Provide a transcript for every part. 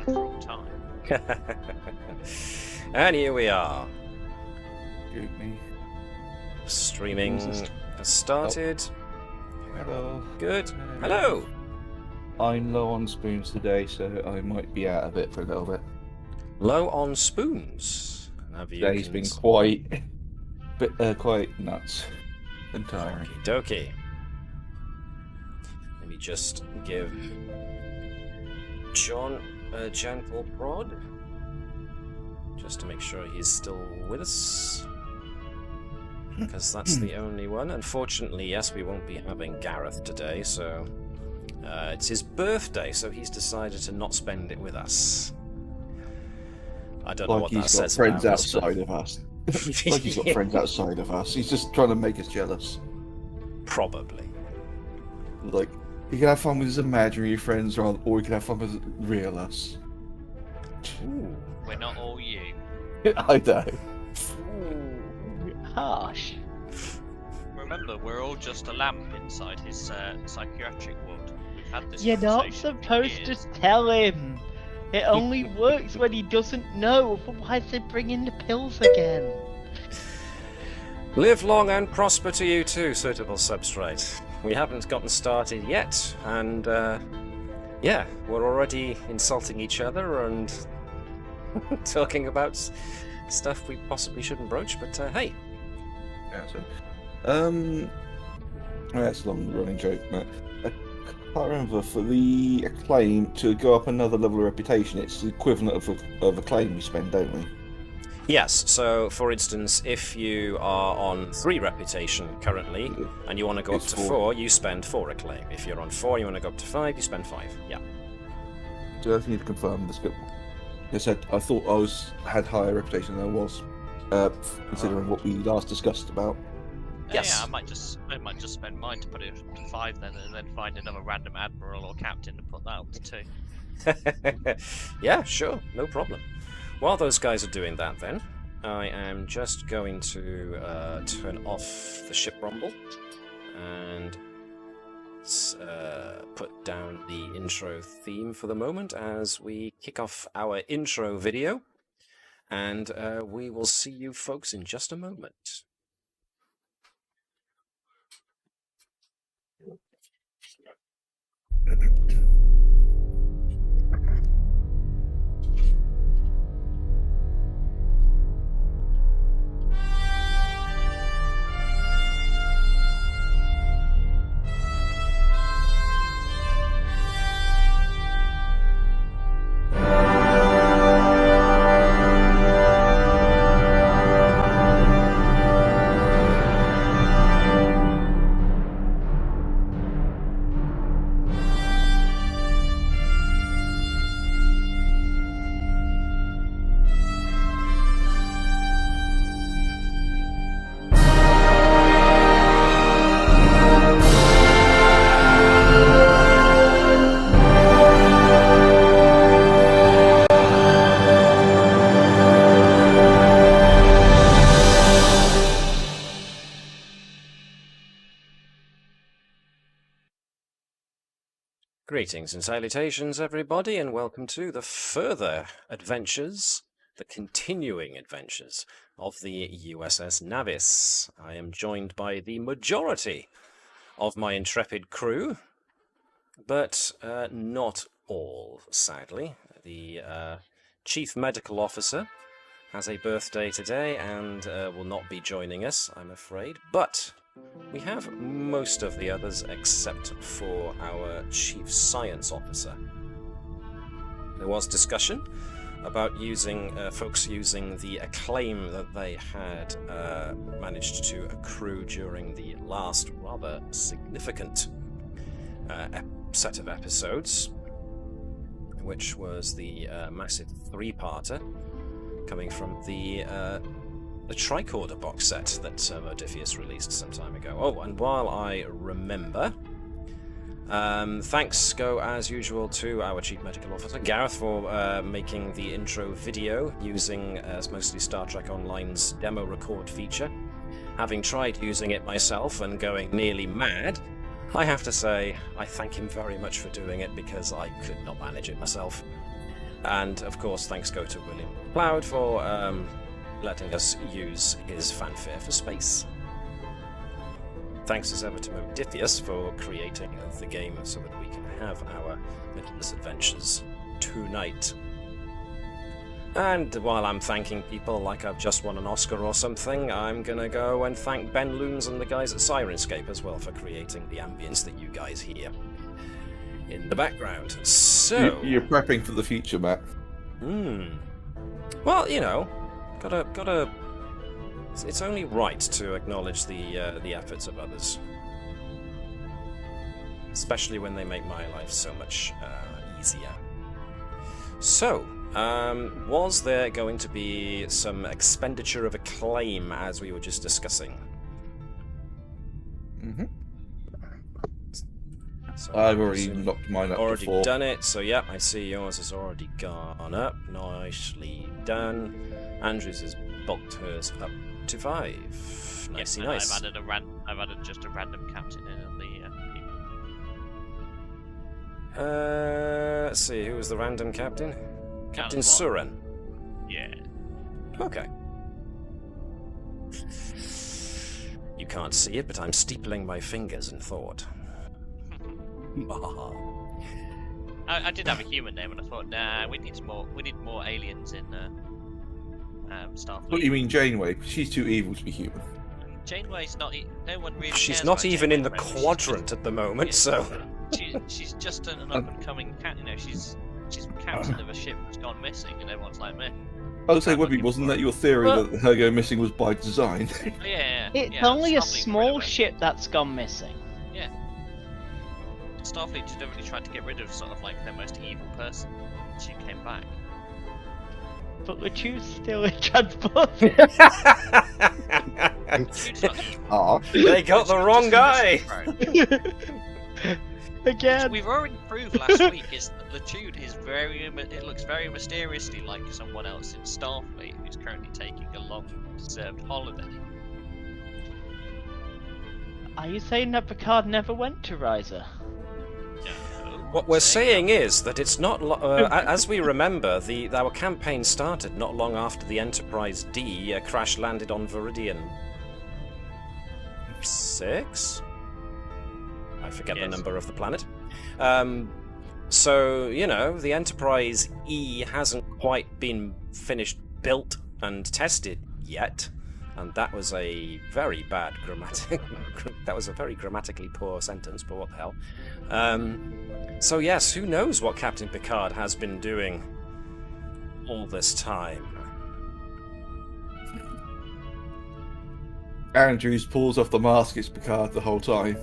wrong time. And here we are. Shoot me. Streaming has started. Hello. Good. Hello. I'm low on spoons today, so I might be out of it for a little bit. Low on spoons. Today's been quite nuts and tiring. Okie dokie. Let me just give John a gentle prod, just to make sure he's still with us, because that's the only one. Unfortunately, yes, we won't be having Gareth today, so it's his birthday, so he's decided to not spend it with us. I don't know what that says about us. Like he's got friends outside of us. Like he's got friends outside of us. He's just trying to make us jealous. Probably. Like, he can have fun with his imaginary friends, or he can have fun with real us. Ooh. We're not all you. I know. Harsh. Remember, we're all just a lamp inside his psychiatric ward. We've had this You're not conversation for supposed to years. tell him. It only works when he doesn't know. Otherwise, they bring in the pills again. Live long and prosper to you too, suitable substrate. We haven't gotten started yet, and yeah, we're already insulting each other and talking about stuff we possibly shouldn't broach, but hey. Yeah, so, that's a long running joke, but I can't remember, for the acclaim to go up another level of reputation, it's the equivalent of acclaim we spend, don't we? Yes, so for instance, if you are on 3 reputation currently, and you want to go up to 4, you spend 4 acclaim. If you're on 4, you want to go up to 5, you spend 5, yeah. So I need to confirm this. I said I thought I had higher reputation than I was, considering what we last discussed about. Yes. Yeah, I might just spend mine to put it to 5 then, and then find another random admiral or captain to put that up to 2. Yeah, sure, no problem. While those guys are doing that then, I am just going to turn off the ship rumble and put down the intro theme for the moment as we kick off our intro video, and we will see you folks in just a moment. Greetings and salutations, everybody, and welcome to the further adventures, the continuing adventures of the USS Navis. I am joined by the majority of my intrepid crew, but not all, sadly. The Chief Medical Officer has a birthday today and will not be joining us, I'm afraid, but we have most of the others except for our Chief Science Officer. There was discussion about folks using the acclaim that they had managed to accrue during the last rather significant set of episodes, which was the massive 3-parter coming from the tricorder box set that Modiphius released some time ago. Oh, and while I remember, thanks go as usual to our Chief Medical Officer, Gareth, for making the intro video using mostly Star Trek Online's demo record feature. Having tried using it myself and going nearly mad, I have to say I thank him very much for doing it because I could not manage it myself. And of course, thanks go to William MacLeod for letting us use his Fanfare for space. Thanks as ever to Modiphius for creating the game so that we can have our Midlands adventures tonight. And while I'm thanking people like I've just won an Oscar or something, I'm gonna go and thank Ben Loons and the guys at Sirenscape as well for creating the ambience that you guys hear in the background. So You're prepping for the future, Matt. Well, you know, gotta. It's only right to acknowledge the efforts of others, especially when they make my life so much easier. So, was there going to be some expenditure of acclaim as we were just discussing? Mm-hmm. So I've already knocked mine up already before. done it, so yep, I see yours has already gone up. Nicely done. Andrew's has bulked hers up to 5. Nicey and nice. I've added just a random captain in on the people. Let's see, who was the random captain? Captain Gareth. Suren. Yeah. Okay. You can't see it, but I'm steepling my fingers in thought. I did have a human name, and I thought, nah, we need more aliens in Starfleet. What, you mean Janeway? She's too evil to be human. Janeway's not. No one really. She's cares not about even in the Janeway, really. quadrant at the moment, so. She's just an up and coming cat. You know, she's captain of a ship that's gone missing, and everyone's like, meh. I would say, Webby, wasn't that your theory Well- that her going missing was by design? Oh, yeah. It's yeah, only a Starfleet got rid small of her. ship that's gone missing. Starfleet just really tried to get rid of sort of like their most evil person. She came back. But LeChu's still in transport. She's not evil. Ah, They got the wrong guy! Again. We've already proved last week is that LeChude is it looks very mysteriously like someone else in Starfleet who's currently taking a long-deserved holiday. Are you saying that Picard never went to Riser? No. What we're saying is that it's not. As we remember, our campaign started not long after the Enterprise D crash landed on Viridian 6. I forget the Yes. number of the planet. So you know, the Enterprise E hasn't quite been finished, built, and tested yet. And that was a very bad that was a very grammatically poor sentence, but what the hell. So yes, who knows what Captain Picard has been doing all this time. Andrews pulls off the mask, it's Picard the whole time.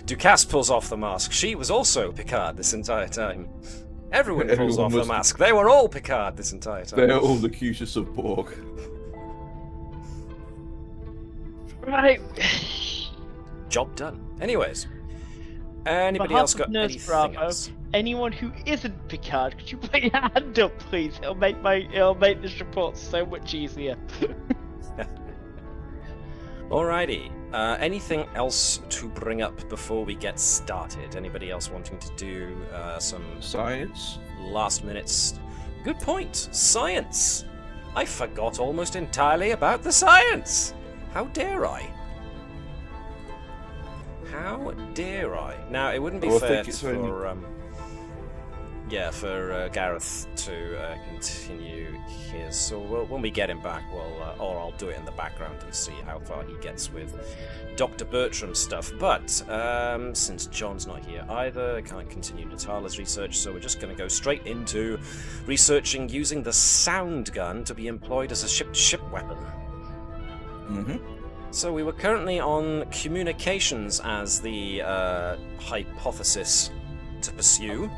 Ducasse pulls off the mask. She was also Picard this entire time. Everyone pulls Everyone off was- the mask. They were all Picard this entire time. They're all the cutest of Borg. Right. Job done. Anyways, anybody behalf else of got Nurse anything Bravo, else? Anyone who isn't Picard, could you put your hand up, please? It'll make this report so much easier. Alrighty. Anything else to bring up before we get started? Anybody else wanting to do some Science? last minutes? Good point. Science. I forgot almost entirely about the science. How dare I? How dare I? Now, it wouldn't be Oh, I fair think it's for only- Gareth to continue his. So when we get him back, or I'll do it in the background and see how far he gets with Dr. Bertram stuff. But since John's not here either, I can't continue Natala's research, so we're just going to go straight into researching using the sound gun to be employed as a ship-to-ship weapon. Mm-hmm. So we were currently on communications as the hypothesis to pursue.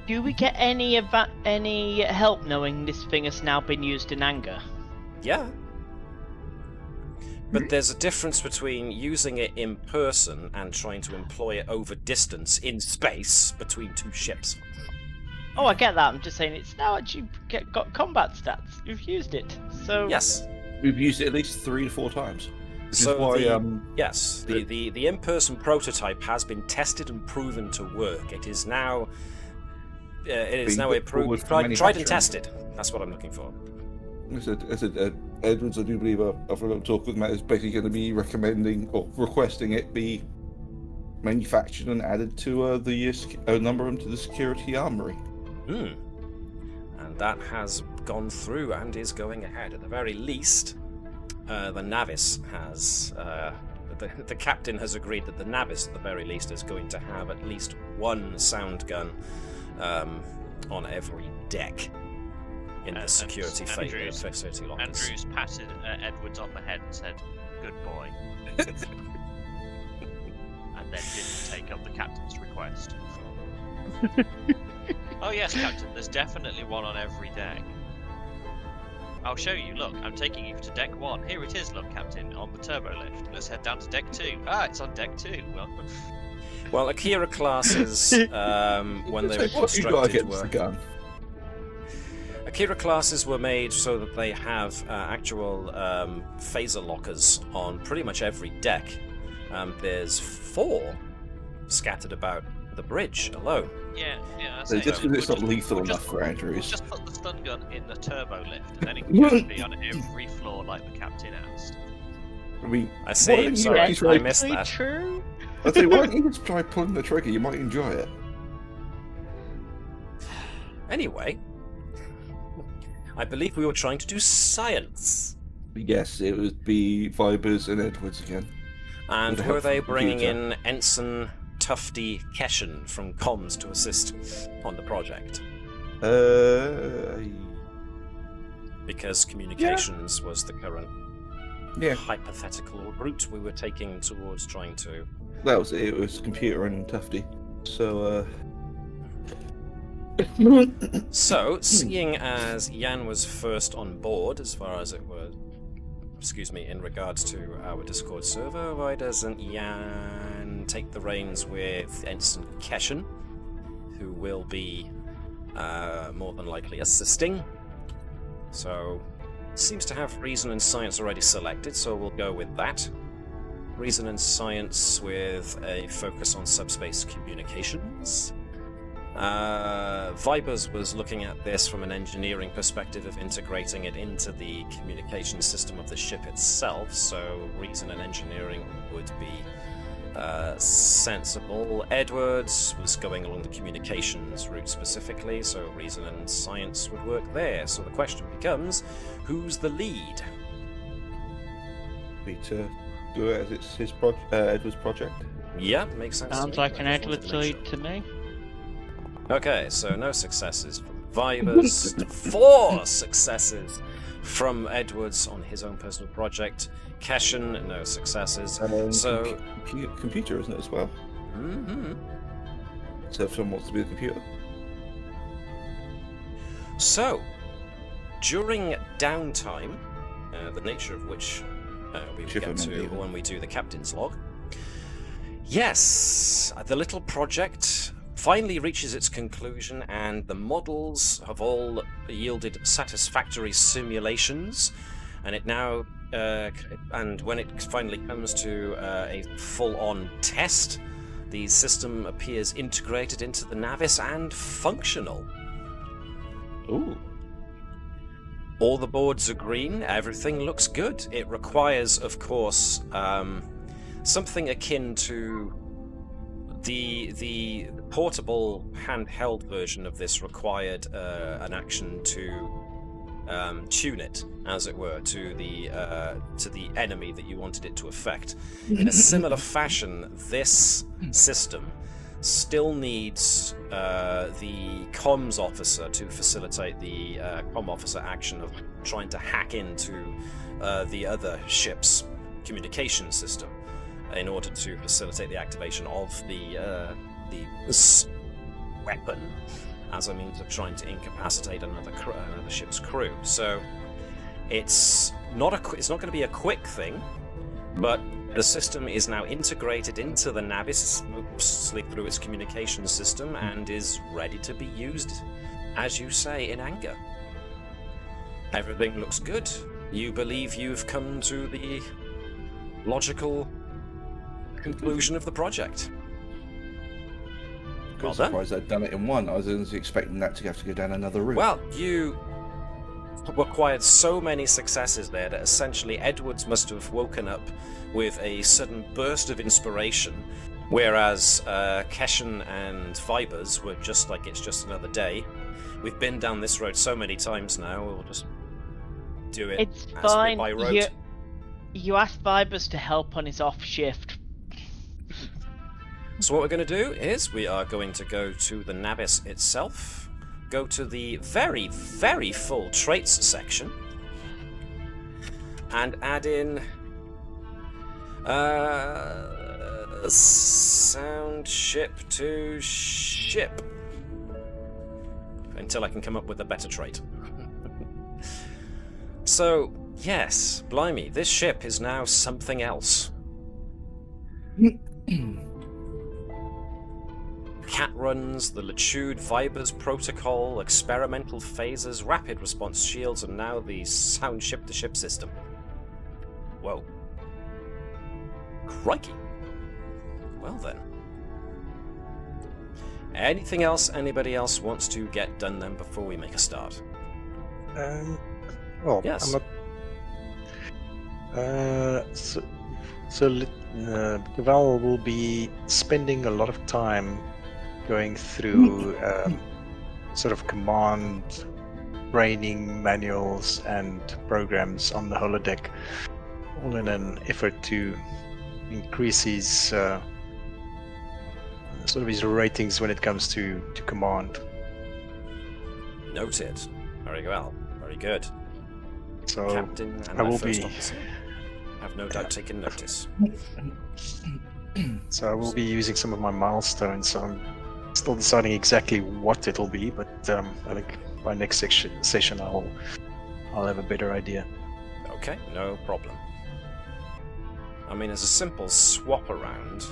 Do we get any help knowing this thing has now been used in anger? Yeah. But there's a difference between using it in person and trying to employ it over distance in space between two ships. Oh, I get that. I'm just saying it's now actually got combat stats. You've used it, so Yes. We've used it at least 3 to 4 times. Which So is why, yes, the in-person prototype has been tested and proven to work. It is now it is being now put forward for tried and manufacturing. tested. That's what I'm looking for. I said, Edwards, I do believe I've had a talk with Matt, is basically going to be recommending or requesting it be manufactured and added to the number into the security armory. Hmm. And that has gone through and is going ahead. At the very least, the Navis has... the captain has agreed that the Navis, at the very least, is going to have at least one sound gun on every deck in the security facility lockers. Andrews patted Edwards on the head and said, "Good boy," and then didn't take up the captain's request. Oh yes, Captain, there's definitely one on every deck. I'll show you, look, I'm taking you to deck 1. Here it is, look, Captain, on the turbo lift. Let's head down to deck 2. Ah, it's on deck 2. Well, Akira classes, when they were What you got constructed, against the gun? Akira classes were made so that they have actual phaser lockers on pretty much every deck. There's 4 scattered about the bridge alone. Yeah, that's So it. just because it's not lethal we'll enough just- for We'll Andrews. just put the stun gun in the turbo lift, and then it can be on every floor like the captain asked. I mean, I why see, don't you sorry, actually I try- missed that. True. I'd say, why don't you just try pulling the trigger? You might enjoy it. Anyway, I believe we were trying to do science. Yes, it would be Vibers and Edwards again. And With the were help they from the bringing computer. in Ensign Tufty Keshen from comms to assist on the project? Because communications was the current Yeah, hypothetical route we were taking towards trying to... that was it. It was computer and Tufty. So, So, seeing as Jan was first on board, as far as it were, in regards to our Discord server, why doesn't Jan take the reins with Ensign Keshen, who will be more than likely assisting? So, seems to have reason and science already selected, so we'll go with that. Reason and science with a focus on subspace communications. Vibers was looking at this from an engineering perspective of integrating it into the communication system of the ship itself, so reason and engineering would be sensible. Edwards was going along the communications route specifically, so reason and science would work there. So the question becomes, who's the lead? we to do it as it's his Edwards project. Yeah, makes sense. to Sounds me. like I an just wanted Edwards to make lead sure. to me. Okay, so no successes from Vibers, 4 successes from Edwards on his own personal project. Keshen, no successes. So, Computer, isn't it, as well? So if someone wants to be the computer. So, during downtime, the nature of which we will Should get have to been when we do the captain's log. Yes, the little project finally reaches its conclusion, and the models have all yielded satisfactory simulations, and it now, and when it finally comes to a full-on test, the system appears integrated into the Navis and functional. Ooh. All the boards are green, everything looks good. It requires, of course, something akin to the portable handheld version of this required an action to tune it, as it were, to the enemy that you wanted it to affect. In a similar fashion, this system still needs the comms officer to facilitate the comm officer action of trying to hack into the other ship's communication system in order to facilitate the activation of the weapon as a means of trying to incapacitate another ship's crew. So it's not going to be a quick thing, but the system is now integrated into the Navis through its communication system and is ready to be used, as you say, in anger. Everything looks good. You believe you've come to the logical conclusion of the project. I'm surprised they'd done it in one. I was expecting that to have to go down another route. Well, you acquired so many successes there that essentially Edwards must have woken up with a sudden burst of inspiration, whereas Keshen and Fibers were just like, it's just another day. We've been down this road so many times now, we'll just do it It's as fine. by road. You asked Fibers to help on his off shift. So what we're going to do is we are going to go to the Navis itself, go to the very, very full traits section, and add in sound ship to ship until I can come up with a better trait. So, yes, blimey, this ship is now something else. Cat runs, the Latude Vibers protocol, experimental phases, rapid response shields, and now the sound ship-to-ship system. Whoa. Crikey. Well then. Anything else anybody else wants to get done then before we make a start? Well, Yes. I'm not... Val will be spending a lot of time going through sort of command training manuals and programs on the holodeck, all in an effort to increase his sort of his ratings when it comes to command. Noted. Very well. Very good. So Captain and I my will first be- officer have no doubt taken notice. So I will be using some of my milestones. So I'm still deciding exactly what it'll be, but I think by next session I'll have a better idea. Okay, no problem. I mean, as a simple swap around,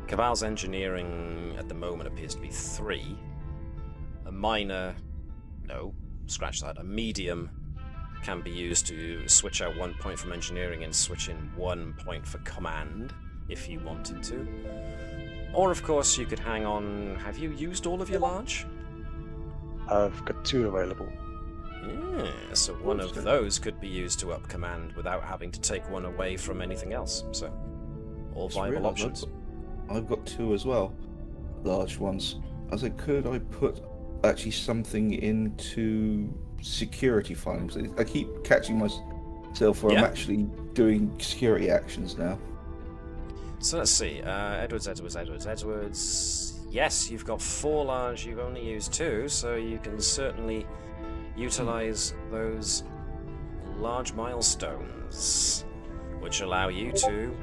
Cabal's engineering at the moment appears to be 3. A minor, no, scratch that, a medium can be used to switch out 1 point from engineering and switch in 1 point for command, if you wanted to. Or, of course, you could hang on... Have you used all of your large? I've got 2 available. Yeah, so one of those could be used to up command without having to take one away from anything else. So, all Just viable realised options. I've got 2 as well, large ones. I said, could I put actually something into security files? I keep catching myself where Yeah. I'm actually doing security actions now. So let's see. Edwards. Yes, you've got 4 large. You've only used 2, so you can certainly utilize those large milestones, which allow you to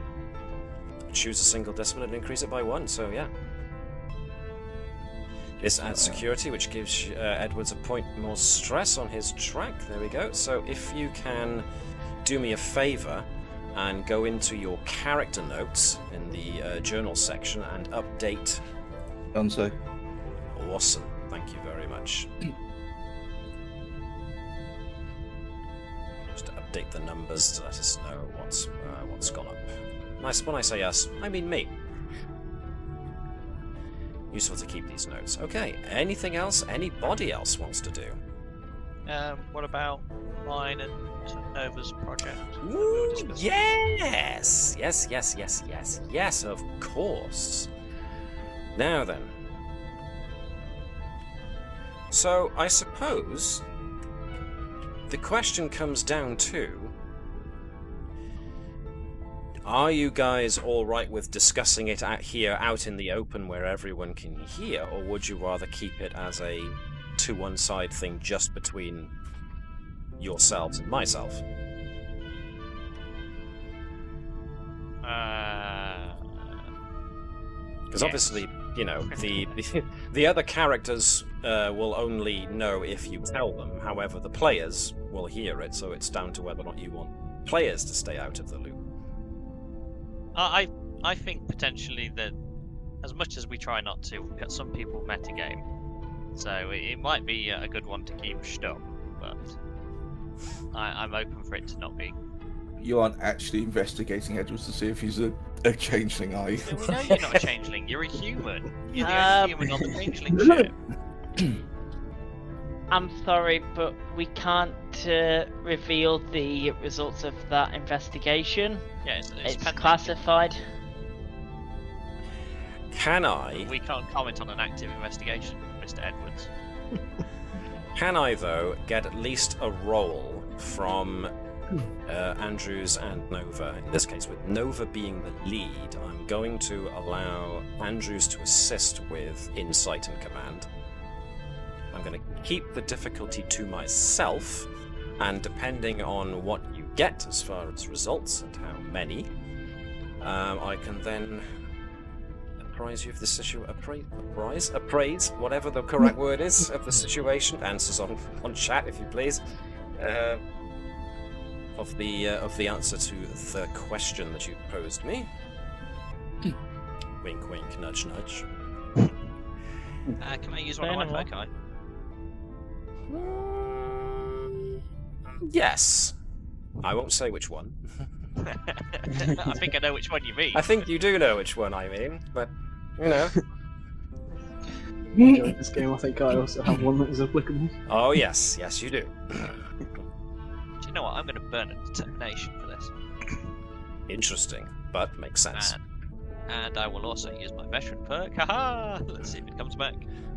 choose a single decimal and increase it by 1. So yeah. This adds security, which gives Edwards a point more stress on his track. There we go. So if you can do me a favor and go into your character notes in the journal section and update. Done so. Awesome. Thank you very much. Just to update the numbers to let us know what's gone up. Nice. When I say us, I mean me. Useful to keep these notes. Okay, anything else anybody else wants to do? What about mine and Nova's project? Ooh, yes! Yes, of course. Now then. So, I suppose the question comes down to, are you guys alright with discussing it out in the open where everyone can hear, or would you rather keep it as a to-one-side thing just between yourselves and myself? Because obviously, you know, the other characters will only know if you tell them. However, the players will hear it, so it's down to whether or not you want players to stay out of the loop. I think potentially that, as much as we try not to, some people metagame, so it might be a good one to keep stuck, but I'm open for it to not be. You aren't actually investigating Edwards to see if he's a changeling, are you? We know you're not a changeling. You're a human. You're the only human on the changeling ship. I'm sorry, but we can't reveal the results of that investigation. Yeah, It's pending. classified. Can I? We can't comment on an active investigation, Mr. Edwards. Can I, though, get at least a roll from Andrews and Nova? In this case, with Nova being the lead, I'm going to allow Andrews to assist with insight and command. I'm going to keep the difficulty to myself, and depending on what you get as far as results and how many, I can then apprise you of the situation. Appraise, whatever the correct word is, of the situation. Answers on chat, if you please. Of the answer to the question that you posed me. Wink, wink, nudge, nudge. Can I use one of my foci? Yes. I won't say which one. I think I know which one you mean. I think you do know which one I mean, but, you know. During this game, I think I also have one that is applicable. Oh, yes. Yes, you do. Do you know what? I'm going to burn a determination for this. Interesting, but makes sense. And I will also use my veteran perk. Haha! Let's see if it comes back.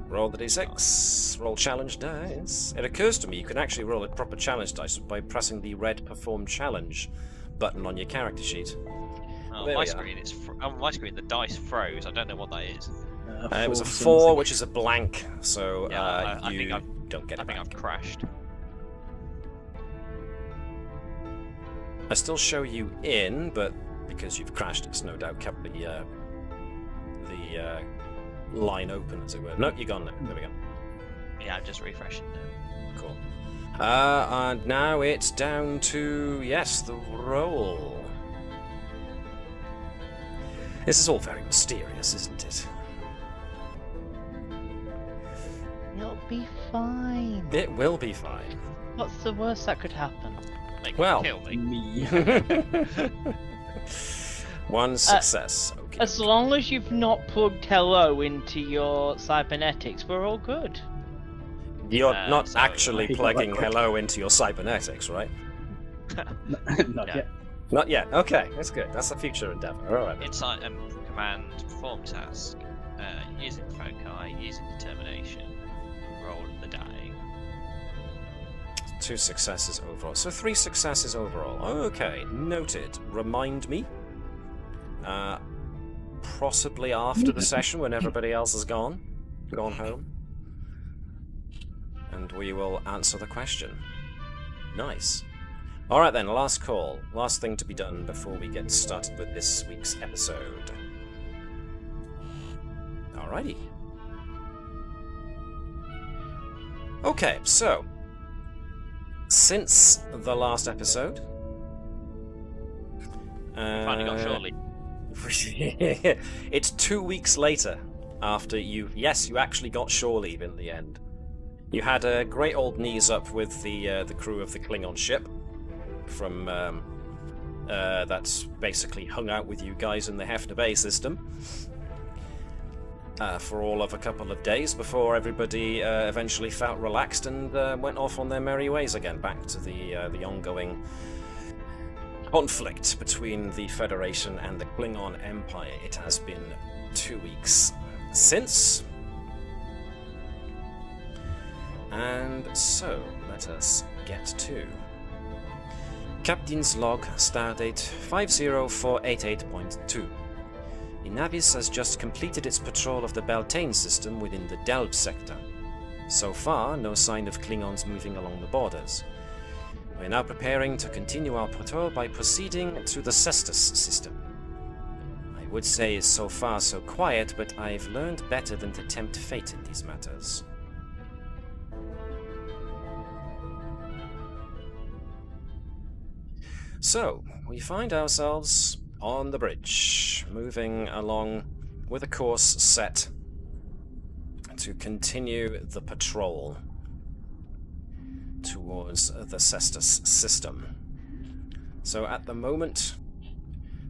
Roll the d6. Roll challenge dice. It occurs to me you can actually roll a proper challenge dice by pressing the red perform challenge button on your character sheet. On There my we are. screen, on my screen, the dice froze. I don't know what that is. It was a 4, which is a blank, so Yeah, I you think I've- don't get I it think back. I've crashed. I still show you in, but because you've crashed, it's no doubt kept the line open, as it were. No, you're gone now. There we go. Yeah, I'm just refreshing now. Cool. And now it's down to, yes, the roll. This is all very mysterious, isn't it? It'll be fine. It will be fine. What's the worst that could happen? They can Well, kill me. Me. One success. Okay. As long as you've not plugged hello into your cybernetics, we're all good. You're not so- actually He got plugging that quick. hello into your cybernetics, right? Not Yeah. yet. Not yet. Okay, that's good. That's a future endeavor. All right. then. Insight and command perform task. Using foci, using determination. Roll the die. 2 successes overall. So 3 successes overall. Okay, noted. Remind me. Possibly after the session when everybody else has gone home. And we will answer the question. Nice. Alright then, last call. Last thing to be done before we get started with this week's episode. Alrighty. Okay, so since the last episode, Finally got surely. it's 2 weeks later after you actually got shore leave in the end. You had a great old knees up with the crew of the Klingon ship from that's basically hung out with you guys in the Hefner Bay system for all of a couple of days before everybody eventually felt relaxed and went off on their merry ways again, back to the ongoing conflict between the Federation and the Klingon Empire. It has been 2 weeks since. And so, let us get to Captain's Log, Stardate 50488.2. The Navis has just completed its patrol of the Beltane system within the Delve sector. So far, no sign of Klingons moving along the borders. We're now preparing to continue our patrol by proceeding to the Cestus system. I would say it's so far so quiet, but I've learned better than to tempt fate in these matters. So, we find ourselves on the bridge, moving along with a course set to continue the patrol towards the Cestus system. So at the moment,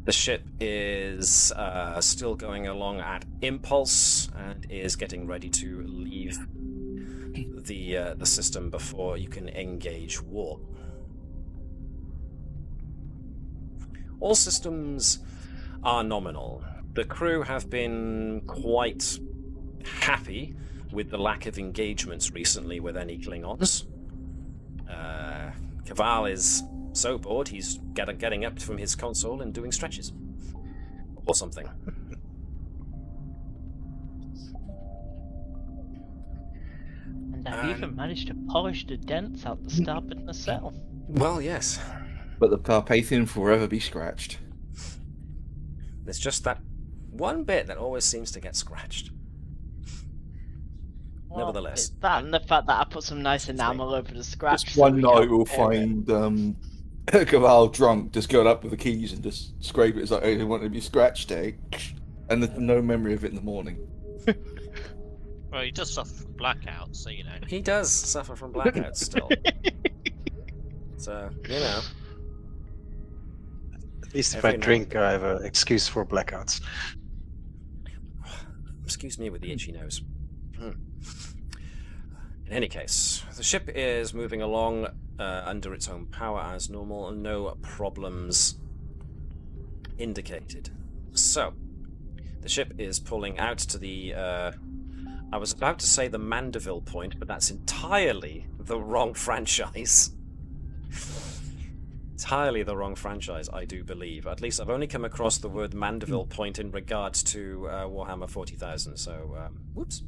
the ship is still going along at impulse and is getting ready to leave the system before you can engage war. All systems are nominal. The crew have been quite happy with the lack of engagements recently with any Klingons. Caval is so bored he's getting up from his console and doing stretches. Or something. And I've even managed to polish the dents out the starboard nacelle. Well, yes. But the Carpathian will forever be scratched. There's just that one bit that always seems to get scratched. Well, Nevertheless. it's that and the fact that I put some nice enamel over the scratch. Just so one we night can't we'll tear it. find Caval drunk, just going up with the keys and just scrape it. It's like, oh, they want to be scratched, eh? And there's no memory of it in the morning. Well, he does suffer from blackouts, so you know. He does suffer from blackouts still. So, you know. At least if Every I night. drink, I have an excuse for blackouts. Excuse me with the itchy nose. In any case, the ship is moving along under its own power as normal, and no problems indicated. So, the ship is pulling out to the... I was about to say the Mandeville point, but that's entirely the wrong franchise. Entirely the wrong franchise, I do believe. At least I've only come across the word Mandeville point in regards to Warhammer 40,000, so, whoops.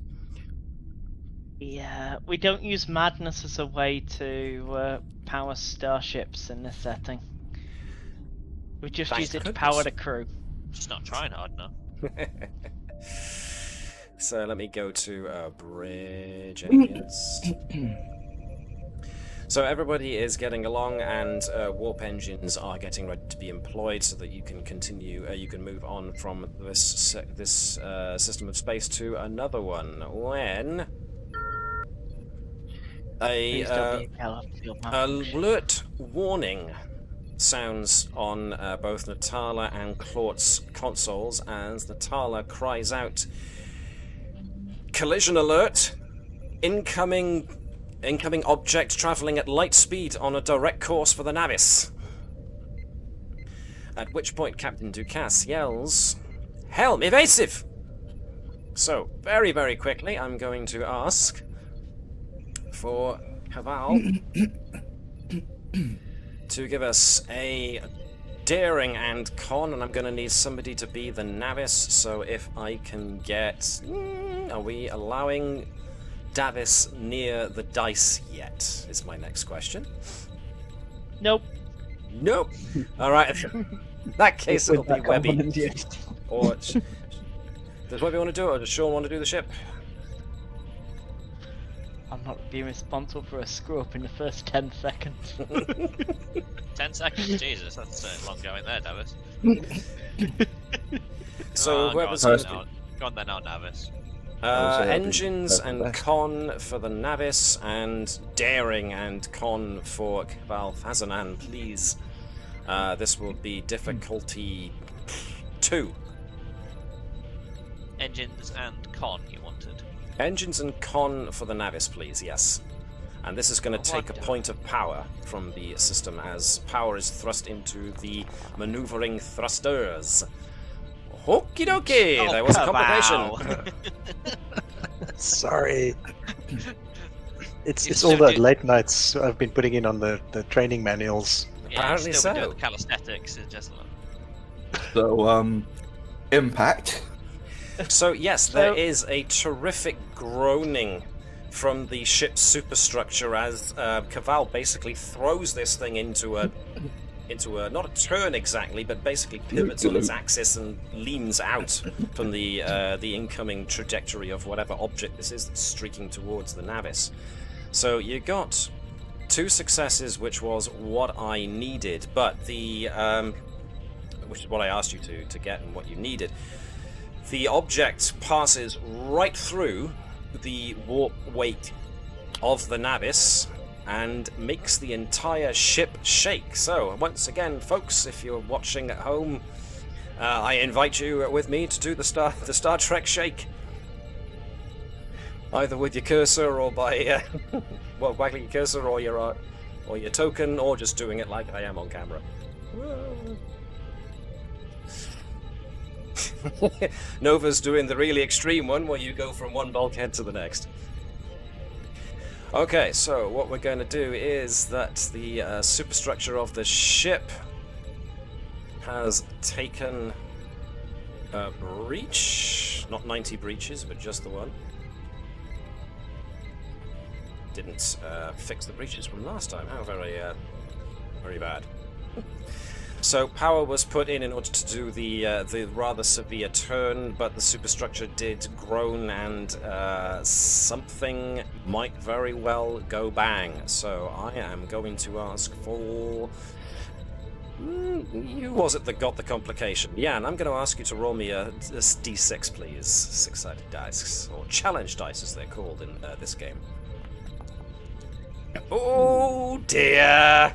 Yeah, we don't use madness as a way to power starships in this setting. We just Thank use it to goodness. power the crew. Just not trying hard enough. So let me go to bridge aliens. So everybody is getting along, and warp engines are getting ready to be employed so that you can continue. You can move on from this system of space to another one. When Please don't be a Gareth field malfunction. alert warning sounds on both Natala and Claught's consoles as Natala cries out, "Collision alert! Incoming object travelling at light speed on a direct course for the Navis." At which point Captain Ducasse yells, "Helm, evasive!" So, very, very quickly, I'm going to ask for Caval to give us a daring and con, and I'm going to need somebody to be the Navis, so if I can get... are we allowing Davis near the dice yet, is my next question. Nope. Nope. Alright, in that case it'll be Webby. Compliment, yes. Or does Webby want to do it, or does Sean want to do the ship? I'm not being responsible for a screw up in the first 10 seconds. 10 seconds, Jesus, that's long going there, Navis. So Oh, whoever's go on, gonna- go on then, now, Navis. engines and best. con for the Navis, and daring and con for Cabal Fazanan, please. This will be difficulty 2. Engines and con, you wanted. Engines and con for the Navis, please, yes. And this is going to take a point of power from the system as power is thrust into the maneuvering thrusters. Okie dokie! Oh, There was a Cabal. complication. Sorry. It's You all still the do- late nights I've been putting in on the training manuals. Yeah, Apparently still so. doing the calisthenics, it's just like... So, impact. So yes, there is a terrific groaning from the ship's superstructure as Caval basically throws this thing into a not a turn exactly, but basically pivots on its axis and leans out from the incoming trajectory of whatever object this is that's streaking towards the Navis. So you got 2 successes, which was what I needed, but the which is what I asked you to get and what you needed. The object passes right through the warp wake of the Navis and makes the entire ship shake. So, once again, folks, if you're watching at home, I invite you with me to do the Star Trek shake. Either with your cursor or by waggling your cursor or your token, or just doing it like I am on camera. Nova's doing the really extreme one where you go from one bulkhead to the next. Okay, so what we're going to do is that the superstructure of the ship has taken a breach. Not 90 breaches, but just the one. Didn't fix the breaches from last time. How very bad. So power was put in order to do the rather severe turn, but the superstructure did groan and something might very well go bang. So I am going to ask for... who was it that got the complication? Yeah, and I'm going to ask you to roll me a d6, please. 6-sided dice, or challenge dice as they're called in this game. Oh dear!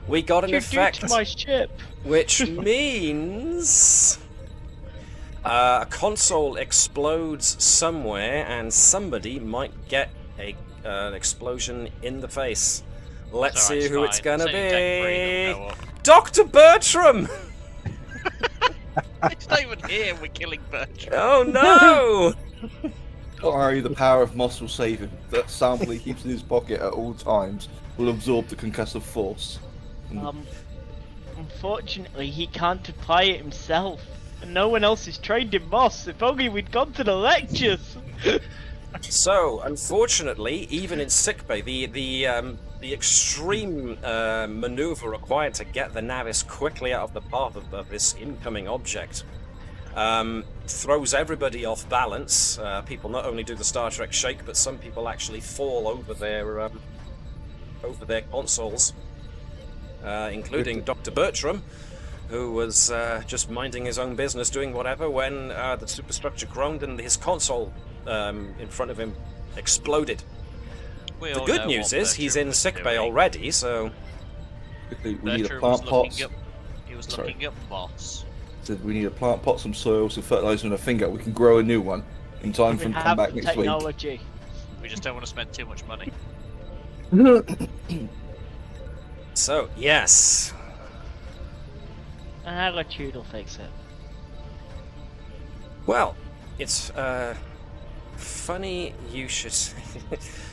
We got an effect, to my ship. which means a console explodes somewhere, and somebody might get an explosion in the face. Let's see who it's gonna be. Dr. Bertram! It's not even here. We're killing Bertram. Oh no! Don't worry, the power of Moss will save him. That sample he keeps in his pocket at all times will absorb the concussive force. Unfortunately, he can't apply it himself, and no one else is trained in Moss. If only we'd gone to the lectures. So, unfortunately, even in sickbay, the extreme maneuver required to get the Navis quickly out of the path of this incoming object throws everybody off balance. People not only do the Star Trek shake, but some people actually fall over their consoles, including Dr. Bertram, who was just minding his own business, doing whatever, when the superstructure groaned and his console in front of him exploded. The good news is he's in sickbay already, so... We need a Bertram plant was pot. he was looking up Moss. Said we need a plant pot, some soil, some fertilizer, and a finger. We can grow a new one in time for him to come back next week. Technology. We just don't want to spend too much money. So, yes. An attitude will fix it. Well, it's funny you should...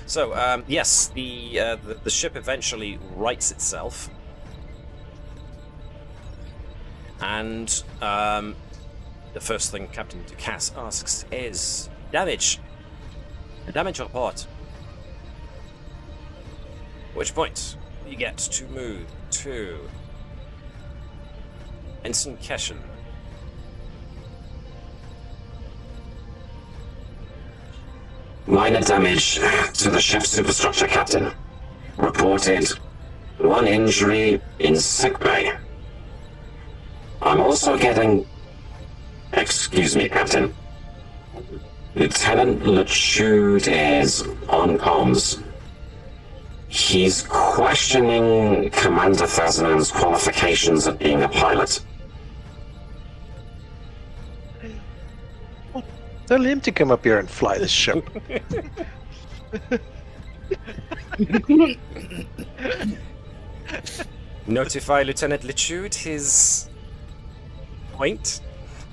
So, yes, the ship eventually rights itself. And the first thing Captain Ducasse asks is, damage. A damage report. At which point, you get to move to Ensign Keshen. Minor damage to the ship's superstructure, Captain. Reported 1 injury in sickbay. I'm also getting... Excuse me, Captain. Lieutenant LeChude is on comms. He's questioning Commander Thesnan's qualifications of being a pilot. Tell him to come up here and fly this ship. Notify Lieutenant LeChude his point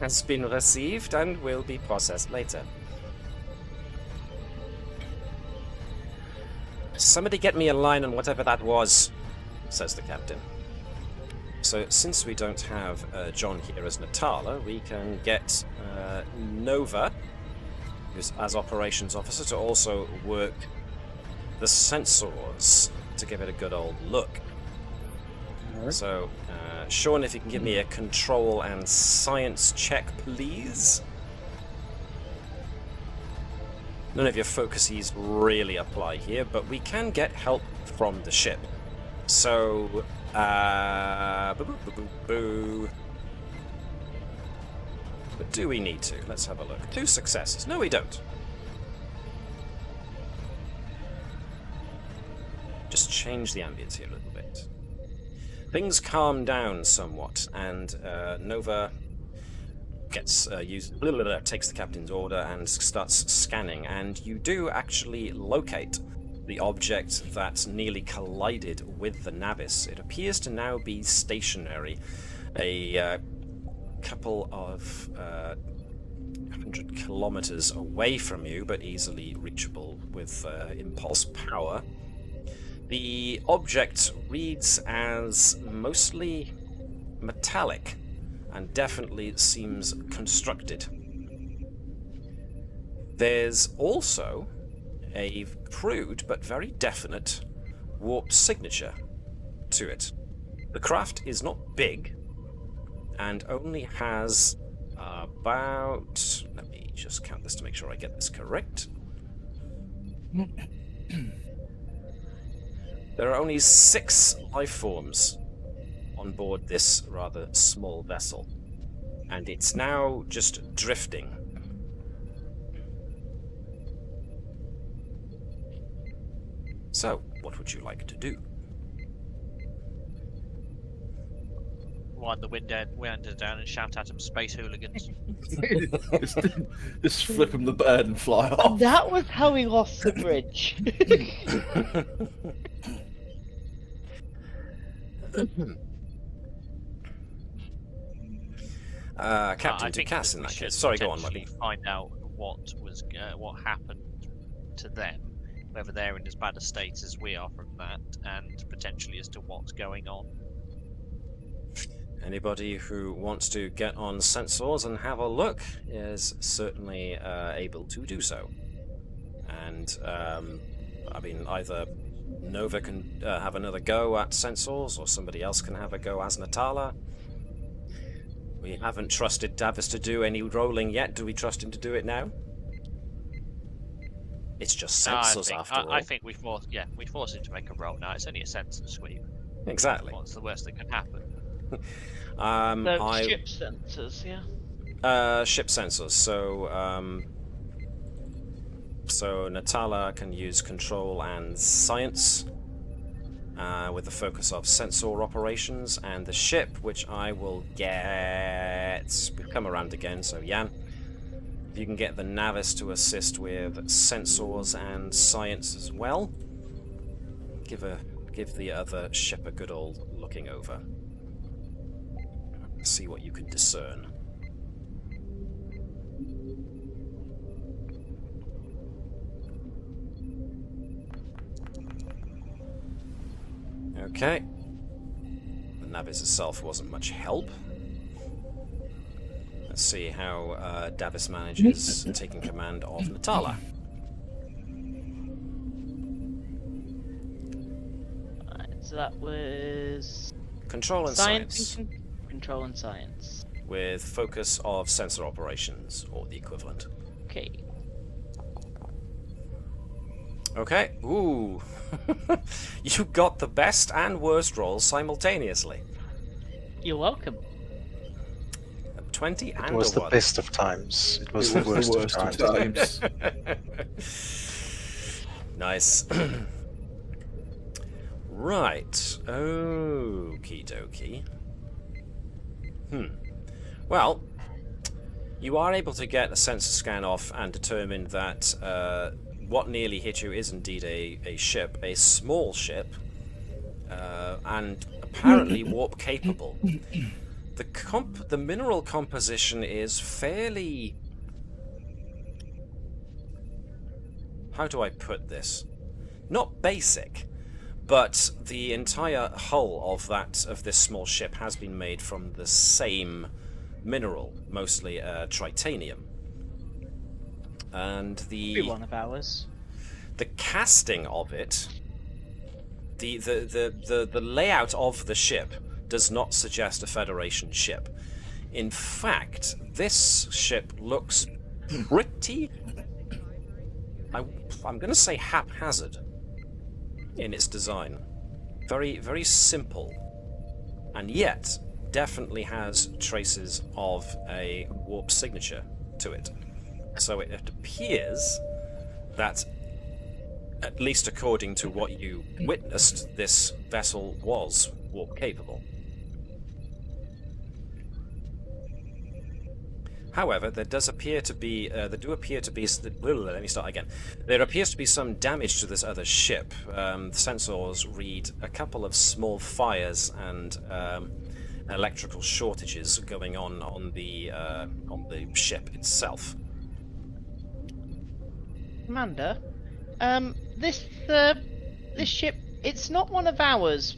has been received and will be processed later. Somebody get me a line on whatever that was, says the captain. So since we don't have John here as Natala, we can get Nova, who's as operations officer, to also work the sensors to give it a good old look. Right. So, Sean, if you can give me a control and science check, please. None of your focuses really apply here, but we can get help from the ship. So, boo. But do we need to? Let's have a look. 2 successes. No, we don't. change the ambience here a little bit. Things calm down somewhat, and Nova gets takes the captain's order and starts scanning, and you do actually locate the object that nearly collided with the Navis. It appears to now be stationary, a couple of 100 kilometers away from you, but easily reachable with impulse power. The object reads as mostly metallic and definitely seems constructed. There's also a crude but very definite warp signature to it. The craft is not big and only has about... Let me just count this to make sure I get this correct. There are only 6 life forms on board this rather small vessel, and it's now just drifting. So, what would you like to do? Wind the windows down and shout at them, space hooligans. Just flip him the bird and fly off. That was how we lost the bridge. Captain Ducasse in that case. Sorry, go on, Muddy. Find out what happened to them, whether they're in as bad a state as we are from that, and potentially as to what's going on. Anybody who wants to get on sensors and have a look is certainly able to do so. And, I mean, either Nova can have another go at sensors, or somebody else can have a go as Natala. We haven't trusted Navis to do any rolling yet. Do we trust him to do it now? It's just sensors after all. I think we force him to make a roll now. It's only a sensor sweep. Exactly. What's the worst that can happen? Ship sensors, yeah. Ship sensors. So Natala can use control and science with the focus of sensor operations, and the ship, which I will get... We've come around again, so Jan, if you can get the Navis to assist with sensors and science as well, give the other ship a good old looking over. See what you can discern. Okay. The Navis itself wasn't much help. Let's see how Davis manages taking command of Natala. Alright, so that was... Control and science. Control and science. With focus of sensor operations, or the equivalent. Okay. Okay. Ooh. You got the best and worst rolls simultaneously. You're welcome. 20 and It was the best of times. It was the worst of times. Nice. Right. Okie dokie. Well, you are able to get a sensor scan off and determine that what nearly hit you is indeed a ship, a small ship, and apparently warp capable. The mineral composition is fairly... How do I put this? Not basic, but the entire hull of this small ship has been made from the same mineral, mostly tritanium. And Every one of ours. The casting of it, the layout of the ship does not suggest a Federation ship. In fact, this ship looks pretty... I'm going to say haphazard in its design. Very, very simple. And yet, definitely has traces of a warp signature to it. So it appears that at least according to what you witnessed, this vessel was warp capable. However, there appears to be some damage to this other ship. The sensors read a couple of small fires and electrical shortages going on the ship itself. Commander, this ship, it's not one of ours,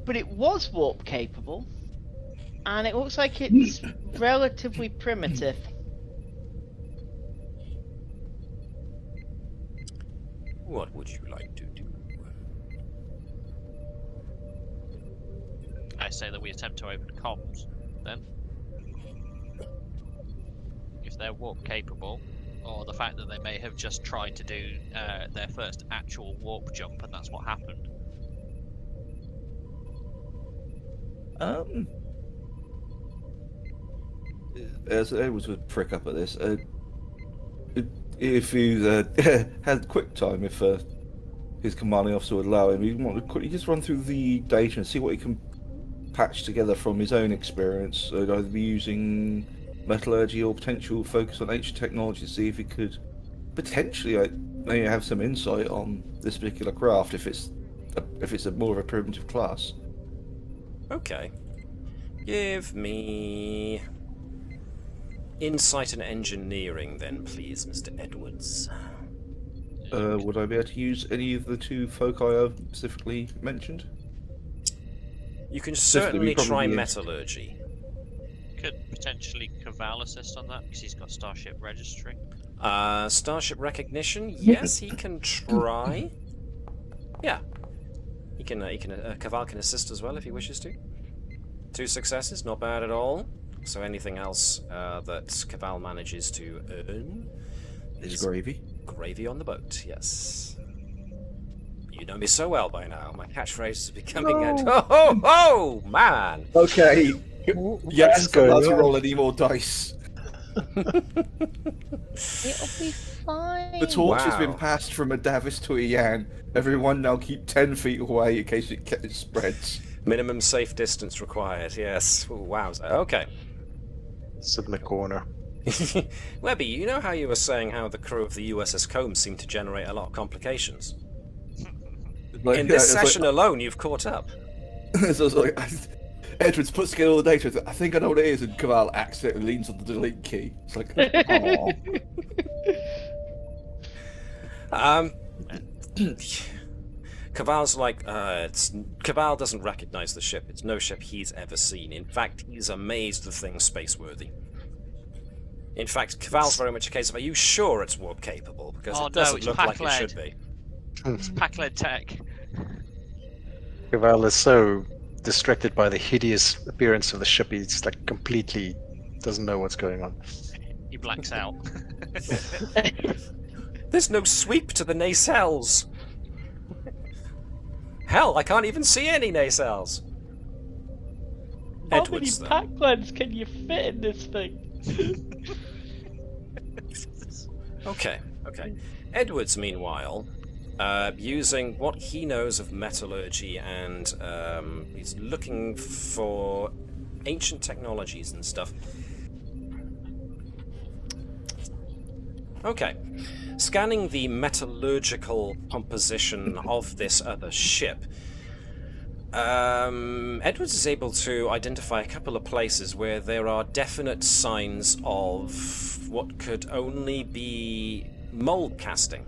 but it was warp capable. And it looks like it's relatively primitive. What would you like to do? I say that we attempt to open comms, then. If they're warp capable, or the fact that they may have just tried to do their first actual warp jump and that's what happened. As Edwards would prick up at this, if he had quick time, if his commanding officer would allow him, he'd want to quickly just run through the data and see what he can patch together from his own experience. So he'd either be using metallurgy or potential focus on ancient technology to see if he could potentially maybe have some insight on this particular craft, if it's a more of a primitive class. Okay. Give me insight and engineering, then, please, Mr. Edwards. Would I be able to use any of the two foci I've specifically mentioned? You can Specifically, certainly try probably, metallurgy. Could potentially Caval assist on that, because he's got Starship Registry. Starship recognition, yes, he can try. Yeah. Caval can assist as well if he wishes to. 2 successes, not bad at all. So anything else that Caval manages to earn is gravy. Gravy on the boat, yes. You know me so well by now. My catchphrase is becoming oh, man! Okay. Yes, going not to on? roll any more dice. It'll be fine. The torch has Wow. been passed from a Navis to a Yan. Everyone now keep 10 feet away in case it spreads. Minimum safe distance required, yes. Ooh, wow. Okay. Sit in the corner. Webby, you know how you were saying how the crew of the USS Combs seem to generate a lot of complications? In this session alone, you've caught up. So it's like, Edwards puts together all the data. I think I know what it is, and Caval accidentally leans on the delete key. It's like, oh. Caval's like, Caval doesn't recognize the ship. It's no ship he's ever seen. In fact, he's amazed the thing's space-worthy. In fact, Caval's very much a case of, are you sure it's warp capable? Because it doesn't it's look like it pack-led. should be. It's pack-led tech. Caval is so distracted by the hideous appearance of the ship, he's like completely doesn't know what's going on. He blacks out. There's no sweep to the nacelles. Hell, I can't even see any nacelles. How Edwards, many though. Pac-Lens can you fit in this thing? Okay. Edwards, meanwhile, using what he knows of metallurgy and he's looking for ancient technologies and stuff. Okay. Scanning the metallurgical composition of this other ship, Edwards is able to identify a couple of places where there are definite signs of what could only be mold casting,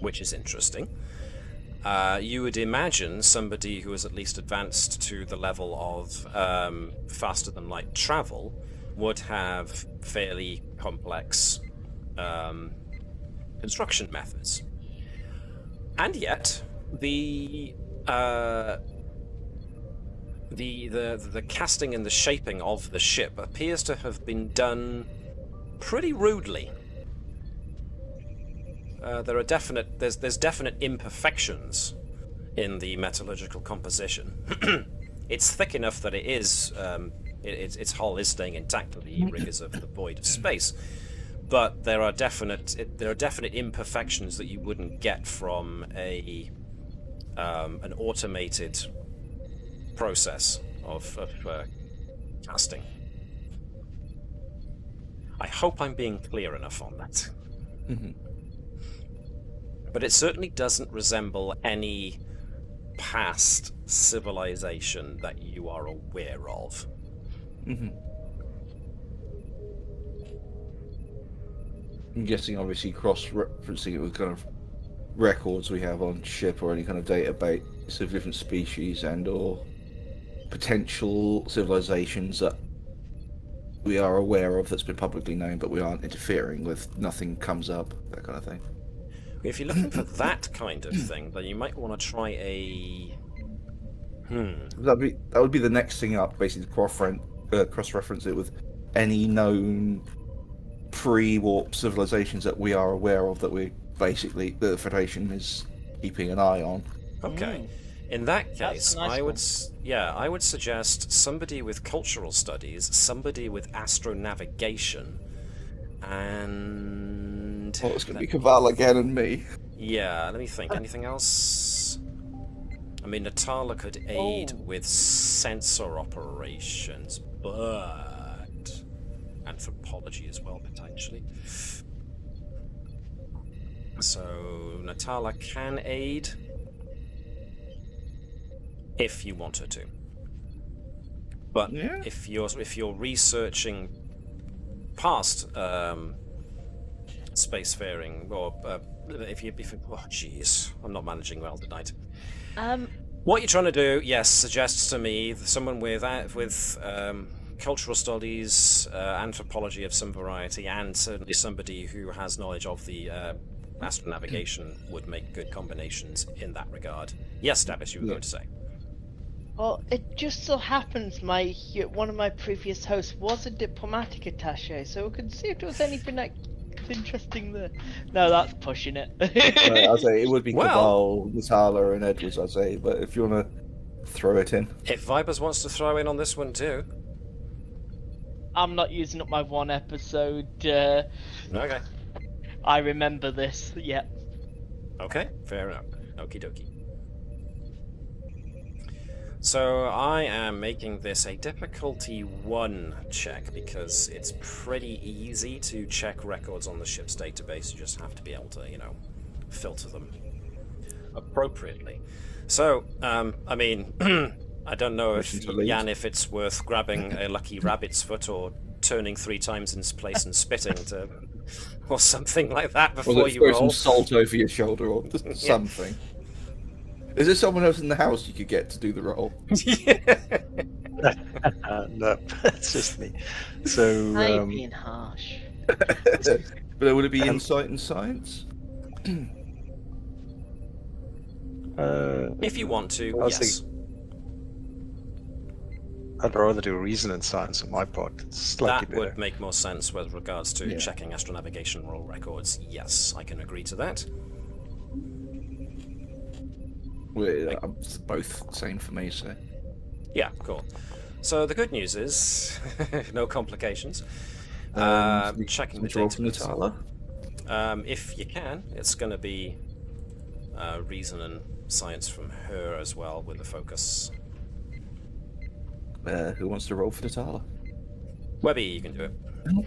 which is interesting. You would imagine somebody who is at least advanced to the level of faster-than-light travel would have fairly complex construction methods. And yet, the casting and the shaping of the ship appears to have been done pretty rudely. There's definite imperfections in the metallurgical composition. It's thick enough that it is its hull is staying intact to the rigors of the void of space, but there are definite imperfections that you wouldn't get from an automated process of casting. I hope I'm being clear enough on that. Mm-hmm. But it certainly doesn't resemble any past civilization that you are aware of. Mm-hmm. I'm guessing, obviously, cross-referencing it with kind of records we have on ship or any kind of database of different species and/or potential civilizations that we are aware of that's been publicly known, but we aren't interfering with. Nothing comes up, that kind of thing. If you're looking for that kind of thing, then you might want to try a... That would be the next thing up, basically, cross-reference it with any known pre-warp civilizations that we are aware of that the Federation is keeping an eye on. Okay. In that case, Nice I would suggest somebody with cultural studies, somebody with astronavigation, and... Oh, it's going to be Caval again and me. Yeah, let me think. Anything else? I mean, Natala could aid with sensor operations, but anthropology as well, potentially. So, Natala can aid if you want her to. But Yeah. if you're researching past spacefaring, or if you oh jeez, I'm not managing well tonight. What you're trying to do, yes, suggests to me someone with cultural studies, anthropology of some variety, and certainly somebody who has knowledge of the astronavigation would make good combinations in that regard. Yes, Navis, you were going to say. Well, it just so happens one of my previous hosts was a diplomatic attaché, so we could see if there was anything interesting there. No, that's pushing it. I'd say it would be Well- Cabal, Natala, and Edwards, I'd say, but if you want to throw it in. If Vipers wants to throw in on this one too. I'm not using up my one episode. Okay. I remember this. Yeah. Okay, fair enough. Okie dokie. So I am making this a difficulty 1 check because it's pretty easy to check records on the ship's database. You just have to be able to, filter them appropriately. So, I mean, I don't know if if it's worth grabbing a lucky rabbit's foot or turning 3 times in place and spitting or something like that before you throw roll. some salt over your shoulder or something. Is there someone else in the house you could get to do the roll? No, it's just me. So, I'm being harsh. But would it be insight and science? If you want to, I was yes. I'd rather do reason and science on my part. It's slightly That better. would make more sense with regards to checking astronavigation roll records. Yes, I can agree to that. Both same for me, so. Yeah, cool. So the good news is, no complications. Checking the roll from database. Natala. If you can, it's going to be reason and science from her as well, with the focus. Who wants to roll for Natala? Webby, you can do it.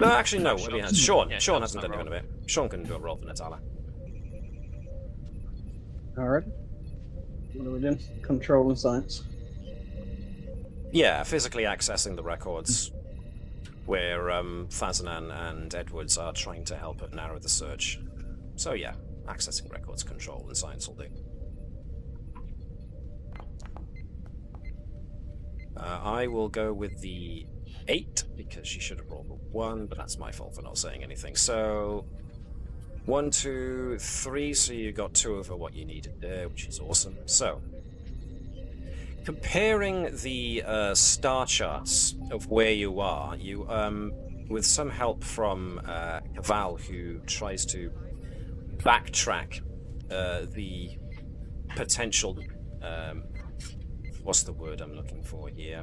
No, actually, no. Webby has. Sean. Yeah, Sean Sean's hasn't done it in a bit. Sean can do a roll for Natala. Alright. What are we doing? Control and science. Yeah, physically accessing the records where Fazanan and Edwards are trying to help her narrow the search. So yeah, accessing records, control, and science will do. I will go with the 8, because she should have rolled a 1, but that's my fault for not saying anything. So 1, 2, 3, so you got 2 over what you needed there, which is awesome. So, comparing the star charts of where you are, you, with some help from Caval, who tries to backtrack the potential, what's the word I'm looking for here?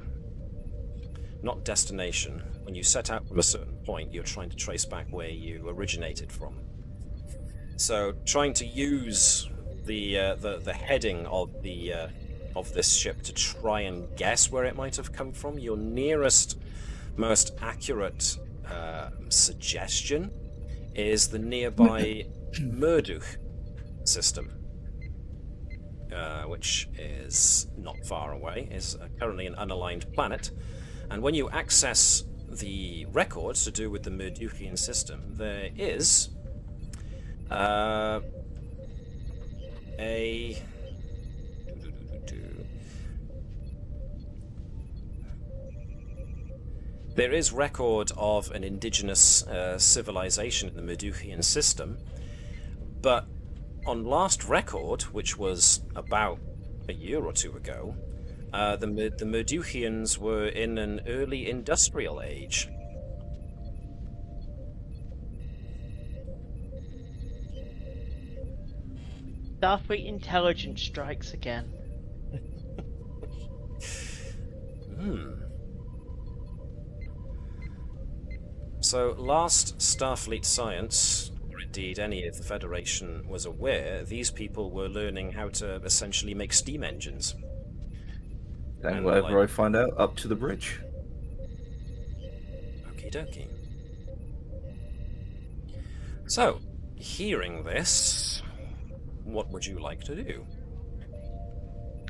not destination. When you set out from a certain point, you're trying to trace back where you originated from. So, trying to use the heading of this ship to try and guess where it might have come from, your nearest, most accurate suggestion is the nearby Murduch system, which is not far away, is currently an unaligned planet. And when you access the records to do with the Murduchian system, there is there is record of an indigenous civilization in the Murduchian system, but on last record, which was about a year or two ago, the Murduchians were in an early industrial age. Starfleet intelligence strikes again. So, last Starfleet science, or indeed any of the Federation was aware, these people were learning how to essentially make steam engines. And whatever I find out, up to the bridge. Okie dokie. So, hearing this, what would you like to do?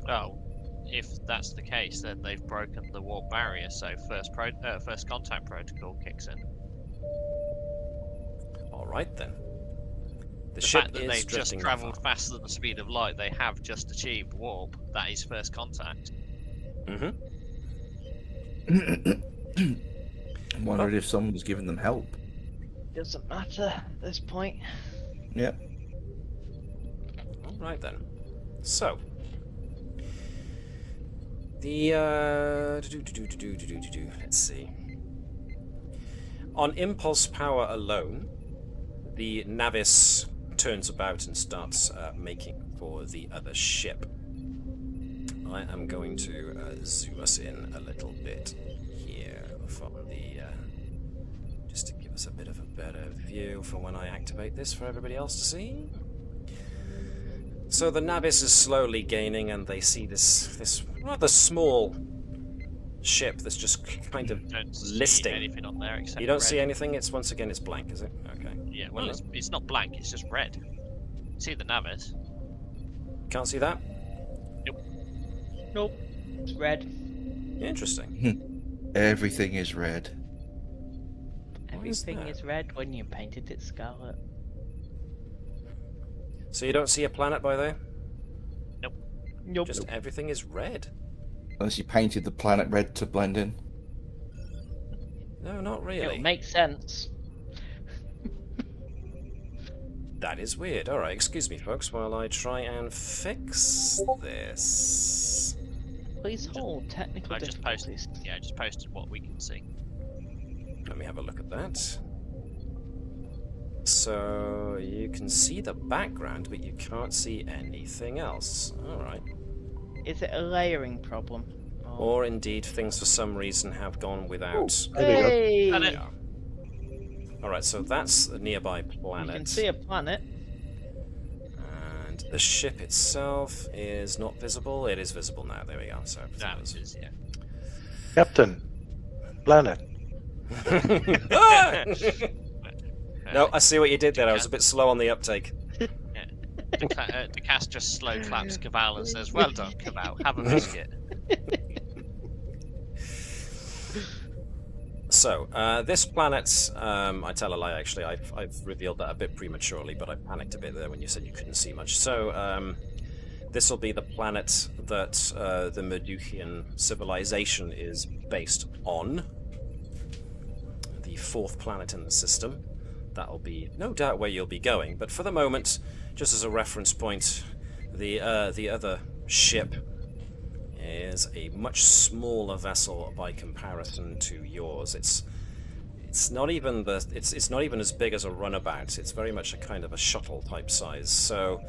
Oh, if that's the case, then they've broken the warp barrier, so first contact protocol kicks in. Alright then. The The ship fact that is they've just drifting travelled faster than the speed of light, they have just achieved warp. That is first contact. Mm-hmm. I wondered if someone was giving them help. Doesn't matter at this point. Yep. Alright then. So, the let's see. On impulse power alone, the Navis turns about and starts making for the other ship. I am going to zoom us in a little bit here from the just to give us a bit of a better view for when I activate this for everybody else to see. So the Navis is slowly gaining, and they see this rather small ship that's just kind of Don't see listing. anything on there except You don't red. see anything? It's once again, it's blank, is it? Okay. Yeah, well, it's not blank, it's just red. See the Navis? Can't see that? Nope. It's red. Interesting. Everything is red. Everything that? is red when you painted it scarlet. So you don't see a planet by there? Nope. Just everything is red. Unless you painted the planet red to blend in. No, not It'll really. make sense. That is weird. Alright, excuse me, folks, while I try and fix this. Please hold technical I just posted. difficulties. Yeah, I just posted what we can see. Let me have a look at that. So, you can see the background, but you can't see anything else. Alright. Is it a layering problem? Or indeed, things for some reason have gone without. Hey! And it- Yeah. Alright, so that's a nearby You planet. can see a planet. And the ship itself is not visible. It is visible now. There we go. So That is, yeah. Captain, planet. Ah! No, I see what you did there. I was a bit slow on the uptake. The cast just slow claps Caval and says, "Well done, Caval. Have a biscuit." So, this planet, I tell a lie actually, I've revealed that a bit prematurely, but I panicked a bit there when you said you couldn't see much. So, this will be the planet that the Murduchian civilization is based on. The fourth planet in the system. That'll be no doubt where you'll be going, but for the moment, just as a reference point, the other ship is a much smaller vessel by comparison to yours. It's not even it's not even as big as a runabout. It's very much a kind of a shuttle type size. So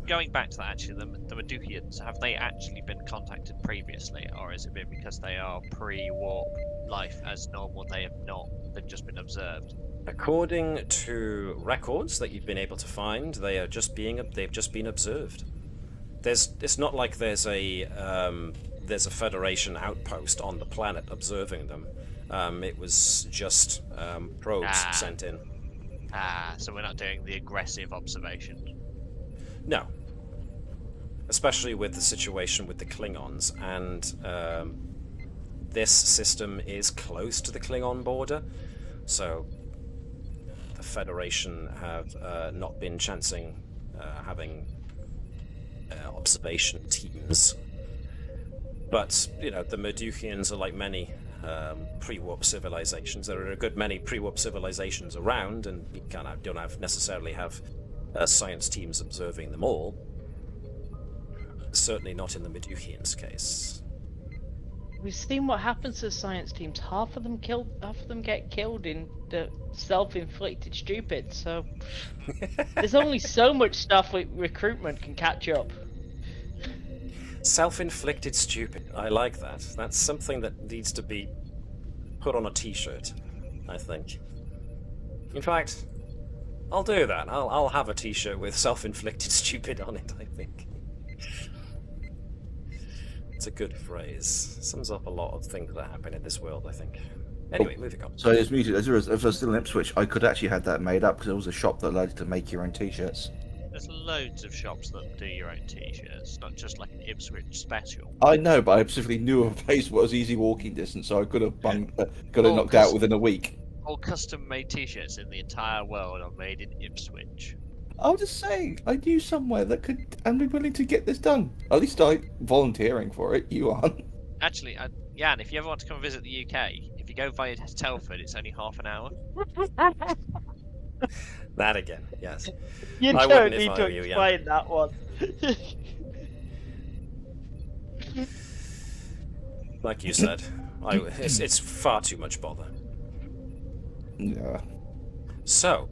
going back to that, actually, the Modiphians, have they actually been contacted previously, or has it been because they are pre-warp life as normal? They have not. They've just been observed. According to records that you've been able to find, they've just been observed. It's not like there's a Federation outpost on the planet observing them. It was just probes sent in. So we're not doing the aggressive observation. No. Especially with the situation with the Klingons, and this system is close to the Klingon border, so the Federation have not been chancing having observation teams. But, you know, the Modiphians are like many pre-warp civilizations. There are a good many pre-warp civilizations around, and you don't necessarily have science teams observing them all. Certainly not in the Modiphians' case. We've seen what happens to science teams. Half of them get killed in the self-inflicted stupid. So there's only so much stuff with recruitment can catch up. Self-inflicted stupid. I like that. That's something that needs to be put on a t-shirt, I think. In fact, I'll do that. I'll have a t-shirt with self-inflicted stupid on it, I think. It's a good phrase. Sums up a lot of things that happen in this world, I think. Anyway, moving on. So it's muted. If I was still in Ipswich, I could actually have that made up because there was a shop that allowed you to make your own t-shirts. There's loads of shops that do your own t-shirts, not just like an Ipswich special. I know, but I specifically knew of a place where it was easy walking distance, so I could have got it knocked out within a week. All custom-made t-shirts in the entire world are made in Ipswich. I'll just say, I knew somewhere that could and be willing to get this done. At least I'm volunteering for it. You aren't. Actually, Jan, if you ever want to come visit the UK, if you go via Telford, it's only half an hour. That again, yes. You I don't wouldn't if need I to were you, explain that one. Like you said, it's far too much bother. Yeah. So,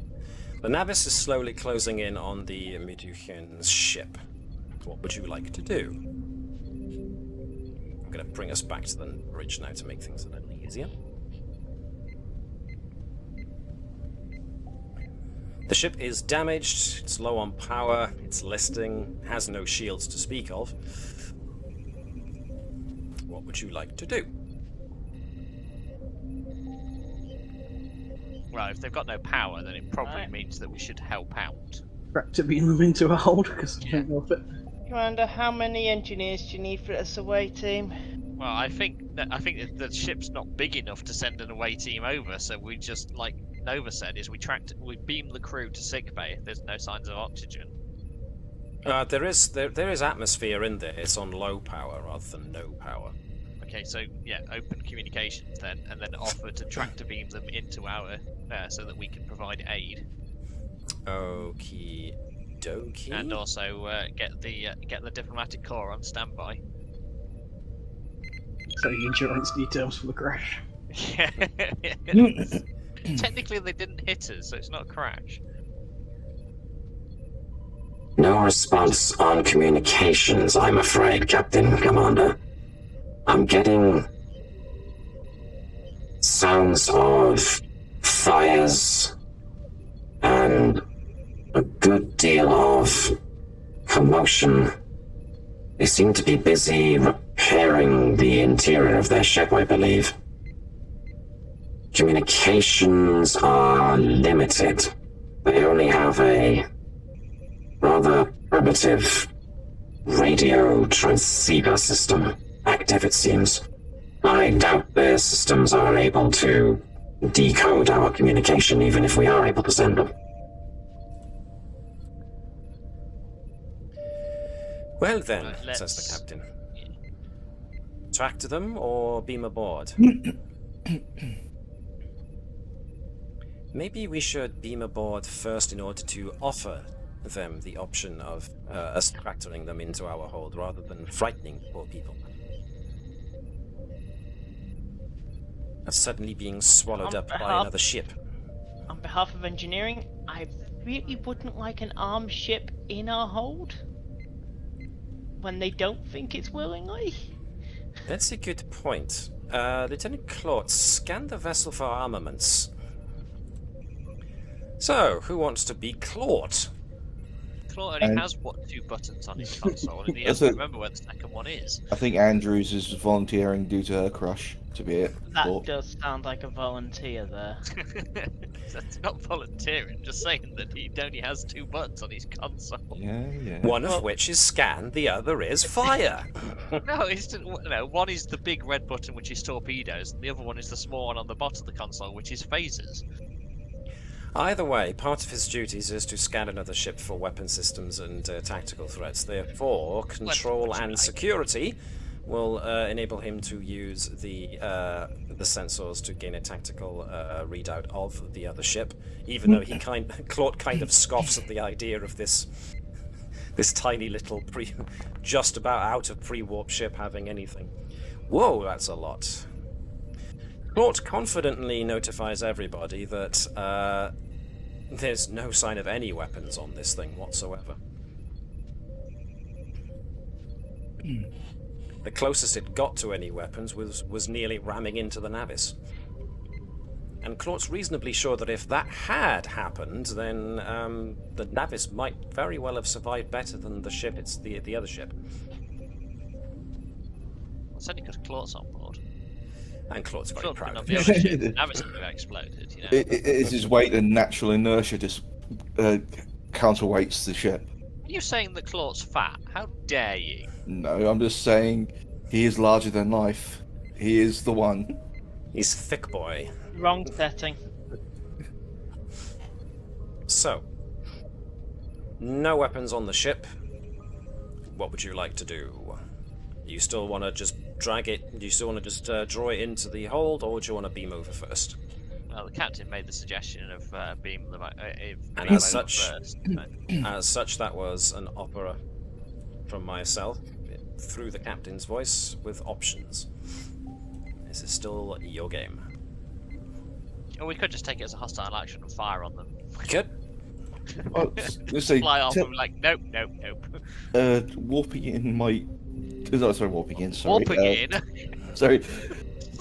the Navis is slowly closing in on the Modiphians' ship. What would you like to do? I'm going to bring us back to the bridge now to make things a little easier. The ship is damaged, it's low on power, it's listing, has no shields to speak of. What would you like to do? Well, if they've got no power, then it probably means that we should help out. Raptor beam them into a hold because I don't know if it. Commander, how many engineers do you need for this away team? Well, I think that the ship's not big enough to send an away team over, so we just, like Nova said, is we beam the crew to sickbay if there's no signs of oxygen. There is atmosphere in there. It's on low power rather than no power. Okay, so yeah, open communications then, and then offer to tractor beam them into our so that we can provide aid. Okie dokie. And also get the diplomatic corps on standby. So the insurance details for the crash. Yeah. Technically, they didn't hit us, so it's not a crash. No response on communications, I'm afraid, Captain Commander. I'm getting sounds of fires and a good deal of commotion. They seem to be busy repairing the interior of their ship, I believe. Communications are limited. They only have a rather primitive radio transceiver system active, it seems. I doubt their systems are able to decode our communication, even if we are able to send them. Well then, says the captain. Tractor them or beam aboard? Maybe we should beam aboard first in order to offer them the option of us tractoring them into our hold rather than frightening poor people. Of suddenly being swallowed up by another ship. On behalf of engineering, I really wouldn't like an armed ship in our hold. when they don't think it's willingly? That's a good point. Lieutenant Claude, scan the vessel for armaments. So, who wants to be Claude? Claude only has, what, 2 buttons on his console, and he That's doesn't it. remember where the second one is. I think Andrews is volunteering due to her crush to be it. That does sound like a volunteer there. That's not volunteering, just saying that he only has 2 buttons on his console. Yeah. One of which is scan, the other is fire. No, one is the big red button, which is torpedoes, and the other one is the small one on the bottom of the console, which is phasers. Either way, part of his duties is to scan another ship for weapon systems and tactical threats. Therefore, control and security will enable him to use the sensors to gain a tactical readout of the other ship. Even though Claude kind of scoffs at the idea of this tiny little just about out of pre-warp ship having anything. Whoa, that's a lot. Claude confidently notifies everybody that there's no sign of any weapons on this thing whatsoever. The closest it got to any weapons was nearly ramming into the Navis. And Claude's reasonably sure that if that had happened, then the Navis might very well have survived better than the ship. It's the other ship. It's only because Claude's on board. And Claude's very Claude proud could of not it. be able to shoot the Navis would have exploded, you know. It is his weight and natural inertia just counterweights the ship. Are you saying that Claude's fat? How dare you? No, I'm just saying he is larger than life. He is the one. He's thick boy. Wrong setting. So, no weapons on the ship. What would you like to do? You still want to just drag it? Do you still want to just draw it into the hold, or do you want to beam over first? Well, the captain made the suggestion of beam the And beam as over such, first. that was an opera from myself through the captain's voice with options. This is still your game. Or we could just take it as a hostile action and fire on them. Good. Well, let's say Fly off and be like, nope. warping in might. Warping in. Sorry. Warping in. Sorry,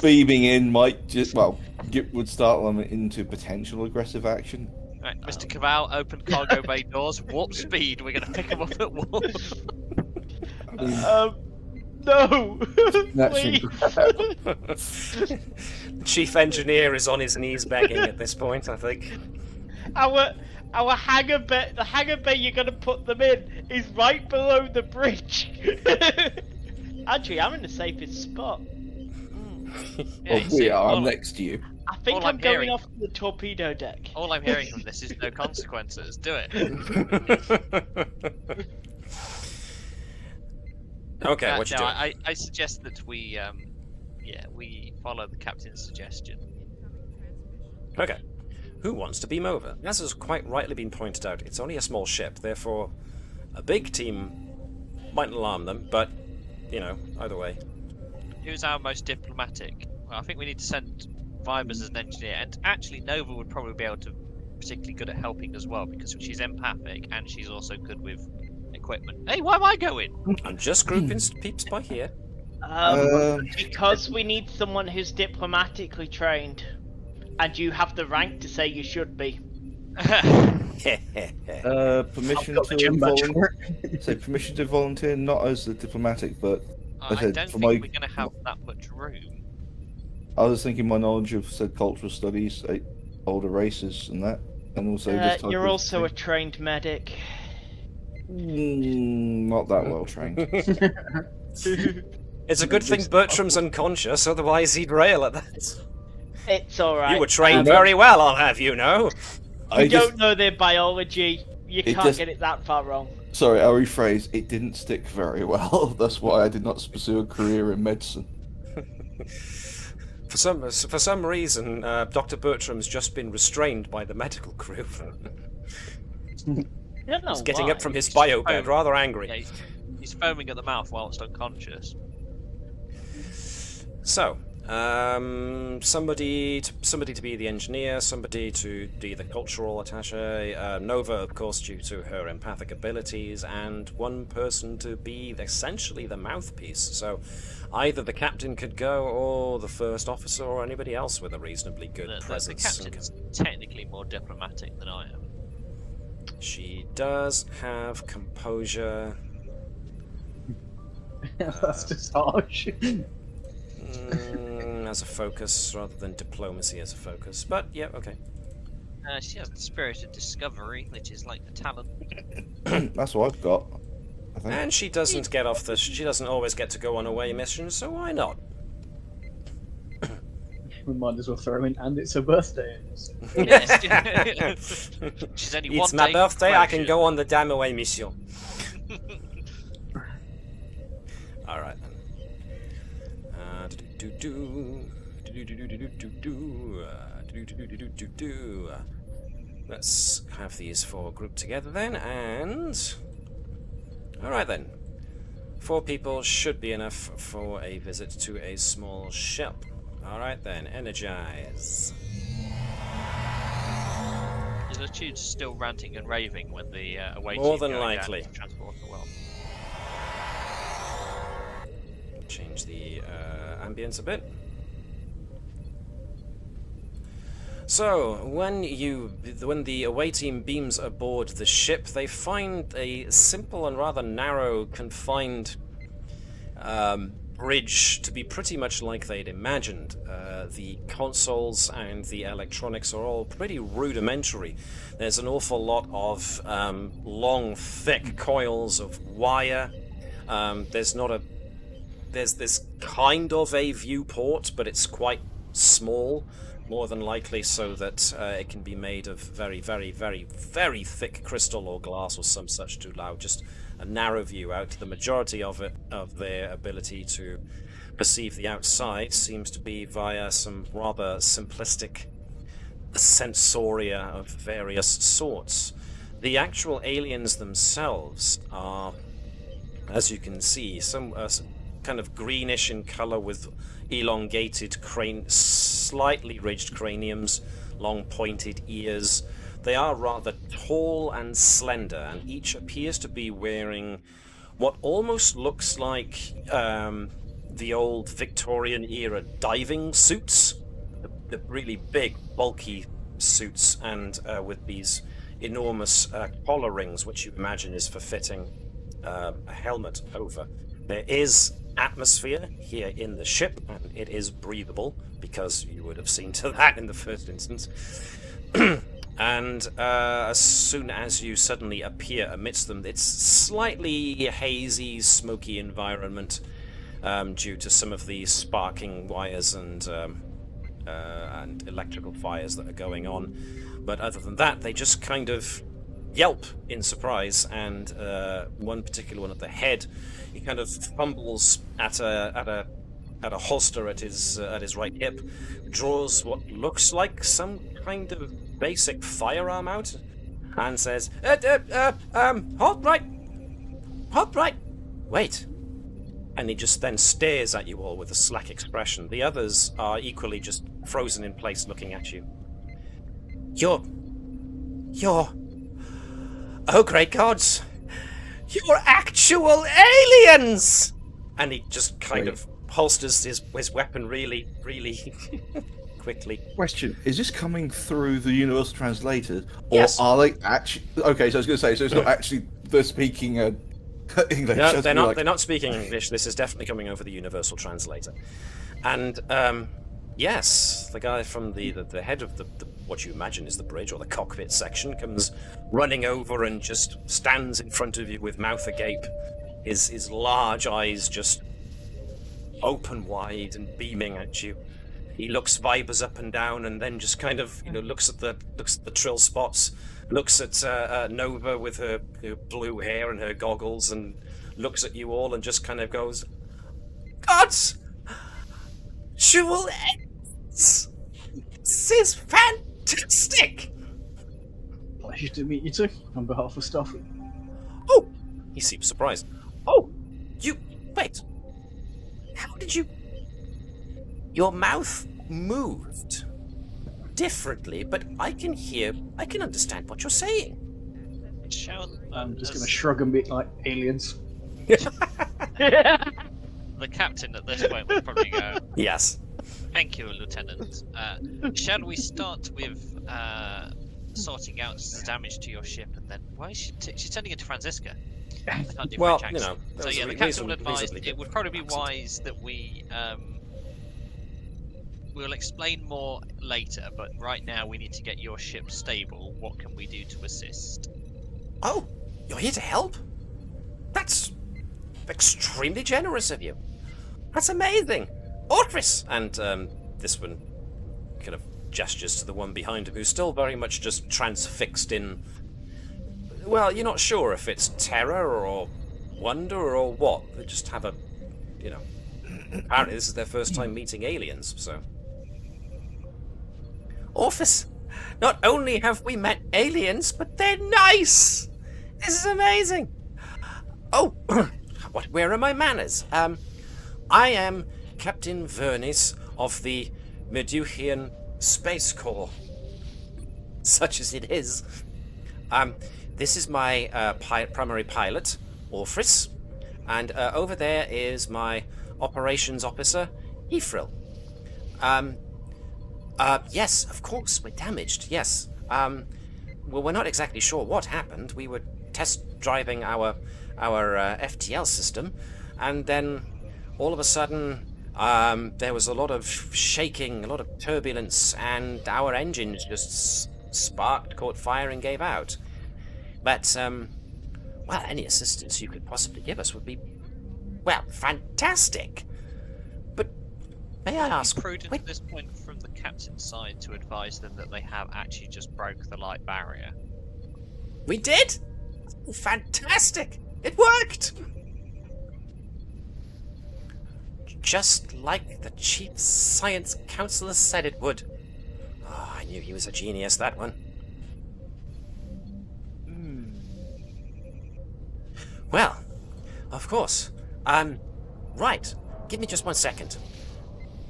beaming in might just would start them into potential aggressive action. Right, Mr. Cavall, open cargo bay doors, warp speed. We're going to pick them up at warp. No! Naturally. Please! Chief engineer is on his knees begging at this point, I think. Our hangar bay, the hangar bay you're gonna put them in is right below the bridge. Actually, I'm in the safest spot. Yeah, you We see, are. I'm all, next to you. I think All I'm I'm going hearing- off the torpedo deck. all I'm hearing from this is no consequences. Do it. Okay, what you no, doing? I suggest that we follow the captain's suggestion. Okay. Who wants to beam over? As has quite rightly been pointed out, it's only a small ship, therefore a big team might alarm them, but, either way. Who's our most diplomatic? Well, I think we need to send Vibers as an engineer, and actually Nova would probably be able to particularly good at helping as well, because she's empathic and she's also good with equipment. Hey, why am I going? I'm just grouping peeps by here. Because we need someone who's diplomatically trained, and you have the rank to say you should be. Permission I've got the to gym badge volunteer. for it. Say permission to volunteer, not as a diplomatic, but I said, don't for think my- we're going to have that much room. I was thinking my knowledge of said cultural studies, older races, and that, and also this type You're of also a thing. trained medic. Not that well trained. It's a good thing Bertram's unconscious, otherwise he'd rail at that. It's alright. You were trained very well, I'll have you know. I You just, don't know their biology. You It can't just- get it that far wrong. sorry, I'll rephrase. It didn't stick very well. That's why I did not pursue a career in medicine. For some reason, Dr. Bertram's just been restrained by the medical crew. I don't know He's getting why. up from his bio bed, rather angry. Yeah, he's foaming at the mouth whilst unconscious. So, Somebody to be the engineer, somebody to be the cultural attaché, Nova, of course, due to her empathic abilities, and one person to be essentially the mouthpiece. So either the captain could go, or the first officer, or anybody else with a reasonably good The presence. captain's technically more diplomatic than I am. She does have composure. That's just harsh. As a focus rather than diplomacy as a focus, but yeah, okay. She has the spirit of discovery, which is like the talent. That's what I've got, I think. And she doesn't get off the. She doesn't always get to go on away missions, so why not? We might as well throw in, and it's her birthday. Yes. She's only one It's my day birthday. I can closure. go on the damn away mission. All right then. Let's have these four grouped together then, and alright then. 4 people should be enough for a visit to a small ship. Alright then, energize. Is the tune still ranting and raving when the away More team than going likely. down to transport the world? Change the ambience a bit. So, when the away team beams aboard the ship, they find a simple and rather narrow, confined bridge to be pretty much like they'd imagined. The consoles and the electronics are all pretty rudimentary. There's an awful lot of long, thick coils of wire. There's this kind of a viewport, but it's quite small. More than likely so that it can be made of very, very, very, very thick crystal or glass or some such to allow just a narrow view out. The majority of their ability to perceive the outside seems to be via some rather simplistic sensoria of various sorts. The actual aliens themselves are, as you can see, some kind of greenish in color with elongated slightly ridged craniums, long pointed ears. They are rather tall and slender, and each appears to be wearing what almost looks like the old Victorian era diving suits, the really big bulky suits, and with these enormous collar rings, which you imagine is for fitting a helmet over. There is atmosphere here in the ship, and it is breathable, because you would have seen to that in the first instance. And as soon as you suddenly appear amidst them, it's slightly hazy, smoky environment due to some of the sparking wires and electrical fires that are going on. But other than that, they just kind of yelp in surprise, and one particular one at the head, he kind of fumbles at a holster at his right hip, draws what looks like some kind of basic firearm out, and says, "Halt right, wait." And he just then stares at you all with a slack expression. The others are equally just frozen in place, looking at you. You're. Oh, great gods! You're actual aliens! And he just kind of holsters his weapon really, really quickly. Question: is this coming through the universal translators, or Yes. are they actually? Okay, so I was going to say, so it's not actually they're speaking English. No, That's they're not. like- They're not speaking English. This is definitely coming over the universal translator. And yes, the guy from the head of the what you imagine is the bridge or the cockpit section comes running over and just stands in front of you with mouth agape, his large eyes just open wide and beaming at you. He looks Vibers up and down, and then just kind of looks at the trill spots, looks at Nova with her blue hair and her goggles, and looks at you all and just kind of goes, "Gods! Jewel X! This is fantastic!" Pleasure to meet you too, on behalf of staff. Oh! He seems surprised. Oh! Wait! How did you... Your mouth moved differently, but I can understand what you're saying. Shall I'm just going to shrug and be like, aliens. the captain at this point would probably go, Yes. "Thank you, Lieutenant. Shall we start with sorting out the damage to your ship, and then why is she's turning into Franziska? I can't do Well, French you accent. know, So there's yeah, a the captain reason- would advise reasonably it would good probably be accent. wise that we we'll explain more later, but right now we need to get your ship stable. What can we do to assist?" Oh, you're here to help? That's extremely generous of you. That's amazing. Ortris! And this one kind of gestures to the one behind him, who's still very much just transfixed in... Well, you're not sure if it's terror or wonder or what. They just have a... You know... Apparently this is their first time meeting aliens, so... Orpheus, not only have we met aliens, but they're nice! This is amazing! Oh, where are my manners? I am Captain Vernis of the Meduhian Space Corps. Such as it is. This is my primary pilot, Orpheus, and over there is my operations officer, Ephrail. Yes, of course, we're damaged, yes. Well, we're not exactly sure what happened. We were test driving our FTL system, and then all of a sudden there was a lot of shaking, a lot of turbulence, and our engines just sparked, caught fire, and gave out. But, well, any assistance you could possibly give us would be, well, fantastic. But may I ask... prudent at this point from the captain's side to advise them that they have actually just broke the light barrier. We did? Oh, fantastic! It worked! Just like the chief science counselor said it would. Oh, I knew he was a genius, that one. Well, of course. Right. Give me just 1 second.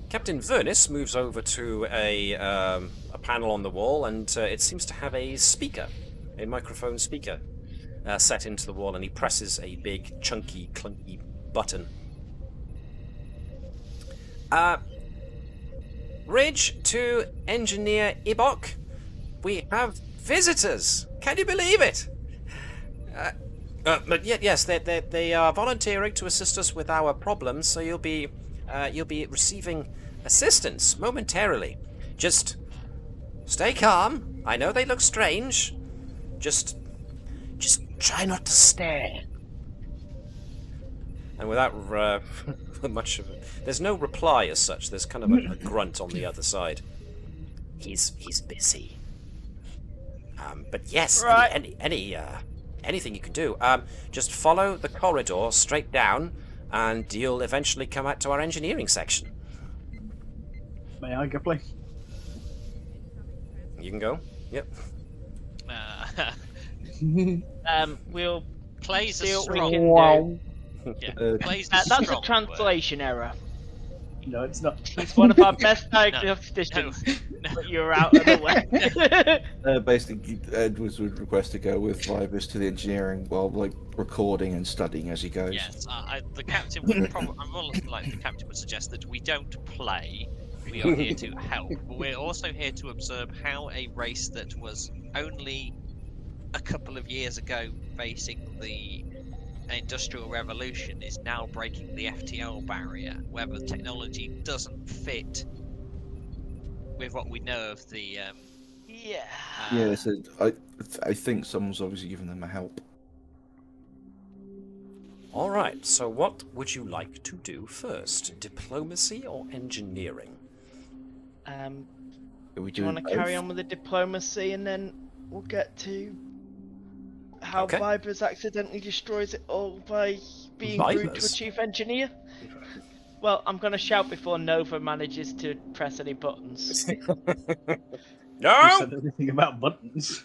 Captain Vernis moves over to a panel on the wall, and it seems to have a speaker, a microphone speaker, set into the wall, and he presses a big, chunky, clunky button. Ridge to Engineer Ibok. We have visitors. Can you believe it? But yes, they are volunteering to assist us with our problems, so you'll be receiving assistance momentarily. Just stay calm. I know they look strange. Just try not to stare. And without much of it, there's no reply as such. There's kind of a grunt on the other side. He's busy. But yes, Right. anything you can do. Just follow the corridor straight down, and you'll eventually come out to our engineering section. May I go, please? You can go. Yep. We'll Plays see a what we strong. can Wow. Yeah, plays a That's a strong translation error. No, it's not. He's one of our best diagnosticians, but you're out of the way. Basically, Edwards would request to go with Vibus to the engineering while recording and studying as he goes. Yes, the captain would probably. I'm more like the captain would suggest that we don't play. We are here to help, but we're also here to observe how a race that was only a couple of years ago facing the Industrial Revolution is now breaking the FTL barrier, where the technology doesn't fit with what we know of the. Yeah. Yeah, so I think someone's obviously giving them a help. All right. So, what would you like to do first? Diplomacy or engineering? Do Do you want to carry on with the diplomacy, and then we'll get to how Okay. Vibers accidentally destroys it all by being rude to a Vibers? chief engineer? Well, I'm going to shout before Nova manages to press any buttons. You No. said anything about buttons.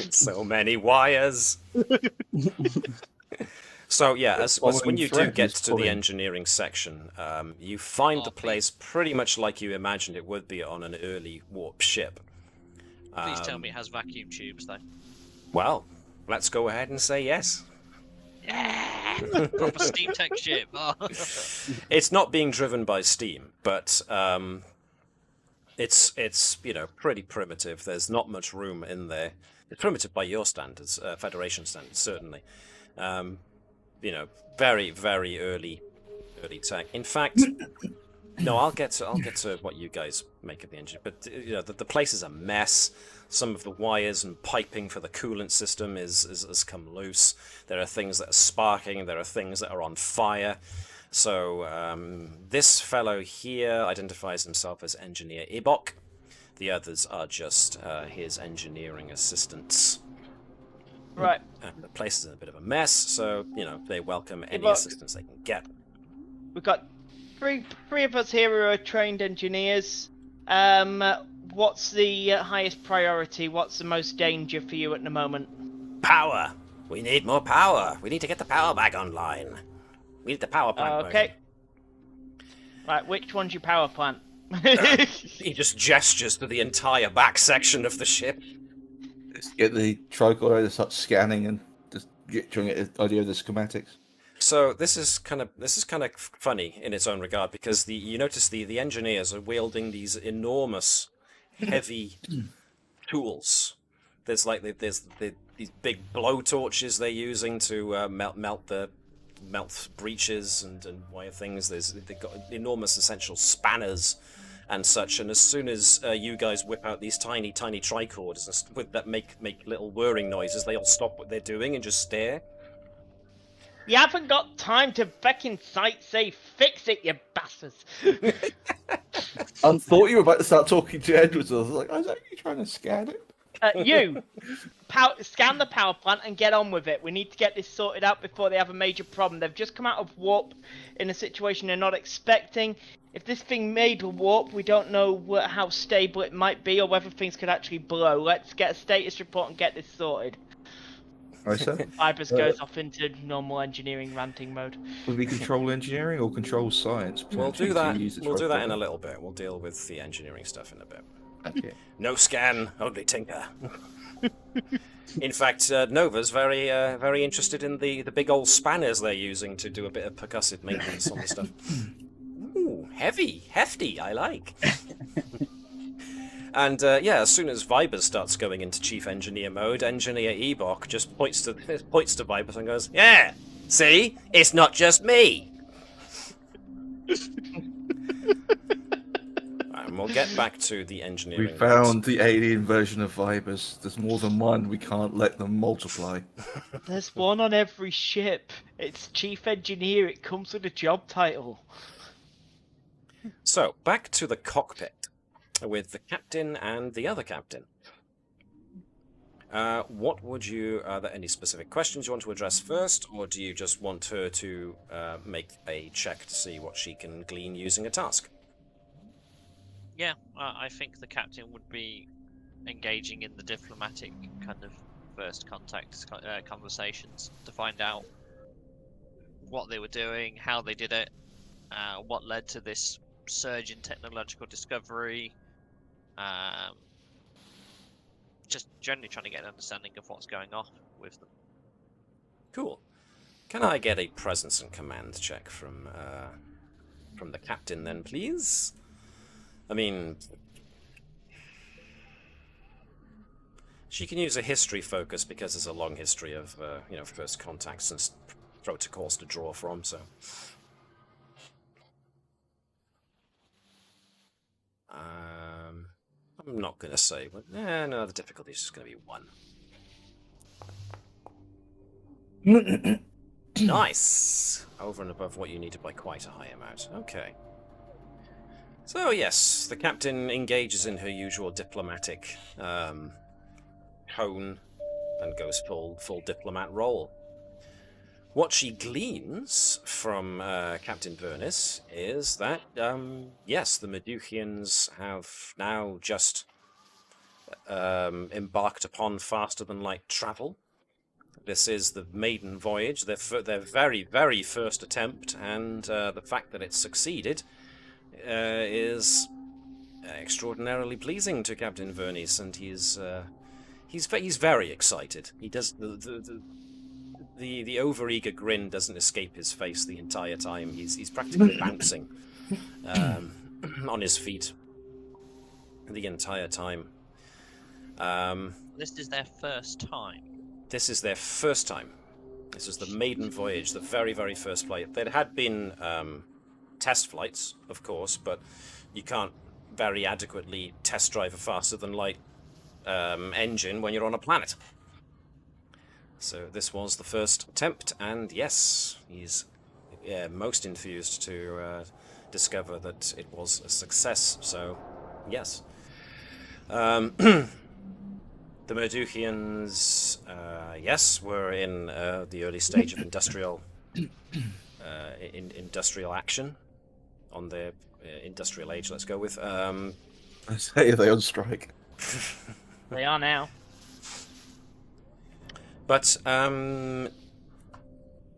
So many wires. So yeah, as when Following you do thread get is to the pulling. engineering section, you find the Oh, place pretty much like you imagined it would be on an early warp ship. Please tell me it has vacuum tubes, though. Well, let's go ahead and say yes. Yeah! Proper steam tech ship. Oh. It's not being driven by steam, but it's pretty primitive. There's not much room in there. It's primitive by your standards, Federation standards, certainly. Very, very early tech. In fact, no, I'll get to what you guys make of the engine. But the place is a mess. Some of the wires and piping for the coolant system has come loose. There are things that are sparking. There are things that are on fire. So this fellow here identifies himself as Engineer Ibok. The others are just his engineering assistants. Right. The place is in a bit of a mess, so they welcome any Ibok. assistance they can get. We've got three of us here who are trained engineers. What's the highest priority? What's the most danger for you at the moment? Power. We need more power. We need to get the power back online. We need the power plant. Okay. Right, which one's your power plant? He just gestures to the entire back section of the ship. Let's get the tricorder to start scanning and just trying to get an idea of the schematics. So this is kind of funny in its own regard, because you notice the engineers are wielding these enormous, heavy tools. There's these big blow torches they're using to melt breaches and wire things. They've got enormous essential spanners and such. And as soon as you guys whip out these tiny tricorders that make little whirring noises, they all stop what they're doing and just stare. You haven't got time to fucking say fix it, you bastards. I thought you were about to start talking to Edwards. I was like, are you trying to scan it? Scan the power plant and get on with it. We need to get this sorted out before they have a major problem. They've just come out of warp in a situation they're not expecting. If this thing made a warp, we don't know how stable it might be or whether things could actually blow. Let's get a status report and get this sorted. Right, sir. Ibis goes off into normal engineering ranting mode. Would we control engineering or control science? We'll do that. We'll do that in a little. little bit. We'll deal with the engineering stuff in a bit. Okay. No scan, only tinker. In fact, Nova's very interested in the big old spanners they're using to do a bit of percussive maintenance on the stuff. Ooh, hefty, I like. And as soon as Vibers starts going into chief engineer mode, Engineer Ebok just points to Vibers and goes, "Yeah, see, it's not just me." And we'll get back to the engineering. We found the alien version of Vibers. There's more than one. We can't let them multiply. There's one on every ship. It's chief engineer. It comes with a job title. So, back to the cockpit with the captain and the other captain. What would you... Are there any specific questions you want to address first, or do you just want her to make a check to see what she can glean using a task? Yeah, I think the captain would be engaging in the diplomatic kind of first contact conversations to find out what they were doing, how they did it, what led to this surge in technological discovery, just generally trying to get an understanding of what's going on with them. Cool. Can I get a presence and command check from the captain then, please? I mean, she can use a history focus because there's a long history of first contacts and protocols to draw from. So, I'm not gonna say, but no, the difficulty is just gonna be 1. Nice, over and above what you needed by quite a high amount. Okay. So yes, the captain engages in her usual diplomatic tone and goes full diplomat role. What she gleans from Captain Vernis is that yes, the Modiphians have now just embarked upon faster than light travel. This is the maiden voyage, their very, very first attempt, and the fact that it succeeded is extraordinarily pleasing to Captain Vernice, and he's very excited. He does the overeager grin doesn't escape his face the entire time. He's practically bouncing on his feet the entire time. This is their first time. This is their first time. This was the maiden voyage, the very, very first flight. There had been test flights, of course, but you can't very adequately test drive a faster-than-light engine when you're on a planet. So this was the first attempt, and yes, he's most enthused to discover that it was a success. So, yes. The Modiphians, yes, were in the early stage of industrial action on their industrial age. Let's go with. I say they on strike. They are now. But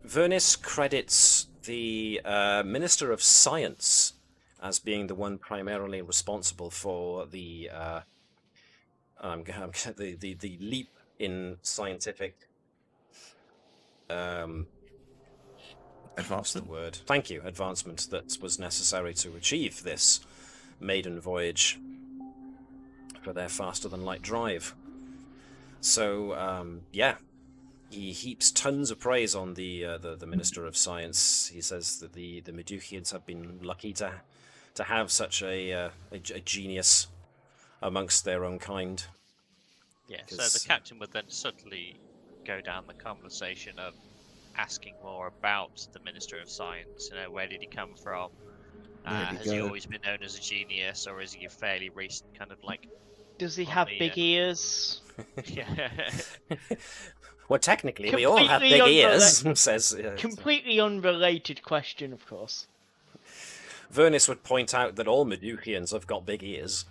Vernice credits the Minister of Science as being the one primarily responsible for the the leap in scientific Advancement. The word. Thank you. Advancement that was necessary to achieve this maiden voyage for their faster-than-light drive. So, yeah, he heaps tons of praise on the Minister of Science. He says that the Modiphians have been lucky to have such a genius amongst their own kind. Yeah, so the captain would then subtly go down the conversation of asking more about the Minister of Science. You know, where did he come from? Has he always been known as a genius, or is he a fairly recent kind of like? Does he have big ears? Yeah. Well, technically, we all have big ears. Says completely unrelated question, of course. Vernice would point out that all Modiphians have got big ears.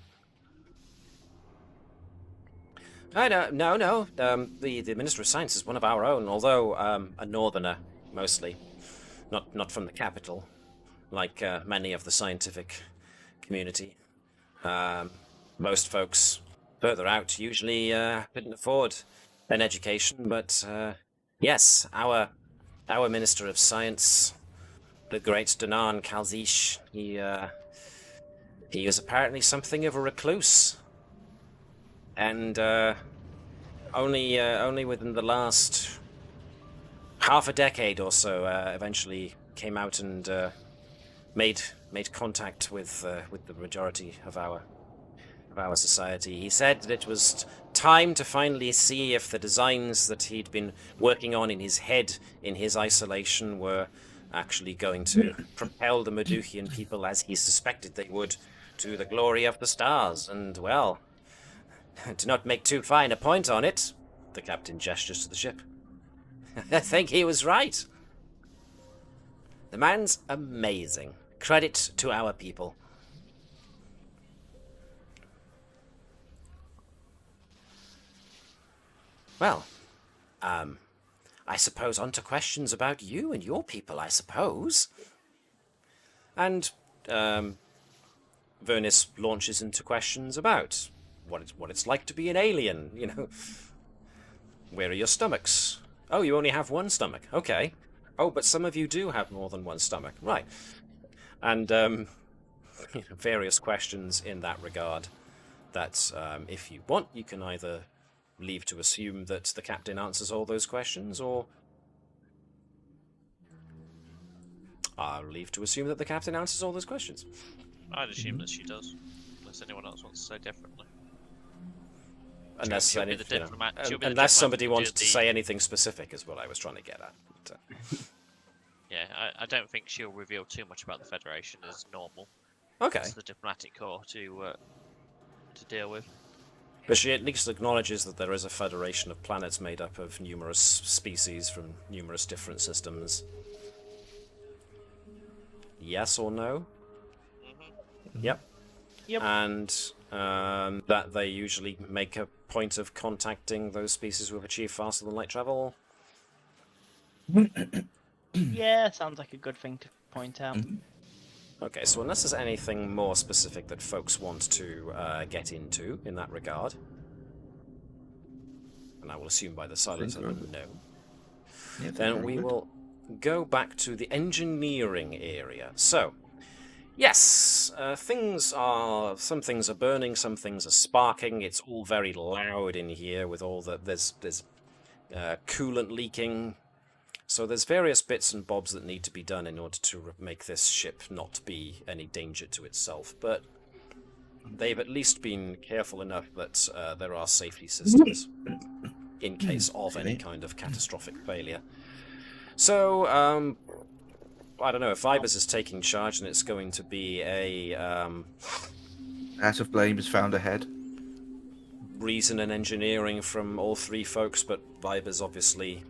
No. The Minister of Science is one of our own, although a northerner, mostly. Not from the capital, like many of the scientific community. Most folks further out usually couldn't afford an education, but yes, our Minister of Science, the great Danan Kalzish, he was apparently something of a recluse. And only within the last half a decade or so, eventually came out and made contact with the majority of our society. He said that it was time to finally see if the designs that he'd been working on in his head, in his isolation, were actually going to propel the Modiphian people, as he suspected they would, to the glory of the stars. And well, to not make too fine a point on it, the captain gestures to the ship. I think he was right. The man's amazing. Credit to our people. Well, I suppose on to questions about you and your people, I suppose. And Vernice launches into questions about what it's like to be an alien, you know. Where are your stomachs? Oh, you only have one stomach. Okay. Oh, but some of you do have more than one stomach. Right. And various questions in that regard that, if you want, you can either leave to assume that the captain answers all those questions, or I'll leave to assume that the captain answers all those questions. I'd assume that she does, unless anyone else wants to say differently. Unless somebody wanted to say anything specific, is what I was trying to get at. But, yeah, I don't think she'll reveal too much about the Federation as normal. Okay. It's the diplomatic corps to deal with. But she at least acknowledges that there is a federation of planets made up of numerous species from numerous different systems. Yes or no? Mm-hmm. Yep. Yep. And that they usually make a point of contacting those species who have achieved faster than light travel. Yeah, sounds like a good thing to point out. Okay, so unless there's anything more specific that folks want to get into in that regard, and I will assume by the silence of a no, then we will go back to the engineering area. So, yes, some things are burning, some things are sparking. It's all very loud in here with all the there's coolant leaking. So there's various bits and bobs that need to be done in order to make this ship not be any danger to itself. But they've at least been careful enough that there are safety systems in case of any kind of catastrophic failure. So, I don't know, if Vibers is taking charge, and it's going to be a Out of blame is found ahead. reason and engineering from all three folks, but Vibers obviously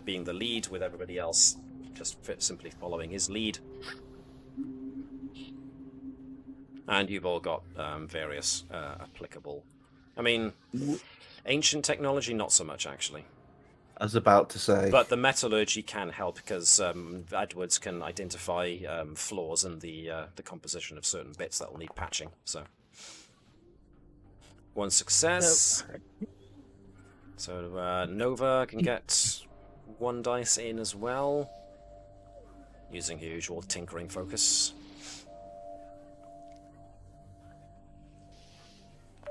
being the lead with everybody else, just simply following his lead. And you've all got various applicable. I mean, ancient technology, not so much actually. I was about to say. But the metallurgy can help because Edwards can identify flaws in the composition of certain bits that will need patching. So, one success. So Nova can get 1 dice in as well, using her usual tinkering focus.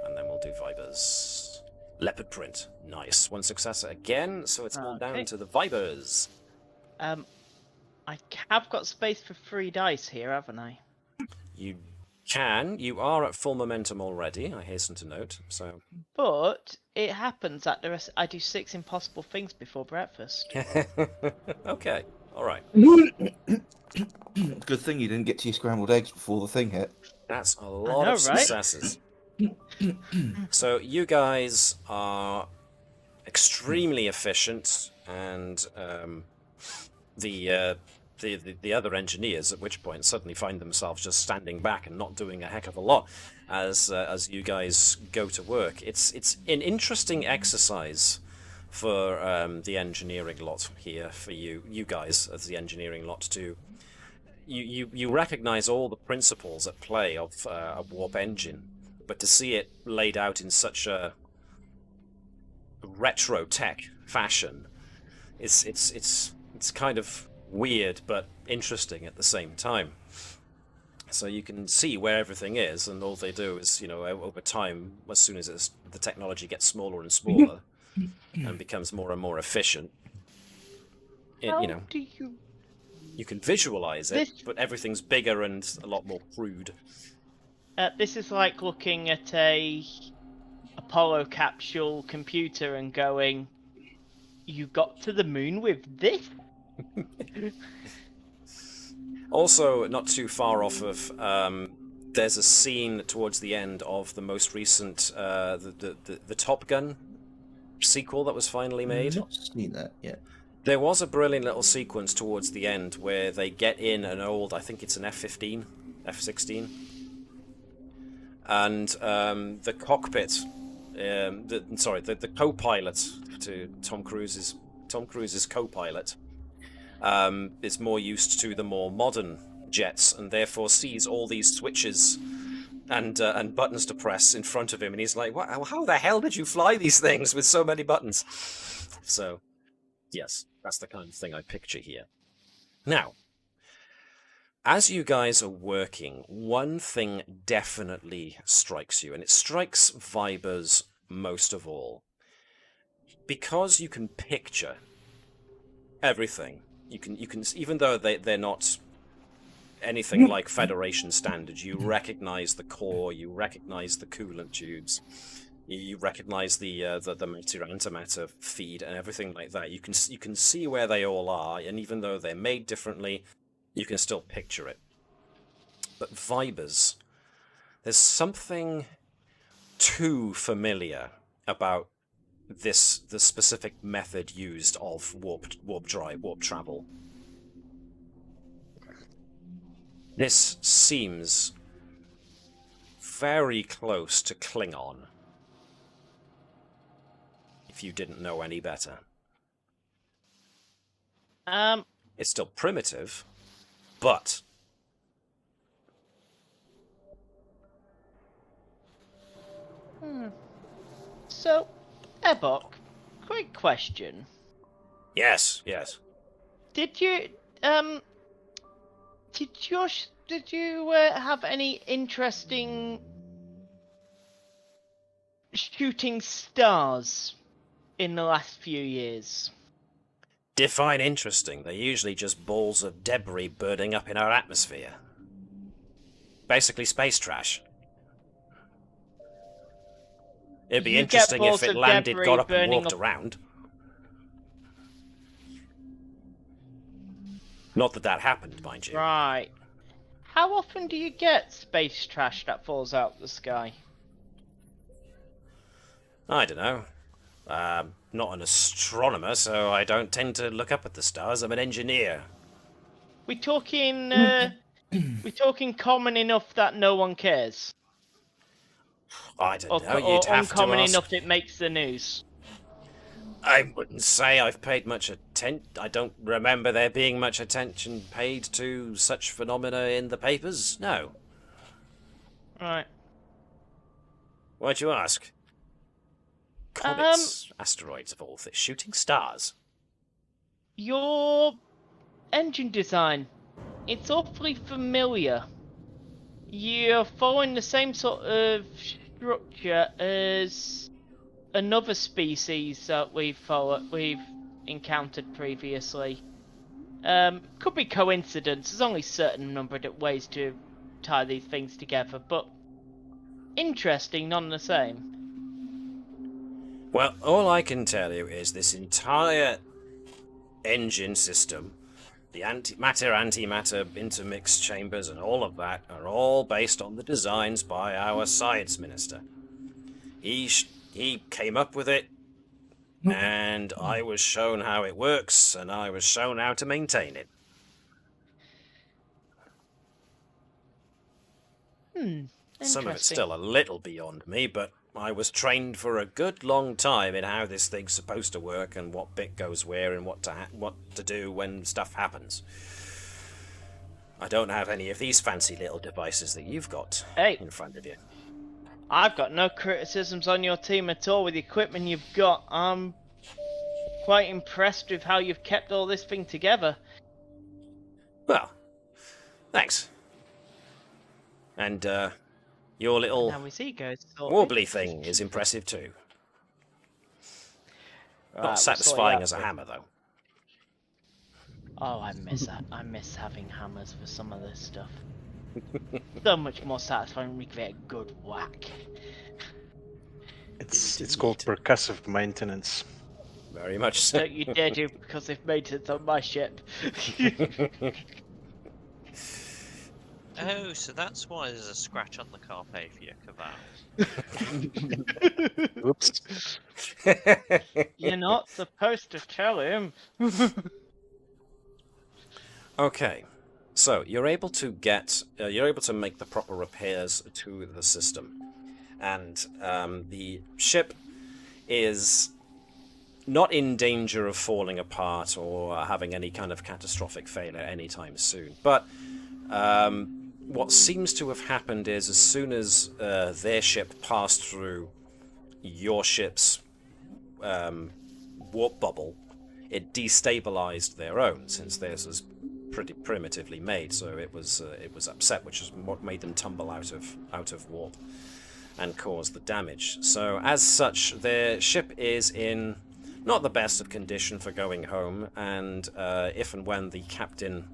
And then we'll do Vibers. Leopard print. Nice. 1 success again, so it's all down to the Vibers. I have got space for 3 dice here, haven't I? You can. You are at full momentum already, I hasten to note. So. But it happens that I do 6 impossible things before breakfast. Okay. All right. Good thing you didn't get to your scrambled eggs before the thing hit. That's a lot of successes. So you guys are extremely efficient, and the other engineers, at which point suddenly find themselves just standing back and not doing a heck of a lot as you guys go to work. It's an interesting exercise for the engineering lot here, for you guys as the engineering lot too. You recognize all the principles at play of a warp engine, but to see it laid out in such a retro tech fashion, it's kind of weird but interesting at the same time. So you can see where everything is, and all they do is, over time, as soon as the technology gets smaller and smaller and becomes more and more efficient, you can visualize it, but everything's bigger and a lot more crude. This is like looking at a Apollo capsule computer and going, "You got to the moon with this?" Also, not too far off of, there's a scene towards the end of the most recent, the Top Gun sequel that was finally made. I've not seen that yet. There was a brilliant little sequence towards the end where they get in an old, I think it's an F-15, F-16, and the cockpit, the co-pilot to Tom Cruise's co-pilot is more used to the more modern jets, and therefore sees all these switches and buttons to press in front of him, and he's like, "What? How the hell did you fly these things with so many buttons?" So, yes, that's the kind of thing I picture here. Now, as you guys are working, one thing definitely strikes you, and it strikes Vibers most of all. Because you can picture everything, you can even though they're not anything like Federation standards, you recognize the core, you recognize the coolant tubes, you recognize the antimatter feed and everything like that. You can see where they all are, and even though they're made differently, you can still picture it. But Vibers, there's something too familiar about the specific method used of warp travel. This seems very close to Klingon, if you didn't know any better. It's still primitive, but So, Ebok, quick question. yes. Did you have any interesting shooting stars in the last few years? Define interesting. They're usually just balls of debris burning up in our atmosphere. Basically space trash. It'd be You get interesting if balls it of landed, debris got up and burning walked up- around. Not that that happened, mind you. Right. How often do you get space trash that falls out of the sky? I don't know. Not an astronomer, so I don't tend to look up at the stars. I'm an engineer. We talking common enough that no one cares, I don't or, know. or You'd have to uncommon ask. enough it makes the news? I wouldn't say I've paid much attention. I don't remember there being much attention paid to such phenomena in the papers. No. Right. Why'd you ask? Comets, asteroids of all this, shooting stars. Your engine design, it's awfully familiar. You're following the same sort of structure as another species that we've encountered previously. Could be coincidence. There's only a certain number of ways to tie these things together, but interesting none the same. Well, all I can tell you is this entire engine system, the antimatter intermix chambers and all of that, are all based on the designs by our science minister. He came up with it, and I was shown how it works, and I was shown how to maintain it. Some of it's still a little beyond me, but I was trained for a good long time in how this thing's supposed to work and what bit goes where and what to do when stuff happens. I don't have any of these fancy little devices that you've got in front of you. I've got no criticisms on your team at all with the equipment you've got. I'm quite impressed with how you've kept all this thing together. Well, thanks. And your little Now his ego's warbly thing is impressive too. Not satisfying as a hammer, though. Oh, I miss that. I miss having hammers for some of this stuff. So much more satisfying when we get a good whack. It's called percussive maintenance. Very much so. Don't you dare do because they've maintenance on my ship. Oh, so that's why there's a scratch on the Carpathia Caval. Oops. You're not supposed to tell him. Okay, so you're able to make the proper repairs to the system, and the ship is not in danger of falling apart or having any kind of catastrophic failure anytime soon. But what seems to have happened is, as soon as their ship passed through your ship's warp bubble, it destabilized their own, since theirs was pretty primitively made. So it was upset, which is what made them tumble out of warp and cause the damage. So as such, their ship is in not the best of condition for going home, and if and when the captain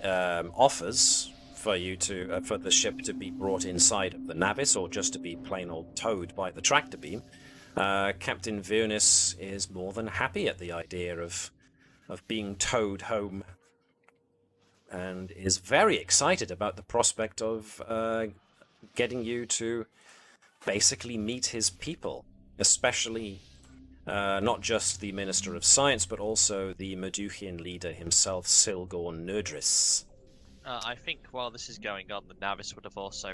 offers for you to for the ship to be brought inside of the Navis, or just to be plain old towed by the tractor beam, Captain Vernus is more than happy at the idea of being towed home, and is very excited about the prospect of getting you to basically meet his people, especially not just the Minister of Science, but also the Meduchian leader himself, Silgorn Nerdris. I think while this is going on, the Navis would have also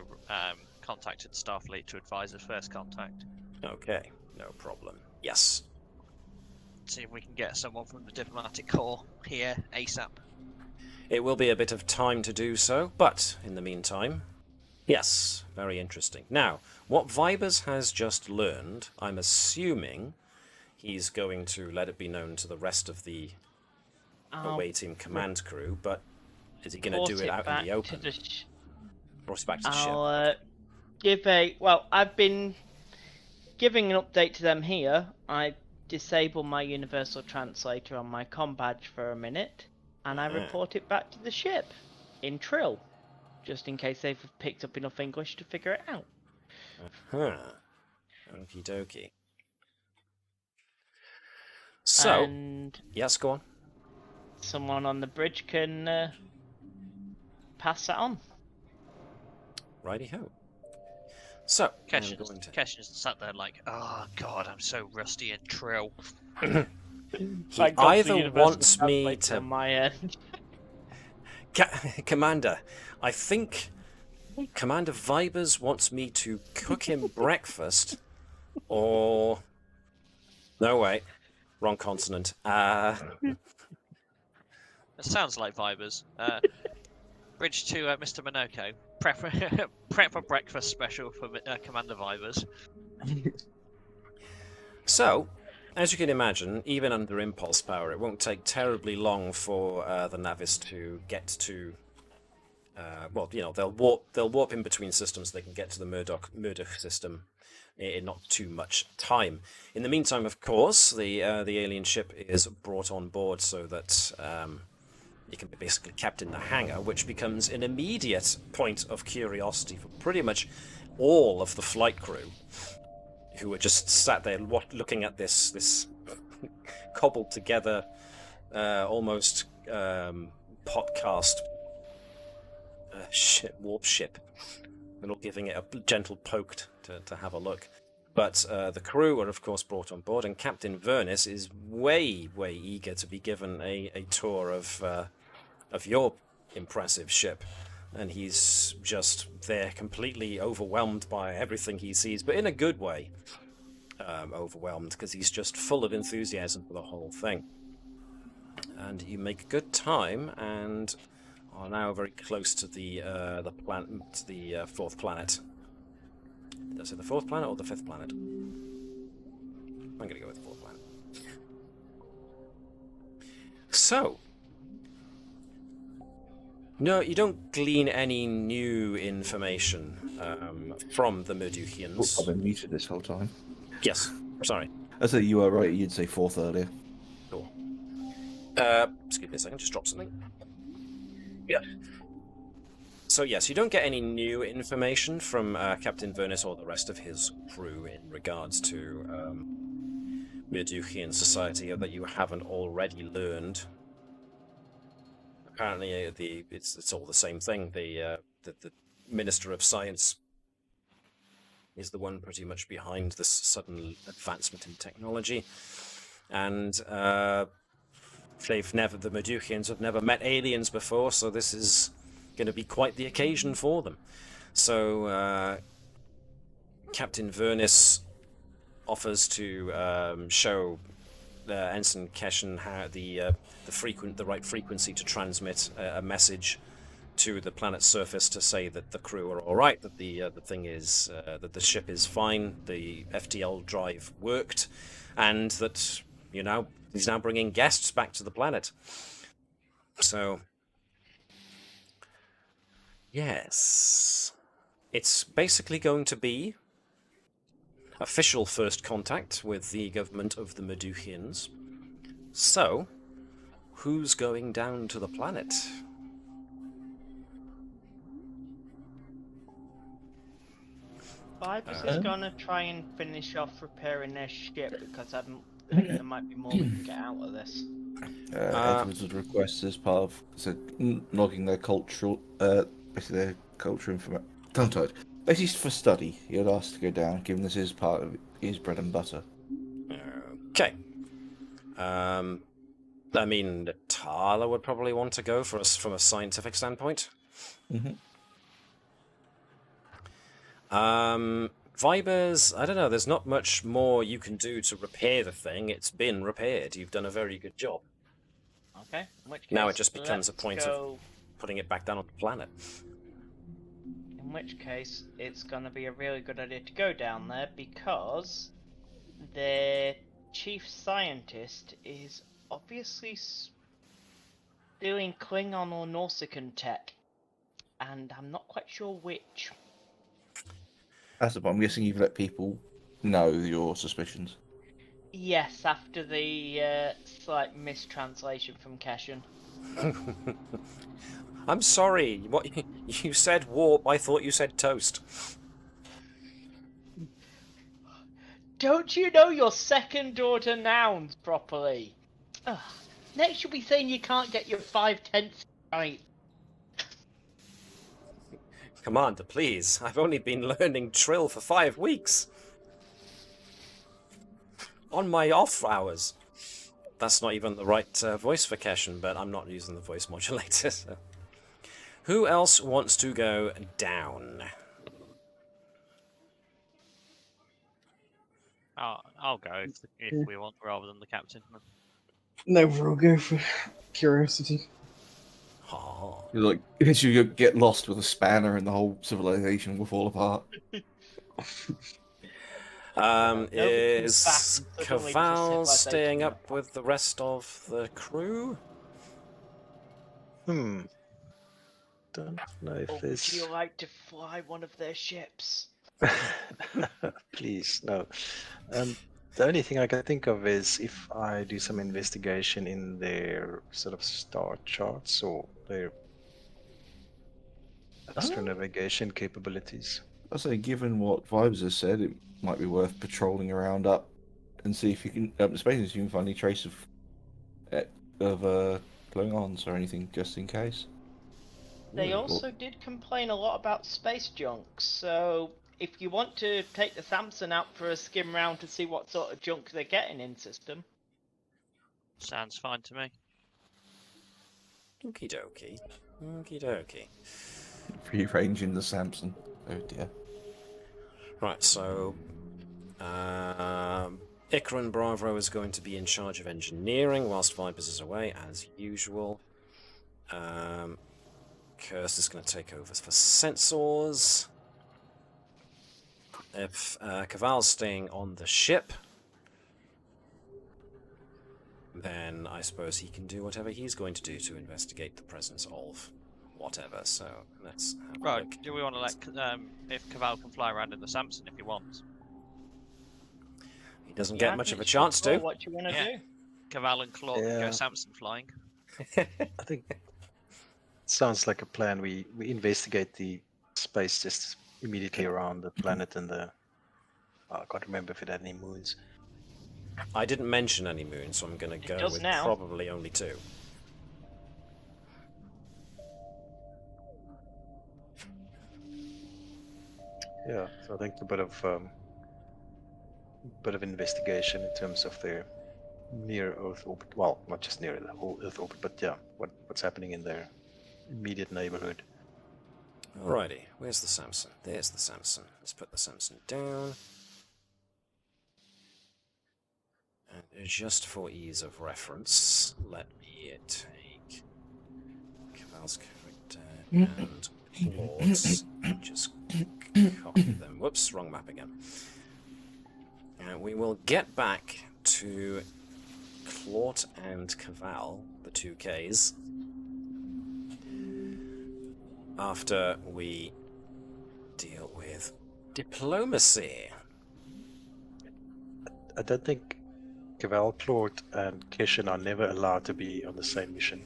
contacted Starfleet to advise of first contact. Okay, no problem. Yes. see if we can get someone from the diplomatic corps here ASAP. It will be a bit of time to do so, but in the meantime, yes, very interesting. Now, what Vibers has just learned, I'm assuming he's going to let it be known to the rest of the away team command crew, but is he going to do it out in the open? Brought it back to the ship. I've been giving an update to them here. I disable my universal translator on my comm badge for a minute, and I report it back to the ship in Trill, just in case they've picked up enough English to figure it out. Okie dokie. So, and yes, go on. Someone on the bridge can pass that on. Righty-ho. So, Keshin's sat there like, oh god, I'm so rusty and Trill. He either wants me to... On my end. Commander, I think Commander Vibers wants me to cook him breakfast, or... No, wait. Wrong consonant. It sounds like Vibers. Bridge to Mr. Monoko. Prep for breakfast special for Commander Vibers. So, as you can imagine, even under impulse power, it won't take terribly long for the Navis to get to... they'll warp in between systems. They can get to the Murdoch system in not too much time. In the meantime, of course, the alien ship is brought on board so that it can be basically kept in the hangar, which becomes an immediate point of curiosity for pretty much all of the flight crew, who are just sat there looking at this cobbled together, almost podcast warp ship. They're all giving it a gentle poke to have a look. But the crew are, of course, brought on board, and Captain Vernus is way, way eager to be given a tour of your impressive ship. And he's just there completely overwhelmed by everything he sees, but in a good way. Overwhelmed, because he's just full of enthusiasm for the whole thing. And you make good time, and are now very close to the fourth planet. Did I say the fourth planet or the fifth planet? I'm going to go with the fourth planet. So, no, you don't glean any new information from the Murduchians. I've been muted this whole time. Yes, sorry. I said you were right, you'd say fourth earlier. Cool. Excuse me a second, just drop something. Yeah. So yes, you don't get any new information from Captain Vernus or the rest of his crew in regards to Murduchian society that you haven't already learned. Apparently, it's all the same thing. The Minister of Science is the one pretty much behind this sudden advancement in technology, and the Murduchians have never met aliens before, so this is going to be quite the occasion for them. So Captain Vernus offers to show Ensign Keshin how the right frequency to transmit a message to the planet's surface to say that the crew are all right, that the thing is that the ship is fine, the FTL drive worked, and that he's now bringing guests back to the planet. So yes, it's basically going to be official first contact with the government of the Murduchians. So, who's going down to the planet? Vibers is gonna try and finish off repairing their ship because I think there might be more we can get out of this. Edwards would request as part of logging their cultural, basically their culture information. Basically for study, he would ask to go down, given this is part of his bread and butter. Okay. I mean, Natala would probably want to go from a scientific standpoint. Mm-hmm. Vibers, I don't know, there's not much more you can do to repair the thing. It's been repaired. You've done a very good job. Okay. In which case, Now it just becomes a let's point go... of putting it back down on the planet. In which case, it's going to be a really good idea to go down there because their chief scientist is obviously stealing Klingon or Nausicaan tech, and I'm not quite sure which. That's the point. I'm guessing you've let people know your suspicions. Yes, after the slight mistranslation from Keshan. I'm sorry. What you said warp, I thought you said toast. Don't you know your second order nouns properly? Ugh. Next you'll be saying you can't get your 5/10 right. Commander, please. I've only been learning Trill for 5 weeks. On my off hours. That's not even the right voice for Keshan, but I'm not using the voice modulator. So. Who else wants to go down? I'll go if we want, rather than the captain. Nova will go for curiosity. Oh. You're like, if you get lost with a spanner and the whole civilization will fall apart. Is Caval staying up with the rest of the crew? Don't know if Or there's... would you like to fly one of their ships? Please, no. The only thing I can think of is if I do some investigation in their sort of star charts or their astronavigation capabilities. I say, given what Vibes has said, it might be worth patrolling around up and see if you can, especially if you can find any trace of Klingons or anything, just in case. They also did complain a lot about space junk, so if you want to take the Samson out for a skim round to see what sort of junk they're getting in system. Sounds fine to me. Okie dokie. Okie dokie. Rearranging the Samson. Oh dear. Right, so Ikran Bravo is going to be in charge of engineering whilst Vipers is away, as usual. Curse is going to take over for sensors. If Caval's staying on the ship, then I suppose he can do whatever he's going to do to investigate the presence of whatever. So let's have a Right, look. do we want to let if Caval can fly around in the Samson if he wants? He doesn't get much of a chance to. What you want to Yeah. do? Caval and Claw can Yeah. go Samson flying. I think it sounds like a plan. We investigate the space just immediately around the planet and the... I can't remember if it had any moons. I didn't mention any moons, so I'm going to go does with now. probably only 2. Yeah, so I think a bit of investigation in terms of their near Earth orbit. Well, not just near the whole Earth orbit, but yeah, what's happening in their immediate neighborhood. Alrighty, where's the Samson? There's the Samson. Let's put the Samson down. And just for ease of reference, let me take Caval's character and Claude's. Just copy them. Whoops, wrong map again. And we will get back to Claude and Caval, the 2Ks, after we deal with diplomacy. I don't think Caval, Claude, and Keshan are never allowed to be on the same mission.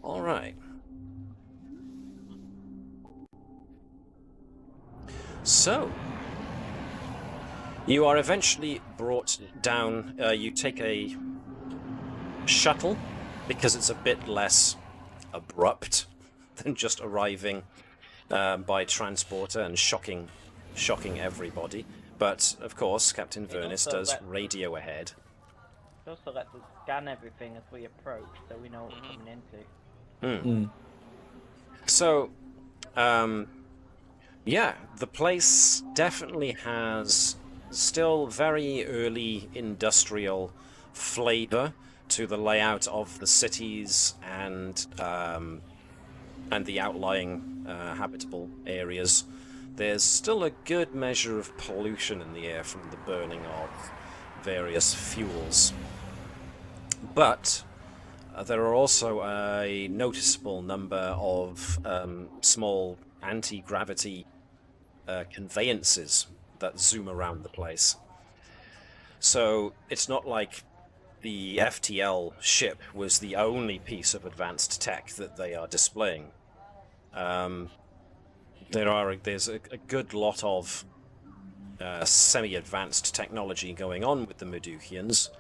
All right. So, you are eventually brought down. You take a shuttle because it's a bit less abrupt than just arriving by transporter and shocking everybody. But of course, Captain Vernus does radio ahead. Also let us scan everything as we approach, so we know what we're coming into. So, yeah, the place definitely has still very early industrial flavor to the layout of the cities and the outlying habitable areas. There's still a good measure of pollution in the air from the burning of various fuels. But there are also a noticeable number of small anti-gravity conveyances that zoom around the place. So it's not like the FTL ship was the only piece of advanced tech that they are displaying. There's a good lot of semi-advanced technology going on with the Modiphians,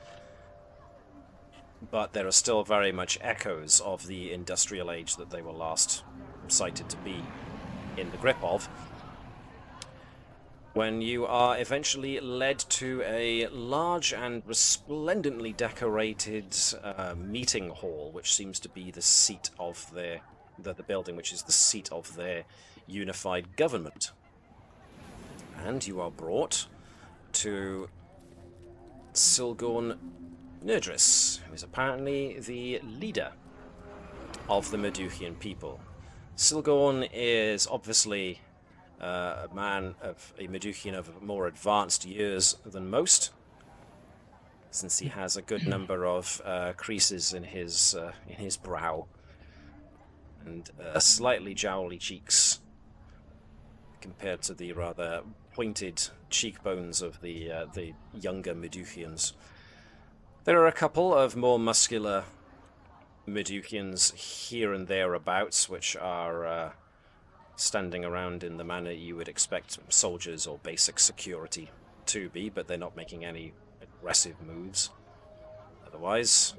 but there are still very much echoes of the industrial age that they were last cited to be in the grip of. When you are eventually led to a large and resplendently decorated meeting hall, which seems to be the seat of the building, which is the seat of their unified government. And you are brought to Silgorn Nerdris, who is apparently the leader of the Modiphian people. Silgorn is obviously a man of a Modiphian of more advanced years than most, since he has a good number of creases in his brow and slightly jowly cheeks compared to the rather pointed cheekbones of the younger Modiphians. There are a couple of more muscular Modiphians here and thereabouts, which are standing around in the manner you would expect soldiers or basic security to be, but they're not making any aggressive moves. Otherwise,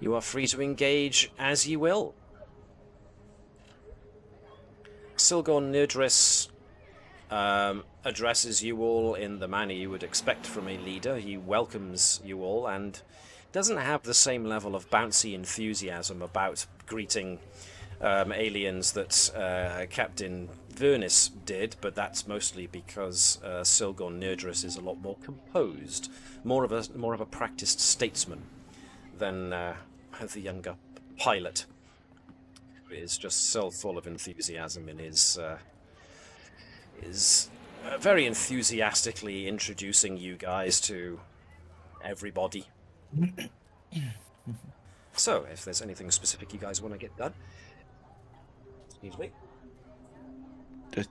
you are free to engage as you will. Silgorn Nerdris addresses you all in the manner you would expect from a leader. He welcomes you all and doesn't have the same level of bouncy enthusiasm about greeting aliens that Captain Vernis did, but that's mostly because Silgorn Nerdris is a lot more composed, more of a practiced statesman than the younger pilot, who is just so full of enthusiasm and is very enthusiastically introducing you guys to everybody. So, if there's anything specific you guys want to get done, excuse me. Just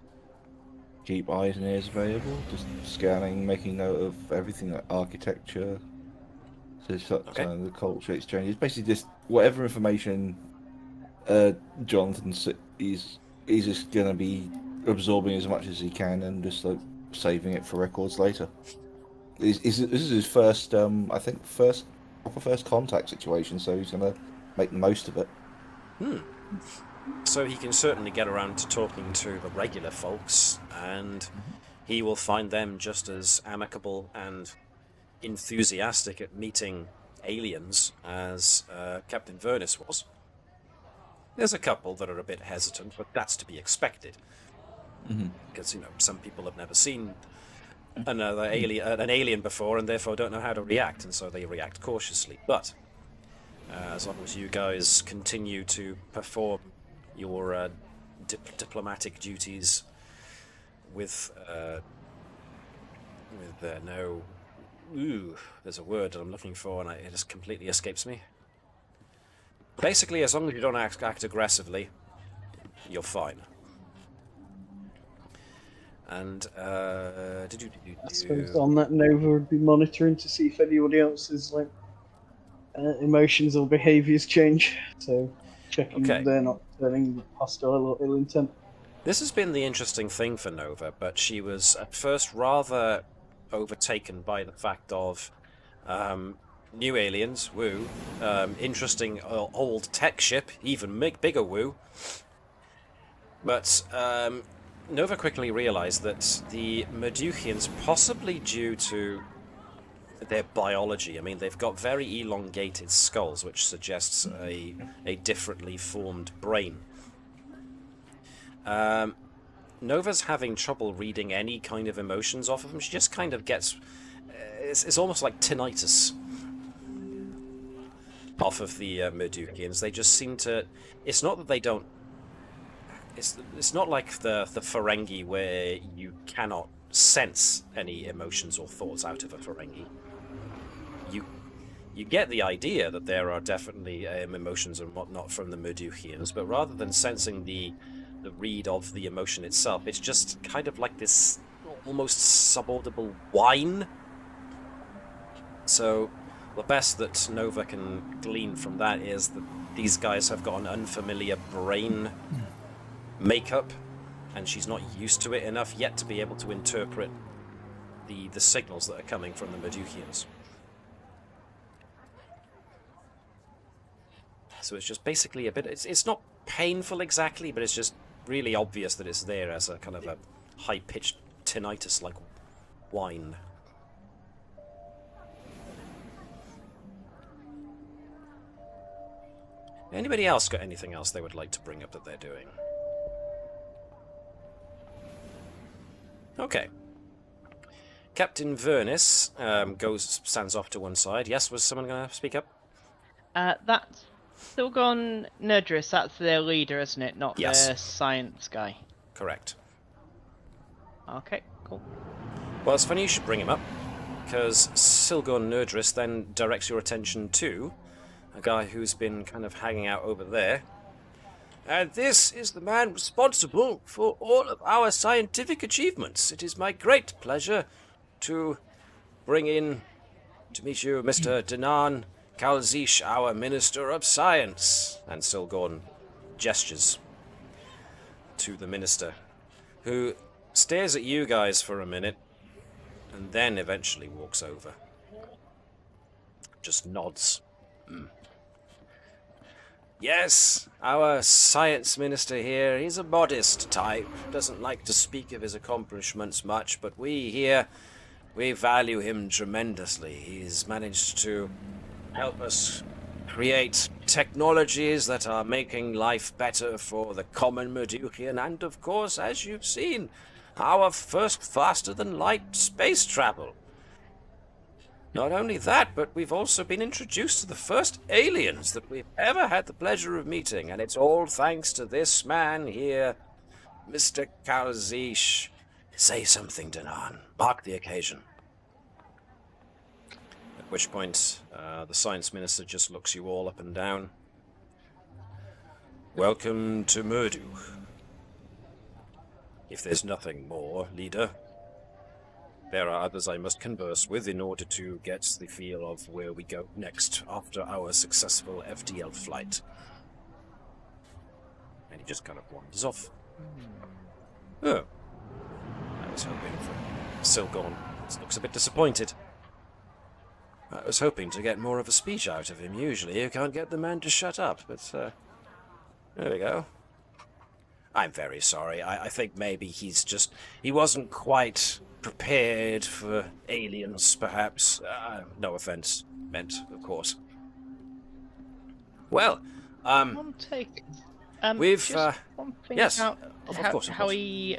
keep eyes and ears available. Just scanning, making note of everything like architecture, the culture exchanges. Basically, just whatever information Jonathan he's just gonna be absorbing as much as he can and just like saving it for records later. This is his first, I think, first contact situation, so he's gonna make the most of it. So he can certainly get around to talking to the regular folks, and he will find them just as amicable and enthusiastic at meeting aliens as Captain Vernis was. There's a couple that are a bit hesitant, but that's to be expected. Because, some people have never seen an alien before and therefore don't know how to react, and so they react cautiously. But as long as you guys continue to perform your diplomatic duties with no... there's a word that I'm looking for and it just completely escapes me. Basically, as long as you don't act aggressively, you're fine. And, I suppose on that, Nova would be monitoring to see if anybody else's emotions or behaviours change. So, checking that they're not turning hostile or ill intent. This has been the interesting thing for Nova, but she was at first rather overtaken by the fact of new aliens, woo, interesting old tech ship, even bigger woo. But Nova quickly realized that the Modiphians, possibly due to their biology. I mean, they've got very elongated skulls, which suggests a differently formed brain. Nova's having trouble reading any kind of emotions off of them. She just kind of gets... It's almost like tinnitus off of the Medukians. They just seem to... It's not that they don't... It's not like the Ferengi where you cannot sense any emotions or thoughts out of a Ferengi. You get the idea that there are definitely emotions and whatnot from the Medukians, but rather than sensing the read of the emotion itself, it's just kind of like this almost subaudible whine. So the best that Nova can glean from that is that these guys have got an unfamiliar brain makeup, and she's not used to it enough yet to be able to interpret the signals that are coming from the Medukians. So it's just basically a bit... It's not painful exactly, but it's just really obvious that it's there as a kind of a high-pitched tinnitus-like whine. Anybody else got anything else they would like to bring up that they're doing? Okay. Captain Vernus stands off to one side. Yes, was someone going to speak up? That's still gone Nerdris. That's their leader, isn't it? Not Yes. their science guy. Correct. Okay, cool. Well, it's funny you should bring him up, because Silgon Nerdris then directs your attention to a guy who's been kind of hanging out over there. And this is the man responsible for all of our scientific achievements. It is my great pleasure to bring in to meet you, Mr. Danan Kalzish, our Minister of Science. And Silgorn gestures to the Minister, who stares at you guys for a minute, and then eventually walks over. Just nods. Yes, our science minister here, he's a modest type, doesn't like to speak of his accomplishments much, but we here, we value him tremendously. He's managed to help us create technologies that are making life better for the common Medukian, and of course, as you've seen, our first faster-than-light space travel. Not only that, but we've also been introduced to the first aliens that we've ever had the pleasure of meeting, and it's all thanks to this man here, Mr. Kalzish. Say something, Danan. Mark the occasion. At which point, the science minister just looks you all up and down. Welcome to Murdu. If there's nothing more, leader, there are others I must converse with in order to get the feel of where we go next after our successful FDL flight. And he just kind of wanders off. Oh. I was hoping for Silgon. Looks a bit disappointed. I was hoping to get more of a speech out of him. Usually you can't get the man to shut up, but there we go. I'm very sorry. I think maybe he wasn't quite prepared for aliens, perhaps. No offense meant, of course. Well, One take. we've just one thing yes, about of course. how he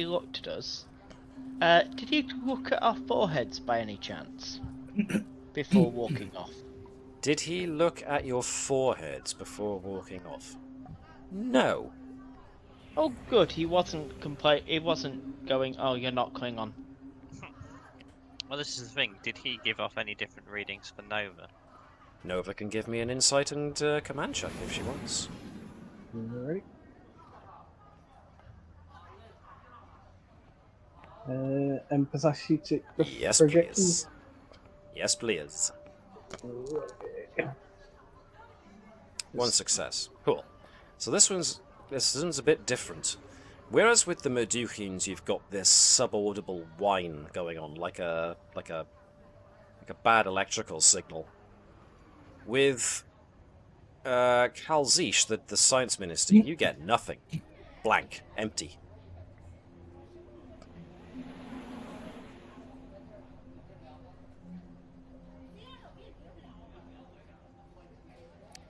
looked at us. Did he look at our foreheads by any chance before walking off? Did he look at your foreheads before walking off? No. Oh, good. He wasn't He wasn't going, "Oh, you're not Klingon." Well, this is the thing. Did he give off any different readings for Nova? Nova can give me an insight and command check if she wants. Alright. Empathetic Yes, projection. please. Yes, please. One success. Cool. So this one's a bit different. Whereas with the Medukians you've got this subaudible whine going on, like a bad electrical signal. With Kalzish, the science minister, you get nothing. Blank. Empty.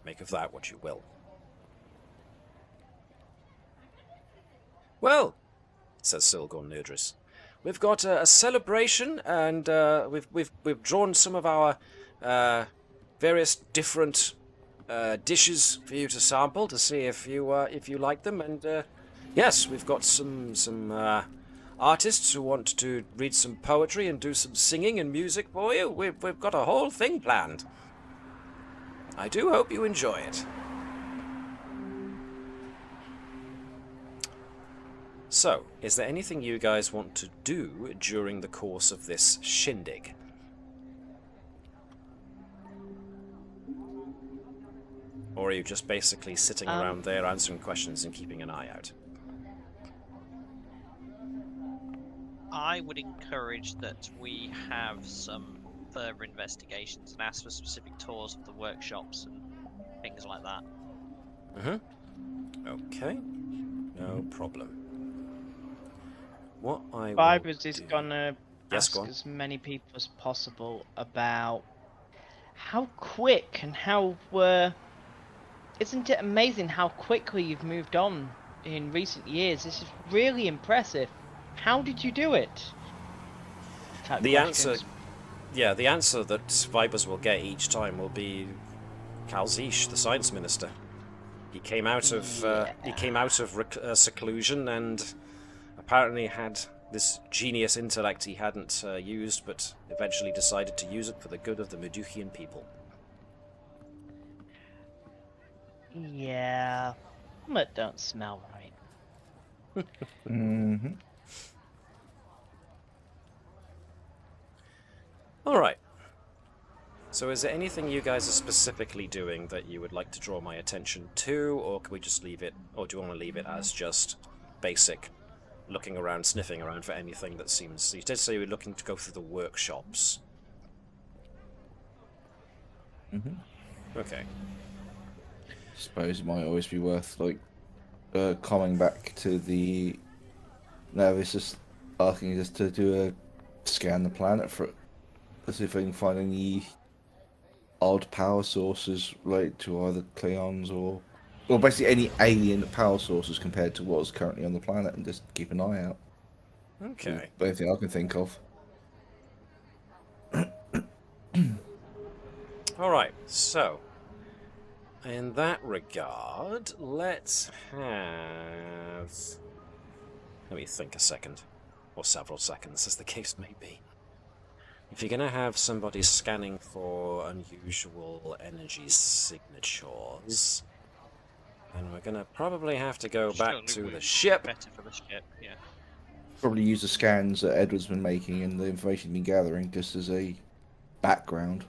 Make of that what you will. Well, says Silgor Nerdris, we've got a celebration, and we've drawn some of our various different dishes for you to sample to see if you like them. And yes, we've got some artists who want to read some poetry and do some singing and music for you. We've got a whole thing planned. I do hope you enjoy it. So, is there anything you guys want to do during the course of this shindig? Or are you just basically sitting around there answering questions and keeping an eye out? I would encourage that we have some further investigations and ask for specific tours of the workshops and things like that. Okay. No problem. What I Vibers is gonna Yes, go ask on. as many people as possible about how quick and how isn't it amazing how quickly you've moved on in recent years? This is really impressive. How did you do it? Type The answer, questions. the answer that Vibers will get each time will be Kalzish, the science minister. He came out of seclusion and apparently had this genius intellect he hadn't used, but eventually decided to use it for the good of the Modiphian people. Yeah, that don't smell right. Mm-hmm. Alright. So is there anything you guys are specifically doing that you would like to draw my attention to, or can we just leave it, or do you want to leave it as just basic looking around, sniffing around for anything that seems... You did say you were looking to go through the workshops. Okay. Suppose it might always be worth coming back to the Navis, just asking us to do a scan the planet for it, to see if we can find any odd power sources related to either Klingons or basically any alien power sources compared to what's currently on the planet, and just keep an eye out. Okay. Anything I can think of. Alright, so... in that regard, let's have... Let me think a second. Or several seconds, as the case may be. If you're going to have somebody scanning for unusual energy signatures, then we're going to probably have to go back to the ship. Better for the ship, yeah. Probably use the scans that Edward's been making and the information he's been gathering just as a background.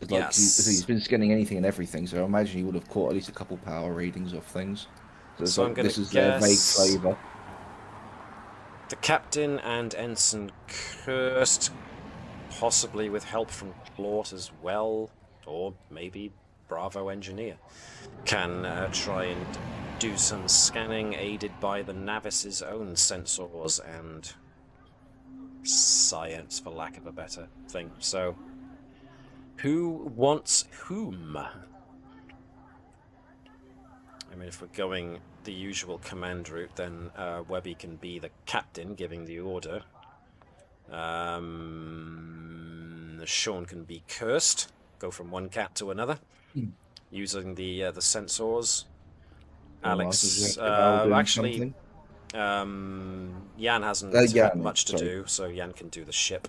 It's like Yes. he's been scanning anything and everything, so I imagine he would have caught at least a couple power readings of things. So, it's So like, I'm gonna this is their vague guess- flavour. The captain and Ensign Kirst, possibly with help from Claude as well, or maybe Bravo Engineer, can try and do some scanning aided by the Navis's own sensors and science, for lack of a better thing. So, who wants whom? I mean, if we're going the usual command route, then Webby can be the captain giving the order. Sean can be cursed, go from one cat to another, using the sensors. Alex, actually, Jan hasn't had Jan, much to sorry. do, so Jan can do the ship.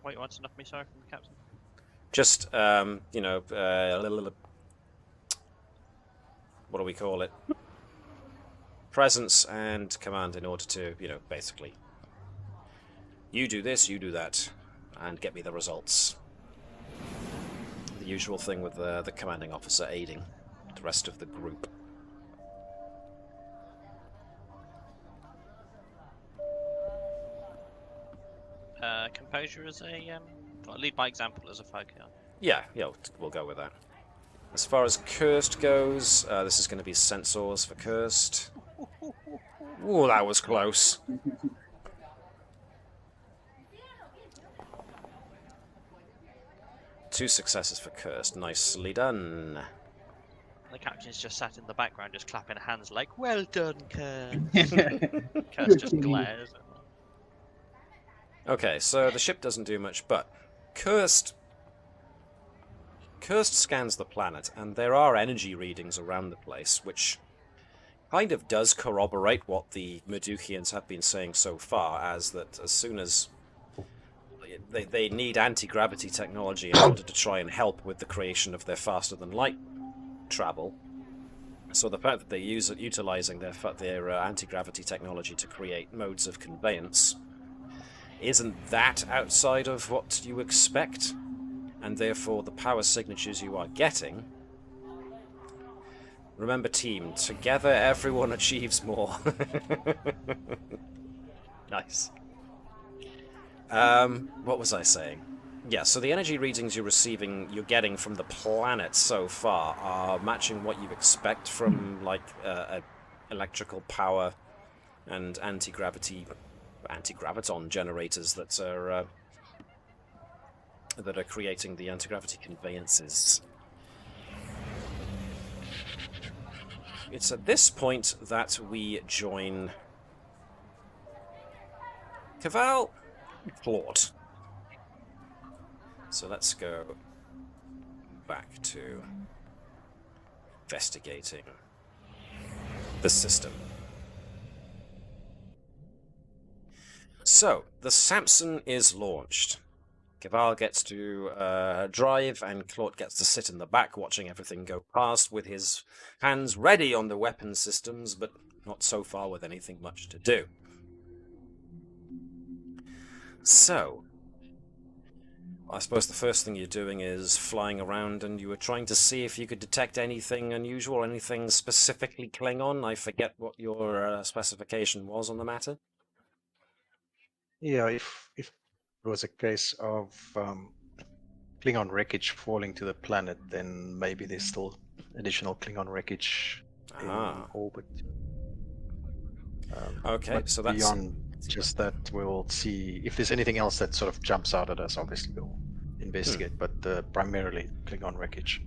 Wait, you want to knock me, sorry, from the captain? Just, you know, what do we call it? Presence and command in order to, you know, basically, you do this, you do that, and get me the results. The usual thing with the commanding officer aiding the rest of the group. Composure as a lead by example as a folk. Yeah, we'll go with that. As far as Cursed goes, this is going to be sensors for Cursed. Ooh, that was close. 2 successes for Cursed. Nicely done. The captain's just sat in the background, just clapping hands like, "Well done, Curse." Good Curse just for you. glares. Okay, so the ship doesn't do much, but Cursed scans the planet, and there are energy readings around the place, which kind of does corroborate what the Modiphians have been saying so far, as that as soon as they need anti-gravity technology in order to try and help with the creation of their faster-than-light travel. So the fact that they're utilizing their anti-gravity technology to create modes of conveyance isn't that outside of what you expect, and therefore the power signatures you are getting. Remember, team, together everyone achieves more. Nice. What was I saying? Yeah, so the energy readings you're getting from the planet so far are matching what you expect from, like, electrical power and anti-graviton generators that are creating the anti-gravity conveyances. It's at this point that we join Caval Claude. So let's go back to investigating the system. So, the Samson is launched. Caval gets to drive, and Claude gets to sit in the back watching everything go past with his hands ready on the weapon systems, but not so far with anything much to do. So, I suppose the first thing you're doing is flying around, and you were trying to see if you could detect anything unusual, anything specifically Klingon. I forget what your specification was on the matter. Yeah, if it was a case of Klingon wreckage falling to the planet, then maybe there's still additional Klingon wreckage in orbit. Okay, so that's beyond just that. We'll see if there's anything else that sort of jumps out at us. Obviously, we'll investigate, but primarily Klingon wreckage.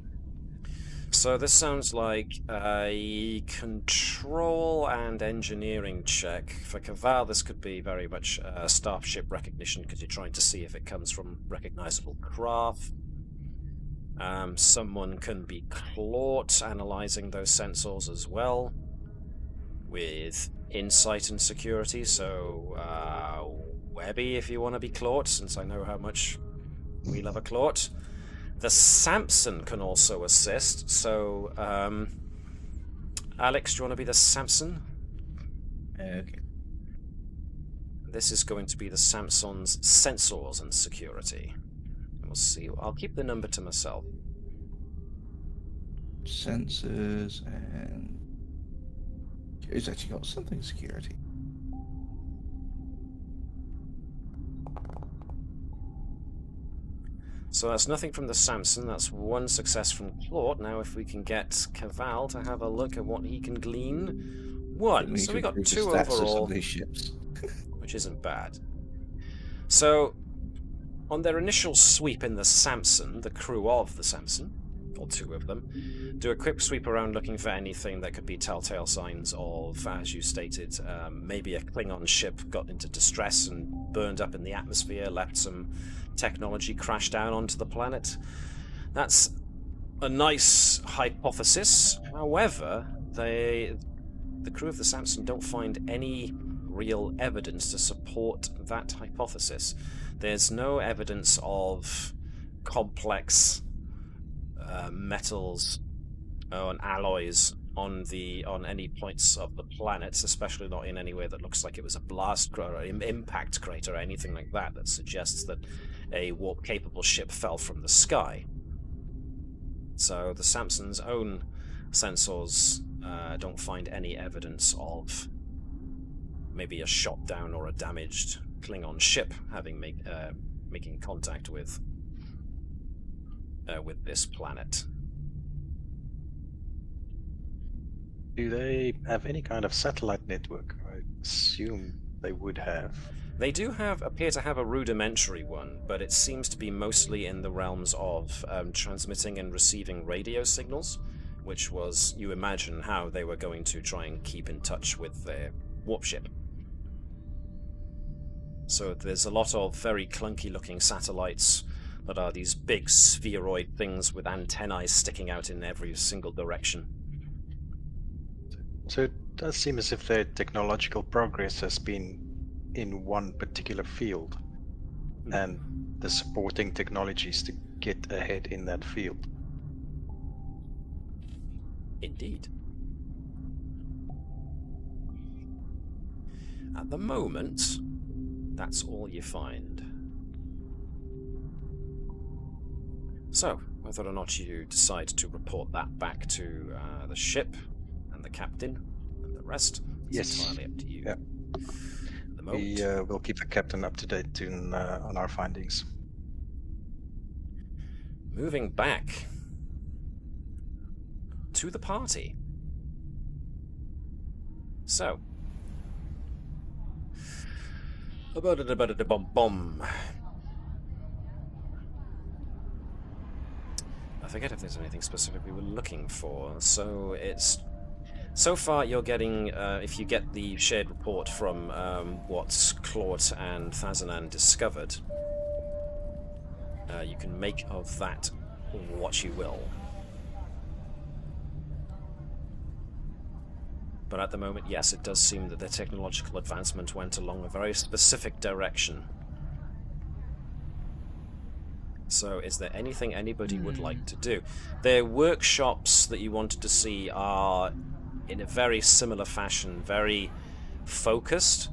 So this sounds like a control and engineering check. For Caval, this could be very much staff ship recognition, because you're trying to see if it comes from recognizable craft. Someone can be Claude, analyzing those sensors as well, with insight and security. So Webby, if you want to be Claude, since I know how much we love a Claude. The Samson can also assist, so Alex, do you want to be the Samson? Okay. This is going to be the Samson's sensors and security. We'll see. I'll keep the number to myself. Sensors and... It's actually got something security. So that's nothing from the Samson, that's 1 success from Claude. Now if we can get Caval to have a look at what he can glean. 1, so we got 2 overall, these ships. which isn't bad. So, on their initial sweep in the Samson, the crew of the Samson, or 2 of them, do a quick sweep around looking for anything that could be telltale signs of, as you stated, maybe a Klingon ship got into distress and burned up in the atmosphere, left some technology crash down onto the planet. That's a nice hypothesis. However, the crew of the Samson don't find any real evidence to support that hypothesis. There's no evidence of complex metals and alloys on any points of the planet, especially not in any way that looks like it was a blast or an impact crater or anything like that that suggests that a warp-capable ship fell from the sky. So the Samson's own sensors don't find any evidence of maybe a shot down or a damaged Klingon ship having making contact with this planet. Do they have any kind of satellite network? I assume they would have. They do appear to have a rudimentary one, but it seems to be mostly in the realms of transmitting and receiving radio signals, which was, you imagine, how they were going to try and keep in touch with their warp ship. So there's a lot of very clunky-looking satellites that are these big spheroid things with antennae sticking out in every single direction. So it does seem as if their technological progress has been in one particular field, and the supporting technologies to get ahead in that field. Indeed. At the moment, that's all you find. So, whether or not you decide to report that back to the ship and the captain and the rest, it's entirely up to you. Yeah. At the moment, We'll keep the captain up to date on our findings. moving back to the party. So, bum. I forget if there's anything specific we were looking for. So far you're getting, if you get the shared report from what Claude and Thazanan discovered, you can make of that what you will. But at the moment, yes, it does seem that the technological advancement went along a very specific direction. So is there anything anybody would like to do? Their workshops that you wanted to see are in a very similar fashion, very focused.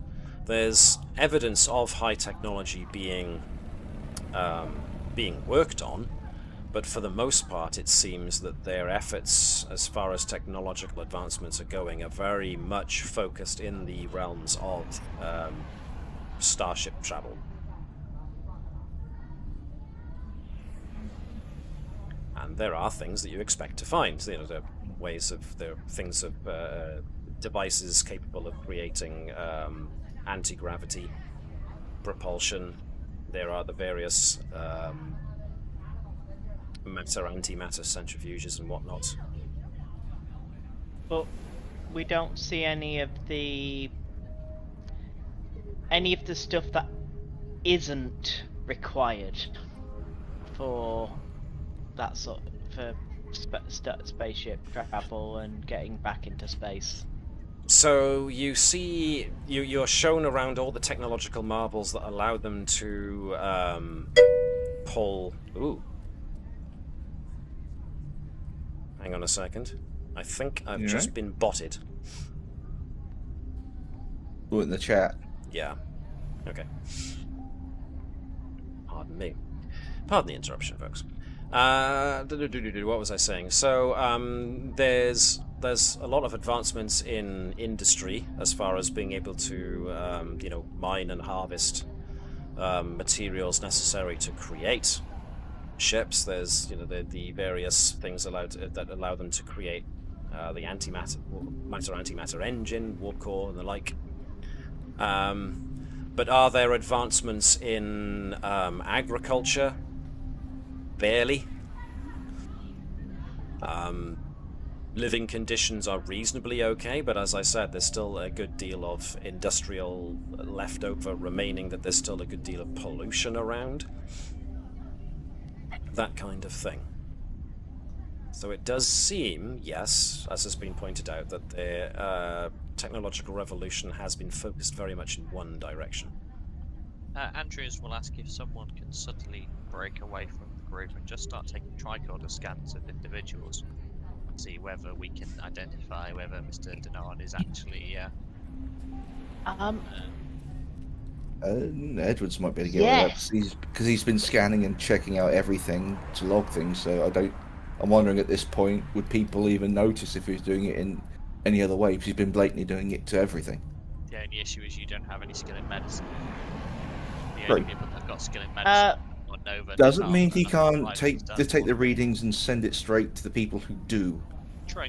There's evidence of high technology being worked on, but for the most part it seems that their efforts as far as technological advancements are going are very much focused in the realms of starship travel. And there are things that you expect to find. You know, devices capable of creating anti-gravity propulsion. There are the various antimatter centrifuges and whatnot. But we don't see any of the stuff that isn't required for that sort for spaceship travel and getting back into space. So you see, you're shown around all the technological marvels that allow them to pull. Ooh. Hang on a second. I think I've just been botted. Oh, in the chat. Yeah. Okay. Pardon me. Pardon the interruption, folks. What was I saying? So there's a lot of advancements in industry as far as being able to mine and harvest materials necessary to create ships. There's the various things that allow them to create the matter-antimatter engine, warp core, and the like. But are there advancements in agriculture? Barely. Living conditions are reasonably okay, but as I said, there's still a good deal of industrial leftover remaining, that there's still a good deal of pollution around. That kind of thing. So it does seem, yes, as has been pointed out, that the technological revolution has been focused very much in one direction. Andrews will ask if someone can suddenly break away from the group and just start taking tricorder scans of individuals and see whether we can identify whether Mr. Denard is actually Edwards might be able to get with that because he's been scanning and checking out everything to log things. So I'm wondering at this point, would people even notice if he's doing it in any other way? Because he's been blatantly doing it to everything. The only issue is you don't have any skill in medicine. The only people that have got skill in medicine or Nova doesn't mean he can't take the readings and send it straight to the people who do. True.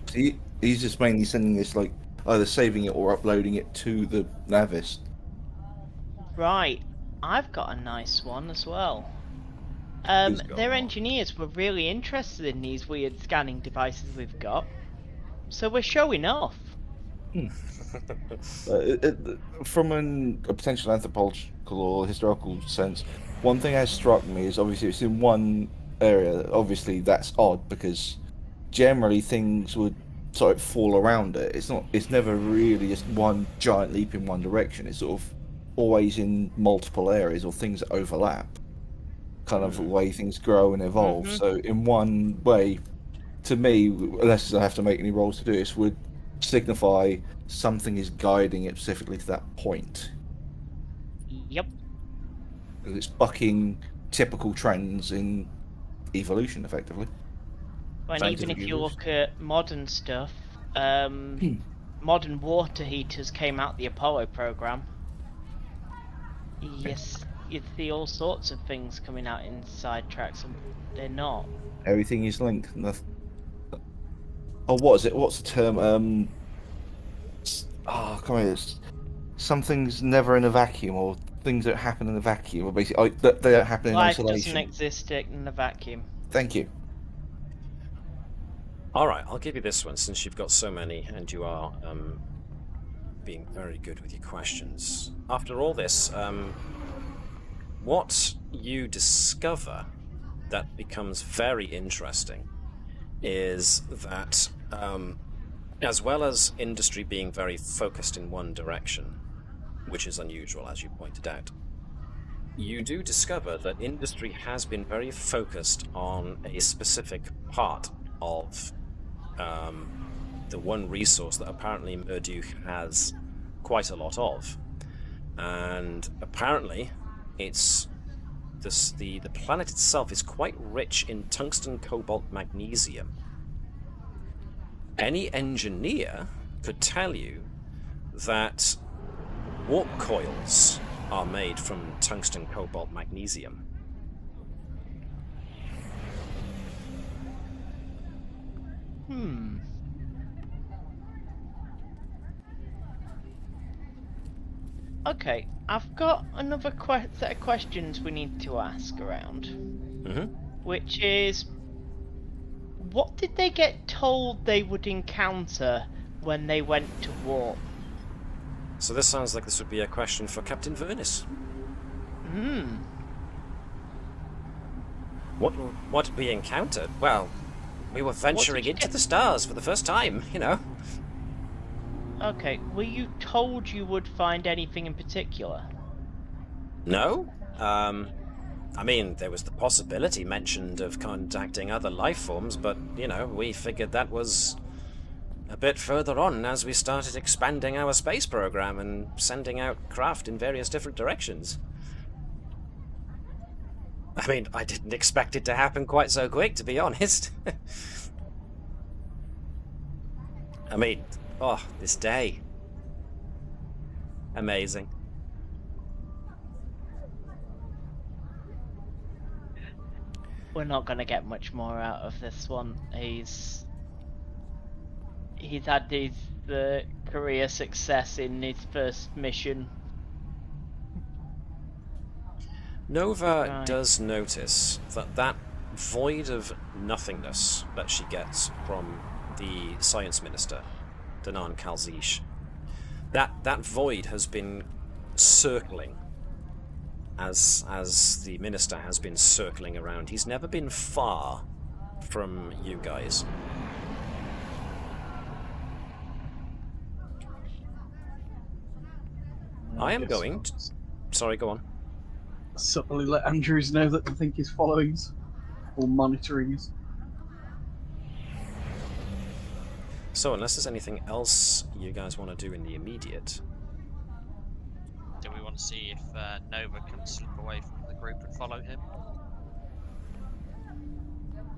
He's just mainly sending this, like, either saving it or uploading it to the Navis. Right, I've got a nice one as well. Who's got Their one? engineers were really interested in these weird scanning devices we've got, so we're showing off. From a potential anthropological or historical sense, one thing that struck me is obviously it's in one area. Obviously, that's odd because generally things would sort of fall around it. It's never really just one giant leap in one direction. It's sort of always in multiple areas or things that overlap. Kind of the way things grow and evolve. Mhm. So in one way, to me, unless I have to make any rolls to do this, would signify something is guiding it specifically to that point. Yep. It's bucking typical trends in evolution, effectively. And even Scientific if you evolution. look at modern stuff, modern water heaters came out the Apollo program. Yes, you see all sorts of things coming out in sidetracks, and they're not. Everything is linked. Oh, what is it? What's the term? Come on. Something's never in a vacuum, or things that happen in a vacuum, or basically they don't happen in Life isolation. doesn't exist in a vacuum. Thank you. All right, I'll give you this one since you've got so many and you are being very good with your questions. After all this, what you discover that becomes very interesting is that as well as industry being very focused in one direction, which is unusual as you pointed out, you do discover that industry has been very focused on a specific part of the one resource that apparently Murdu has quite a lot of. And apparently it's the planet itself is quite rich in tungsten, cobalt, magnesium. Any engineer could tell you that warp coils are made from tungsten, cobalt, magnesium. Okay, I've got another set of questions we need to ask around. Which is, what did they get told they would encounter when they went to warp? So this sounds like this would be a question for Captain Vernus. What we encountered? Well, we were venturing into the stars for the first time, you know. Okay, were you told you would find anything in particular? No. I mean, there was the possibility mentioned of contacting other life forms, but, you know, we figured that was a bit further on as we started expanding our space program and sending out craft in various different directions. I mean, I didn't expect it to happen quite so quick, to be honest. I mean, this day. Amazing. We're not gonna get much more out of this one. He's had his career success in his first mission. Nova does notice that void of nothingness that she gets from the science minister, Danan Kalzish, that void has been circling as the minister has been circling around. He's never been far from you guys. I am going to... Sorry, go on. Subtly let Andrews know that I think he's following us or monitoring us. So, unless there's anything else you guys want to do in the immediate... Do we want to see if Nova can slip away from the group and follow him?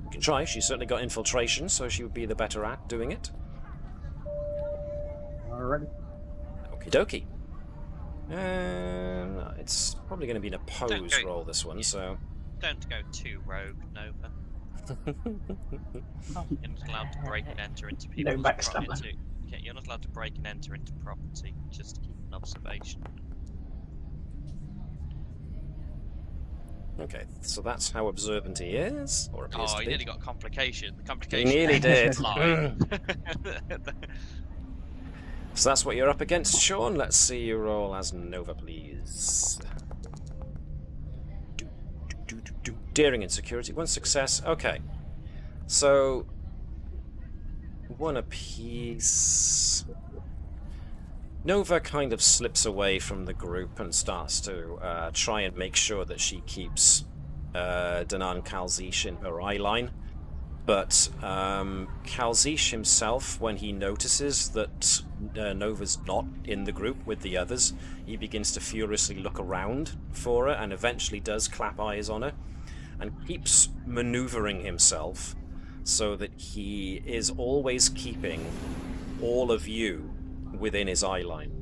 You can try. She's certainly got infiltration, so she would be the better at doing it. Alrighty. Okie dokie. It's probably going to be an opposed roll, this one, so... Don't go too rogue, Nova. You're not allowed to break and enter into people's property. You're not allowed to break and enter into property, just keep an observation. Okay, so that's how observant he is, or appears Oh, to he be. nearly got complication. The He complication. nearly did. Lie. So that's what you're up against, Sean. Let's see you roll as Nova, please. Daring and security, 1 success. Okay. So, 1 apiece. Nova kind of slips away from the group and starts to try and make sure that she keeps Danan Kalzish in her eye line. But Kalzish himself, when he notices that Nova's not in the group with the others, he begins to furiously look around for her and eventually does clap eyes on her and keeps maneuvering himself so that he is always keeping all of you within his eye line.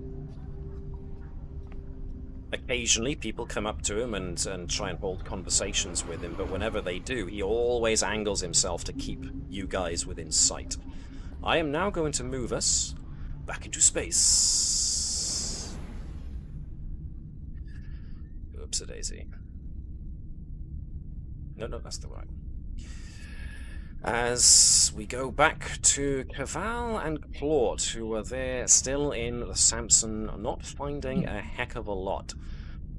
Occasionally people come up to him and try and hold conversations with him, but whenever they do, he always angles himself to keep you guys within sight. I am now going to move us back into space. Oops-a-daisy. No, that's the right one. As we go back to Caval and Claude, who are there still in the Samson, not finding a heck of a lot.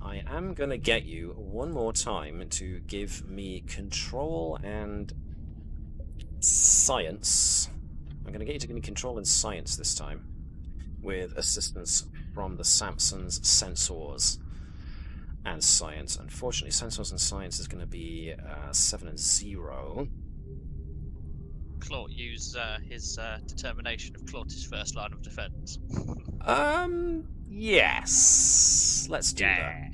I am going to get you one more time to give me control and science. I'm going to get you to give me control and science this time, with assistance from the Samson's sensors and science. Unfortunately, sensors and science is going to be 7 and 0. Claude use his determination of Claude's first line of defense. Yes. Let's do that.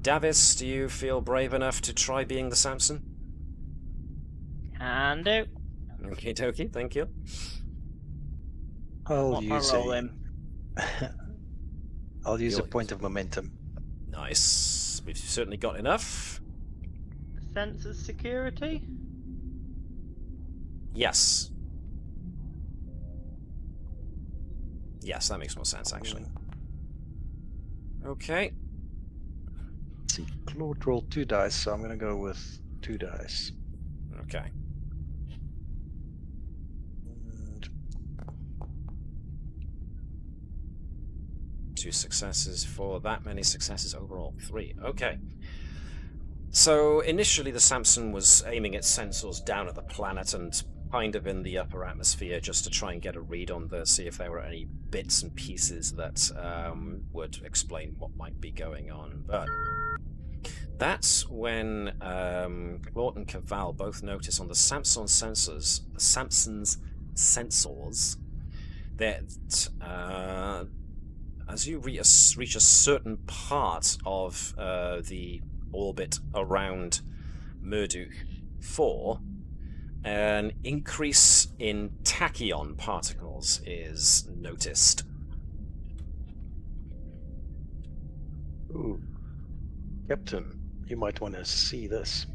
Davis, do you feel brave enough to try being the Samson? Can do. Okie dokie, thank you. I'll use a You'll point of momentum. Nice. We've certainly got enough. Sensors security? Yes. Yes, that makes more sense, actually. Okay. See, Claude rolled 2 dice, so I'm going to go with 2 dice. Okay. And 2 successes for that many successes overall. 3. Okay. So initially the Samson was aiming its sensors down at the planet and kind of in the upper atmosphere just to try and get a read on see if there were any bits and pieces that would explain what might be going on. But that's when Claude and Caval both notice on the Samson's sensors that as you reach a certain part of the orbit around Murdoch 4, an increase in tachyon particles is noticed. ooh, Captain, you might want to see this.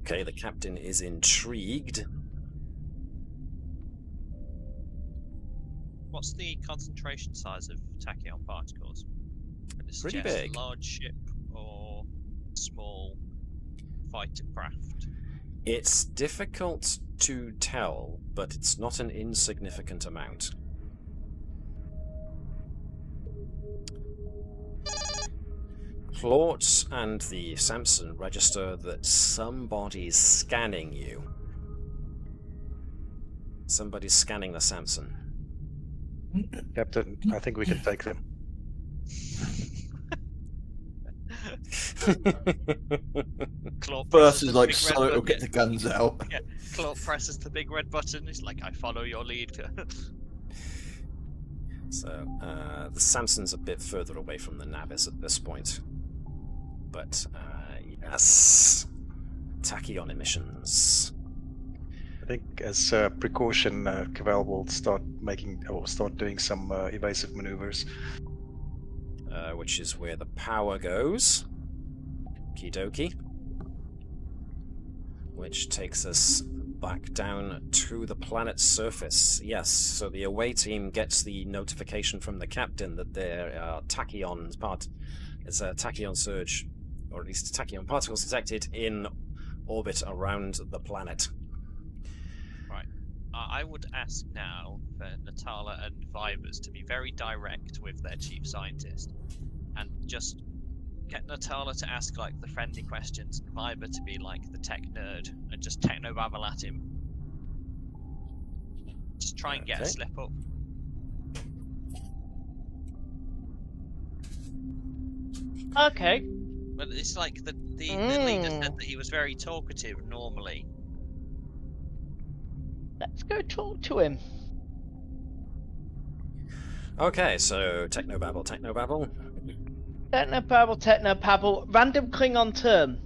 Okay, the captain is intrigued. What's the concentration size of tachyon particles? Pretty Suggest big. Large ship or small fighter craft? It's difficult to tell, but it's not an insignificant amount. Claude and the Samson register that somebody's scanning you. Somebody's scanning the Samson. Captain, I think we can take them. Claude First presses is the like, big red so it'll button. get the guns out. Yeah, Claude presses the big red button. It's like, I follow your lead. So, the Samson's a bit further away from the Navis at this point. But, yes. Tachyon emissions. I think as a precaution, Caval will start doing some evasive maneuvers. Which is where the power goes. Okie dokie. Which takes us back down to the planet's surface. Yes, so the away team gets the notification from the captain that their tachyon part is a tachyon surge, or at least tachyon particles detected in orbit around the planet. Right. I would ask now for Natala and Vibers to be very direct with their chief scientist, and just get Natala to ask like the friendly questions, and Viber to be like the tech nerd and just technobabble at him. Just try and get a slip up. Okay. But it's like the leader said that he was very talkative normally. Let's go talk to him. Okay, so technobabble. Technobabble. Random Klingon term.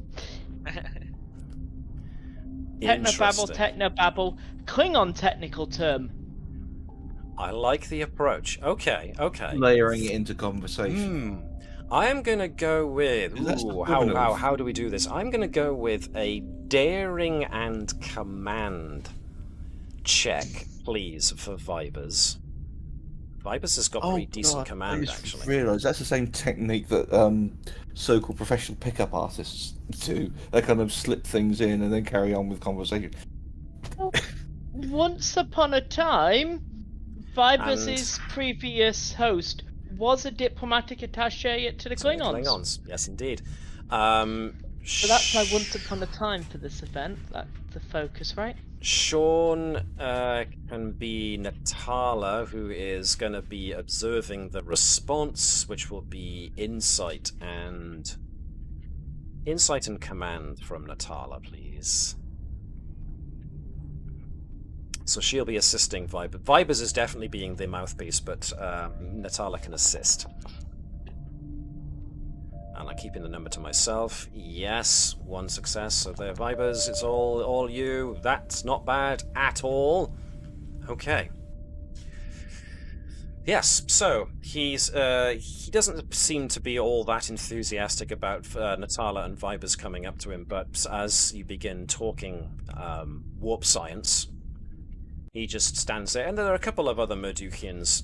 Technobabble. Klingon technical term. I like the approach. Okay. Layering it into conversation. I am going to go with... Ooh, how do we do this? I'm going to go with a daring and command check, please, for Vibers. Vibers has got pretty decent command, actually. I realise that's the same technique that so-called professional pickup artists do. They kind of slip things in and then carry on with conversation. Well, once upon a time, Vibers' previous host was a diplomatic attaché to the Klingons. Yes, indeed. So that's my once upon a time for this event. That's the focus, right? Sean can be Natala, who is going to be observing the response, which will be insight and command from Natala, please. So she'll be assisting Vibers. Vibers is definitely being the mouthpiece, but Natala can assist. And I'm keeping the number to myself. Yes, 1 success. So there, Vibers, it's all you. That's not bad at all. Okay. Yes, so he doesn't seem to be all that enthusiastic about Natala and Vibers coming up to him, but as you begin talking warp science, he just stands there, and there are a couple of other Murdukians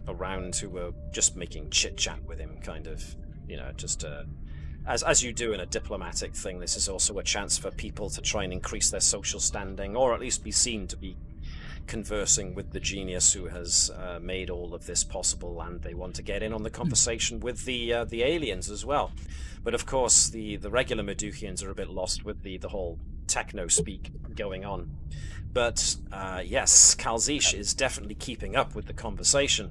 around who were just making chit-chat with him, kind of, just as you do in a diplomatic thing. This is also a chance for people to try and increase their social standing, or at least be seen to be conversing with the genius who has made all of this possible, and they want to get in on the conversation with the aliens as well. But of course, the regular Murdukians are a bit lost with the whole techno-speak going on. But yes, Kalzish is definitely keeping up with the conversation.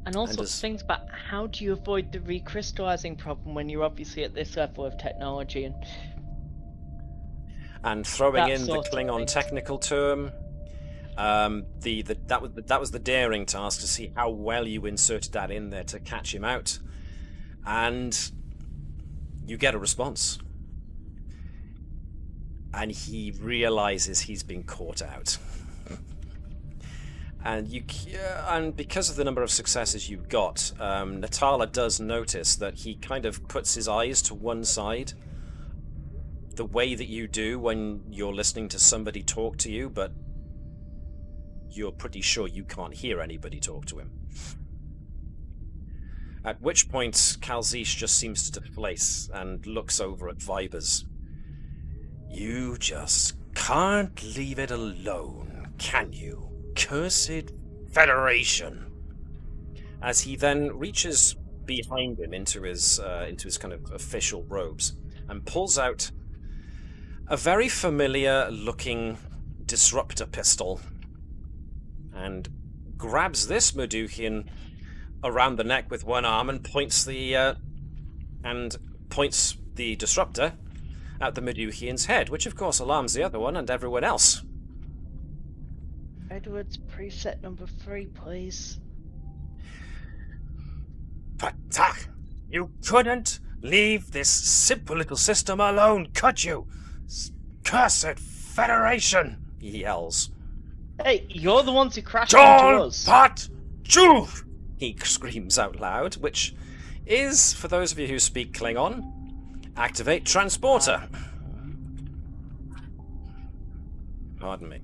And all sorts of things, but how do you avoid the recrystallizing problem when you're obviously at this level of technology? And throwing in the Klingon technical term, that was the daring task, to see how well you inserted that in there to catch him out. And you get a response. And he realizes he's been caught out. And because of the number of successes you got, Natala does notice that he kind of puts his eyes to one side, the way that you do when you're listening to somebody talk to you, but you're pretty sure you can't hear anybody talk to him. At which point, Kalzish just seems to deflate and looks over at Vibers. You just can't leave it alone, can you? Cursed Federation. As he then reaches behind him into his kind of official robes and pulls out a very familiar looking disruptor pistol and grabs this Murdukian around the neck with one arm and points the disruptor at the Murdukian's head, which of course alarms the other one and everyone else. Edwards, preset number 3, please. But, you couldn't leave this simple little system alone, could you? Cursed Federation, he yells. Hey, you're the ones who crashed into us. But Juve! He screams out loud, which is, for those of you who speak Klingon, activate transporter. Pardon me.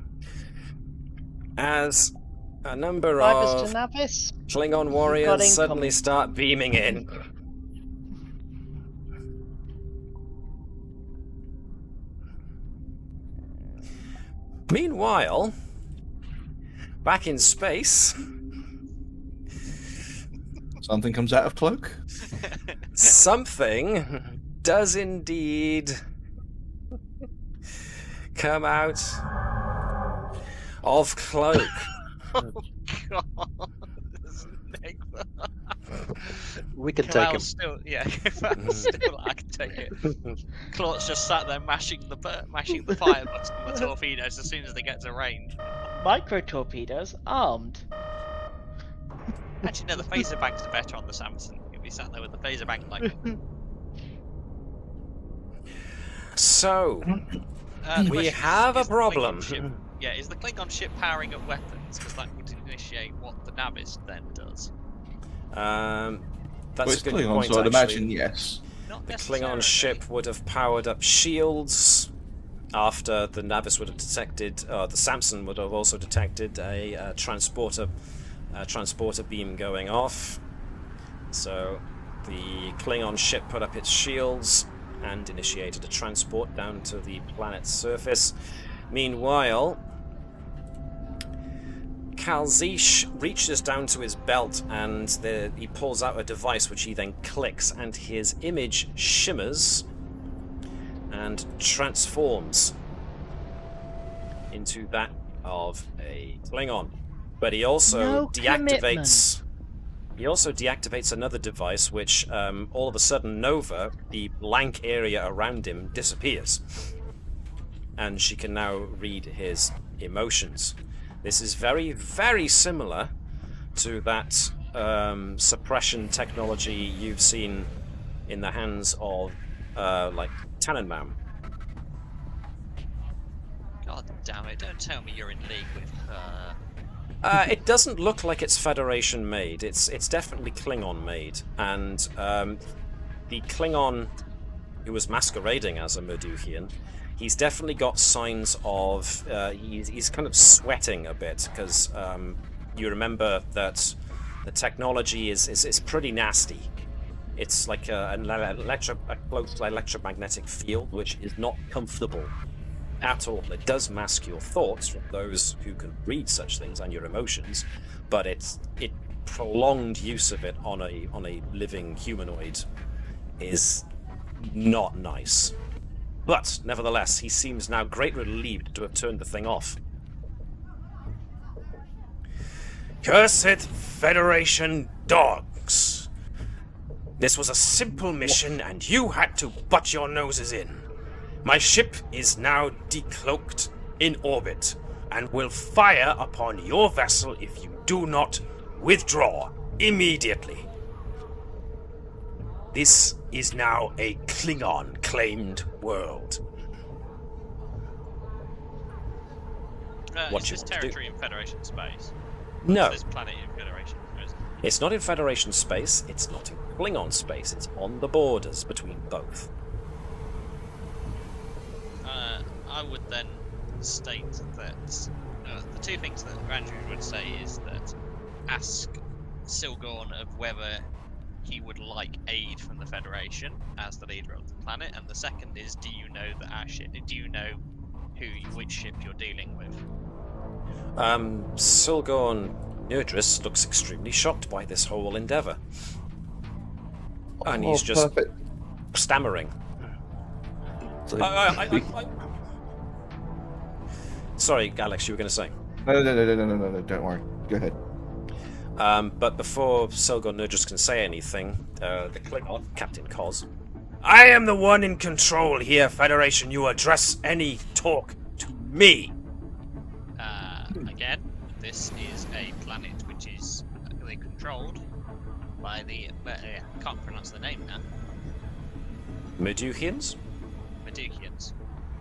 As a number Vibers of to Navis. Klingon got warriors suddenly incoming. start beaming in. Meanwhile, back in space, Something comes out of cloak. something does indeed come out of cloak. Oh God. We can take him. Still, yeah, still, I can take it. Claw's just sat there mashing the fire button on the torpedoes as soon as they get to range. Micro torpedoes armed. Actually, no, the phaser banks are better on the Samson. You'll be sat there with the phaser bank like. So, The we question have a is the problem. Klingon ship- Yeah, is the Klingon ship powering up weapons? Because that would initiate what the Navis then does. That's Well, a it's good Klingon, point, so I'd actually. imagine yes. Not The necessarily. Klingon ship would have powered up shields after the Navis would have detected, the Samson would have also detected a transporter beam going off. So the Klingon ship put up its shields and initiated a transport down to the planet's surface. Meanwhile, Kalzish reaches down to his belt and he pulls out a device which he then clicks, and his image shimmers and transforms into that of a Klingon. But he also No deactivates. He also deactivates another device, which all of a sudden Nova, the blank area around him, disappears, and she can now read his emotions. This is very, very similar to that suppression technology you've seen in the hands of, like, Tannenbaum. God damn it! Don't tell me you're in league with her. It doesn't look like it's Federation made. It's definitely Klingon made, and the Klingon who was masquerading as a Modiphian, he's definitely got signs of he's kind of sweating a bit, because you remember that the technology is pretty nasty. It's like a close electromagnetic field, which is not comfortable at all. It does mask your thoughts from those who can read such things and your emotions, but prolonged use of it on a living humanoid is not nice. But nevertheless, he seems now greatly relieved to have turned the thing off. Cursed Federation dogs! This was a simple mission, and you had to butt your noses in. My ship is now decloaked in orbit, and will fire upon your vessel if you do not withdraw immediately. This is now a Klingon-claimed world. What Is you this want to do? territory in Federation space? No, Is this planet in Federation? Or is it- it's not in Federation space, it's not in Klingon space, it's on the borders between both. I would then state that the two things that Andrew would say is that ask Silgorn of whether he would like aid from the Federation as the leader of the planet, and the second is, do you know that our ship? Do you know which ship you're dealing with? Silgorn Nerdris looks extremely shocked by this whole endeavour. And he's just perfect. stammering. So- Sorry, Alex, you were going to say. No, don't worry. Go ahead. But before Silgorn Nerdris can say anything, the Klingon, Captain Kos. I am the one in control here, Federation. You address any talk to me. Again, this is a planet which is controlled by the I can't pronounce the name now. Modiphians? Medukians.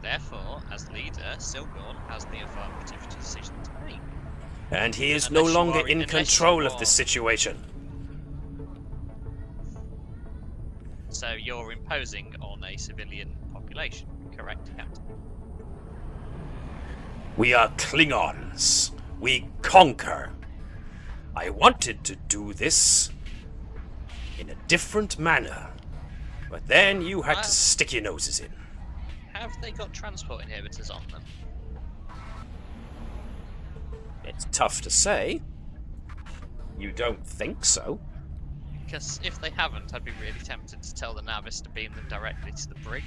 Therefore, as leader, Silgorn has the affirmative decision to make. And he is Unless no you longer are- in unless you control of are- this situation. So you're imposing on a civilian population, correct, Captain? We are Klingons. We conquer. I wanted to do this in a different manner, but then you had to stick your noses in. Have they got transport inhibitors on them? It's tough to say. You don't think so? Because if they haven't, I'd be really tempted to tell the Navis to beam them directly to the brig.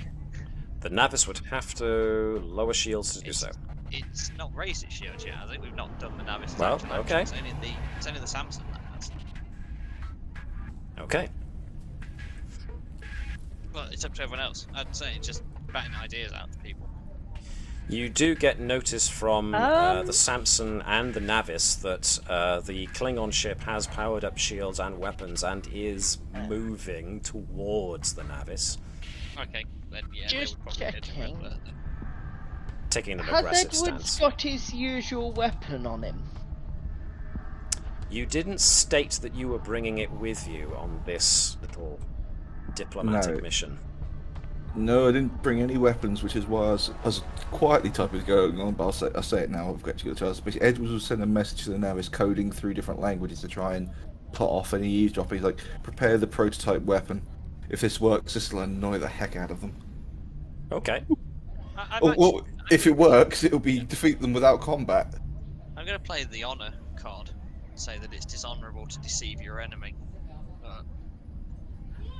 The Navis would have to lower shields to do so. It's not raised its shields yet. I think we've not done the Navis. Well, okay. It's only the Samson that has. Okay. Well, it's up to everyone else. I'd say it's just batting ideas out to people. You do get notice from the Samson and the Navis that the Klingon ship has powered up shields and weapons and is moving towards the Navis. Okay, then yeah, Just they would probably checking. Taking an Has aggressive Edward stance. got his usual weapon on him? You didn't state that you were bringing it with you on this little diplomatic mission. No, I didn't bring any weapons, which is why I was quietly typing going on, but I'll say it now. I've got to get a chance. Basically, Edwards was sending a message to the Navis coding through different languages to try and put off any eavesdropping. He's like, prepare the prototype weapon. If this works, this will annoy the heck out of them. Okay. Well, if it works, it'll be defeat them without combat. I'm going to play the honour card. Say that it's dishonourable to deceive your enemy.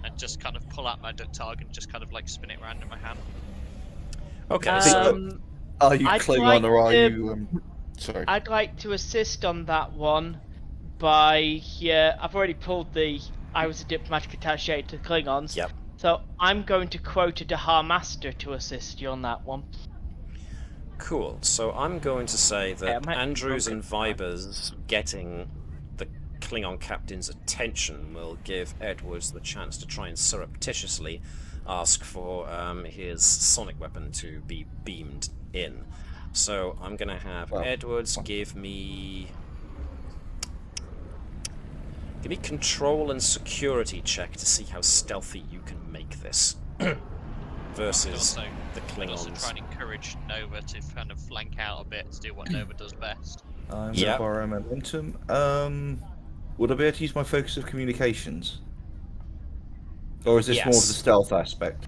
And just kind of pull out my duck target and just kind of like spin it around in my hand. Okay, are you Klingon or are you... sorry. I'd like to assist on that one by... I've already pulled the... I was a diplomatic attaché to Klingons. Yep. So I'm going to quote a Dahar Master to assist you on that one. Cool. So I'm going to say that Andrews and Vibers getting the Klingon captain's attention will give Edwards the chance to try and surreptitiously ask for his sonic weapon to be beamed in. So I'm going to have Edwards give me control and security check to see how stealthy you can make this. Versus the Klingons. Also try and encourage Nova to kind of flank out a bit to do what Nova does best. I'm going to borrow momentum. Would I be able to use my focus of communications? Or is this more of the stealth aspect?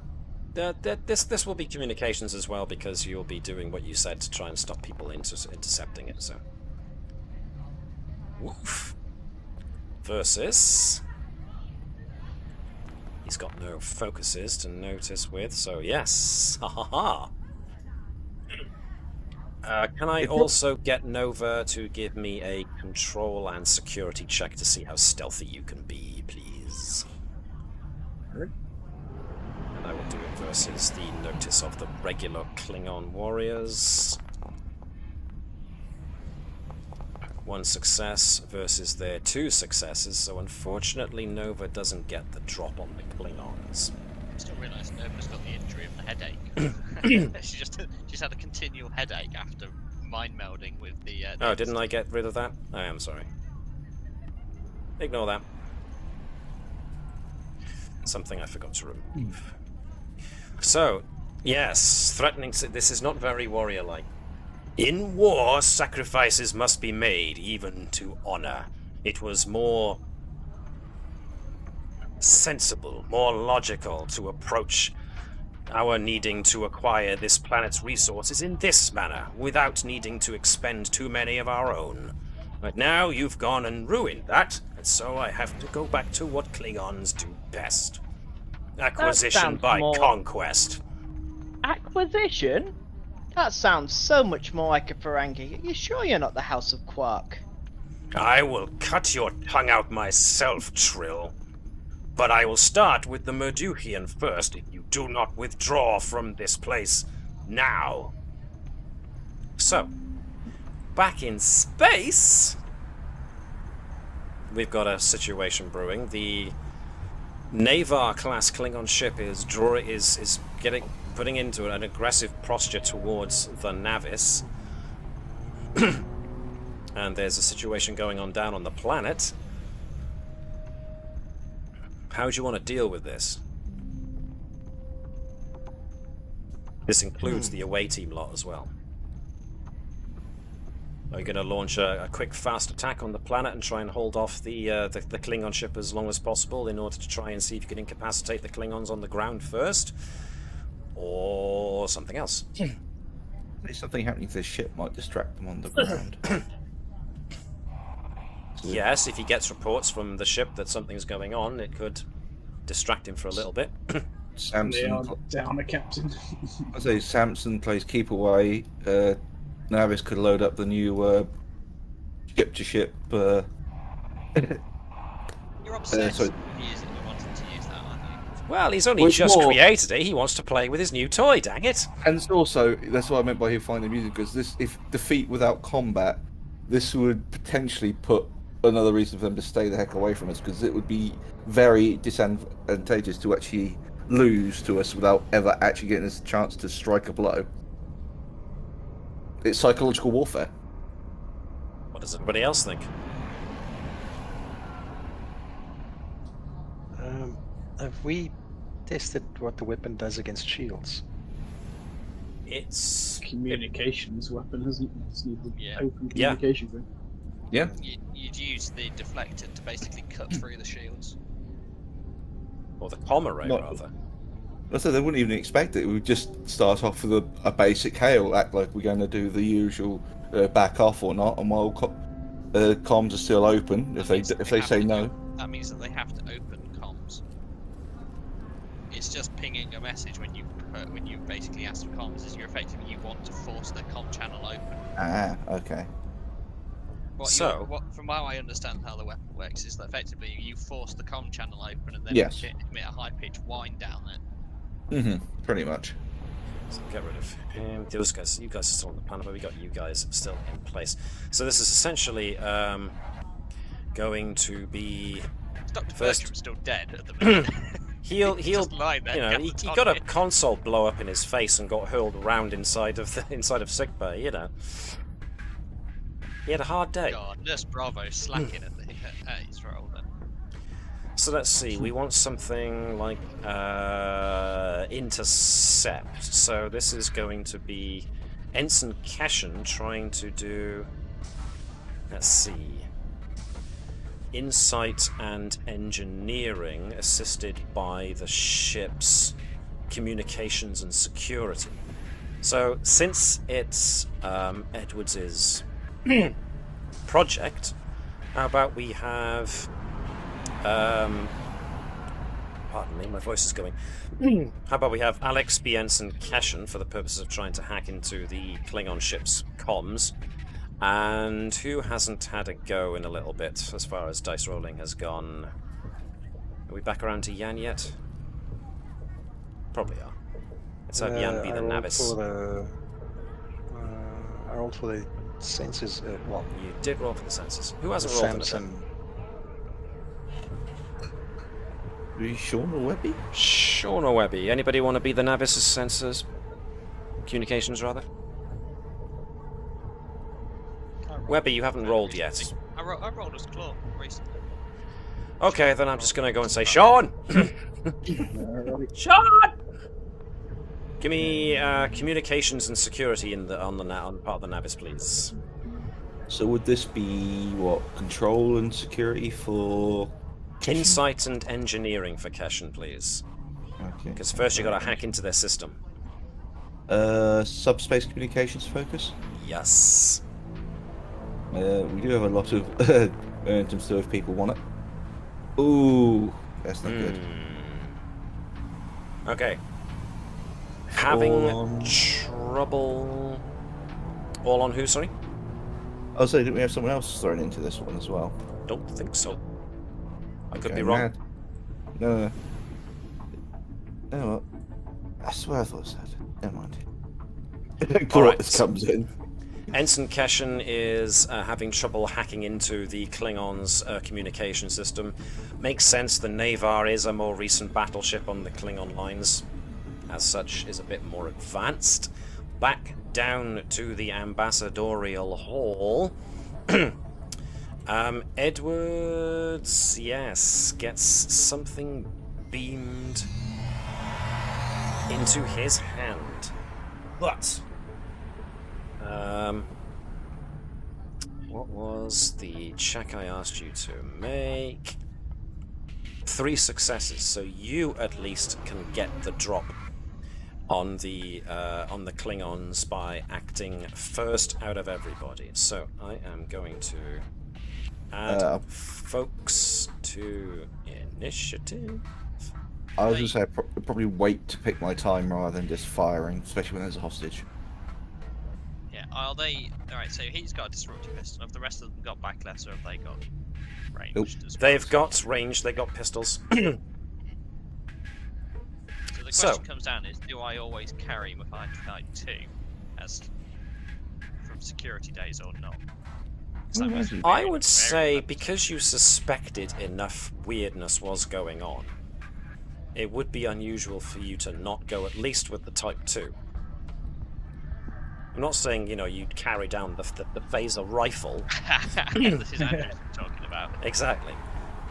This will be communications as well, because you'll be doing what you said to try and stop people intercepting it, so... Woof. Versus... He's got no focuses to notice with, so yes. Ha ha ha. Can I also get Nova to give me a control and security check to see how stealthy you can be, please? And I will do it versus the notice of the regular Klingon warriors. 1 success versus their 2 successes, so unfortunately Nova doesn't get the drop on the Klingons. I still realise Nova's got the injury of the headache. She's had a continual headache after mind melding with the... oh, didn't I get rid of that? I am sorry. Ignore that. Something I forgot to remove. So, yes, threatening... This is not very warrior-like. In war, sacrifices must be made, even to honor. It was more sensible, more logical to approach our needing to acquire this planet's resources in this manner, without needing to expend too many of our own. But now you've gone and ruined that, and so I have to go back to what Klingons do best. Acquisition by conquest. Acquisition? That sounds so much more like a Ferengi. Are you sure you're not the House of Quark? I will cut your tongue out myself, Trill. But I will start with the Modiphian first if you do not withdraw from this place now. So, back in space, we've got a situation brewing. The Navar-class Klingon ship is putting into an aggressive posture towards the Navis. And there's a situation going on down on the planet. How do you want to deal with this? This includes the away team lot as well. Are you going to launch a quick, fast attack on the planet and try and hold off the Klingon ship as long as possible in order to try and see if you can incapacitate the Klingons on the ground first? Or something else? If something happening to this ship might distract them on the ground. Yes, if he gets reports from the ship that something's going on, it could distract him for a little bit. Samson, down a captain. I say Samson plays keep away. Navis could load up the new ship-to-ship. You're obsessed so- with wanting to use that, aren't you? Well, he's only Which just more- created it. He wants to play with his new toy, dang it. And it's also, that's what I meant by him finding the music, because this, if defeat without combat, this would potentially put another reason for them to stay the heck away from us, because it would be very disadvantageous to actually lose to us without ever actually getting us a chance to strike a blow. It's psychological warfare. What does everybody else think? Have we tested what the weapon does against shields? It's... Communications weapon, hasn't it? It's needed Yeah. open Yeah. communication thing. Yeah. You'd use the deflector to basically cut through the shields. Or the comm array, Not- rather. So they wouldn't even expect it. We would just start off with a basic hail, act like we're going to do the usual back off or not, and while comms are still open, if they have say to no. That means that they have to open comms. It's just pinging a message when you basically ask for comms. Is you want to force the comm channel open. Ah, okay. From how I understand how the weapon works is that effectively you force the comm channel open and then Yes. emit a high pitched whine down there. Pretty much. So get rid of him. Those guys, you guys are still on the planet, but we got you guys still in place. So this is essentially going to be Dr. First- Bertram's still dead at the minute. he'll Just lying there, you know, he gasped got a on it. console blow up in his face and got hurled around inside of sickbay. You know, he had a hard day. God, Nurse Bravo slacking at his role then. So let's see, we want something like intercept. So this is going to be Ensign Cashin trying to do, let's see, insight and engineering assisted by the ship's communications and security. So since it's Edwards's project, how about we have pardon me, my voice is going. How about we have Alex B. Ensign Cashin for the purposes of trying to hack into the Klingon ship's comms? And who hasn't had a go in a little bit as far as dice rolling has gone? Are we back around to Yan yet? Probably are. Let's have Yan be the Navis. I rolled for the sensors. Well, You did roll for the sensors. Who hasn't rolled for the Samson. Are you Sean or Webby? Sean or Webby? Anybody want to be the Navis's sensors? Communications, rather? Webby, you haven't rolled yet. I rolled as Claw recently. Okay, then I'm just going to go and say, Sean! Sean! Give me communications and security on part of the Navis, please. So would this be what, control and security for? Insight and engineering for Cashin, please. Okay. Because first you got to hack into their system. Subspace communications focus. Yes. We do have a lot of momentum still if people want it. Ooh, that's not good. Okay. Having on- trouble. All on who, sorry? Oh, so didn't we have someone else thrown into this one as well? Don't think so. I could Okay, be wrong. mad. No. Oh, I swear I thought it said. Never mind. Alright. This comes in. Ensign Cashin is having trouble hacking into the Klingons' communication system. Makes sense, the Navar is a more recent battleship on the Klingon lines. As such, is a bit more advanced. Back down to the ambassadorial hall. Edwards, yes, gets something beamed into his hand. But what was the check I asked you to make? 3 successes, so you at least can get the drop on the Klingons by acting first out of everybody. So I am going to add folks to initiative. I was going to say I'd probably wait to pick my time rather than just firing, especially when there's a hostage. Yeah, are they... Alright, so he's got a disruptive pistol. Have the rest of them got backlash, or have they got ranged? Nope. They've got range, they got pistols. So the question comes down is, do I always carry my Type 2 as from security days or not? I would say because you suspected enough weirdness was going on, it would be unusual for you to not go at least with the Type 2. I'm not saying, you'd carry down the phaser rifle. This is Andrew talking about. Exactly.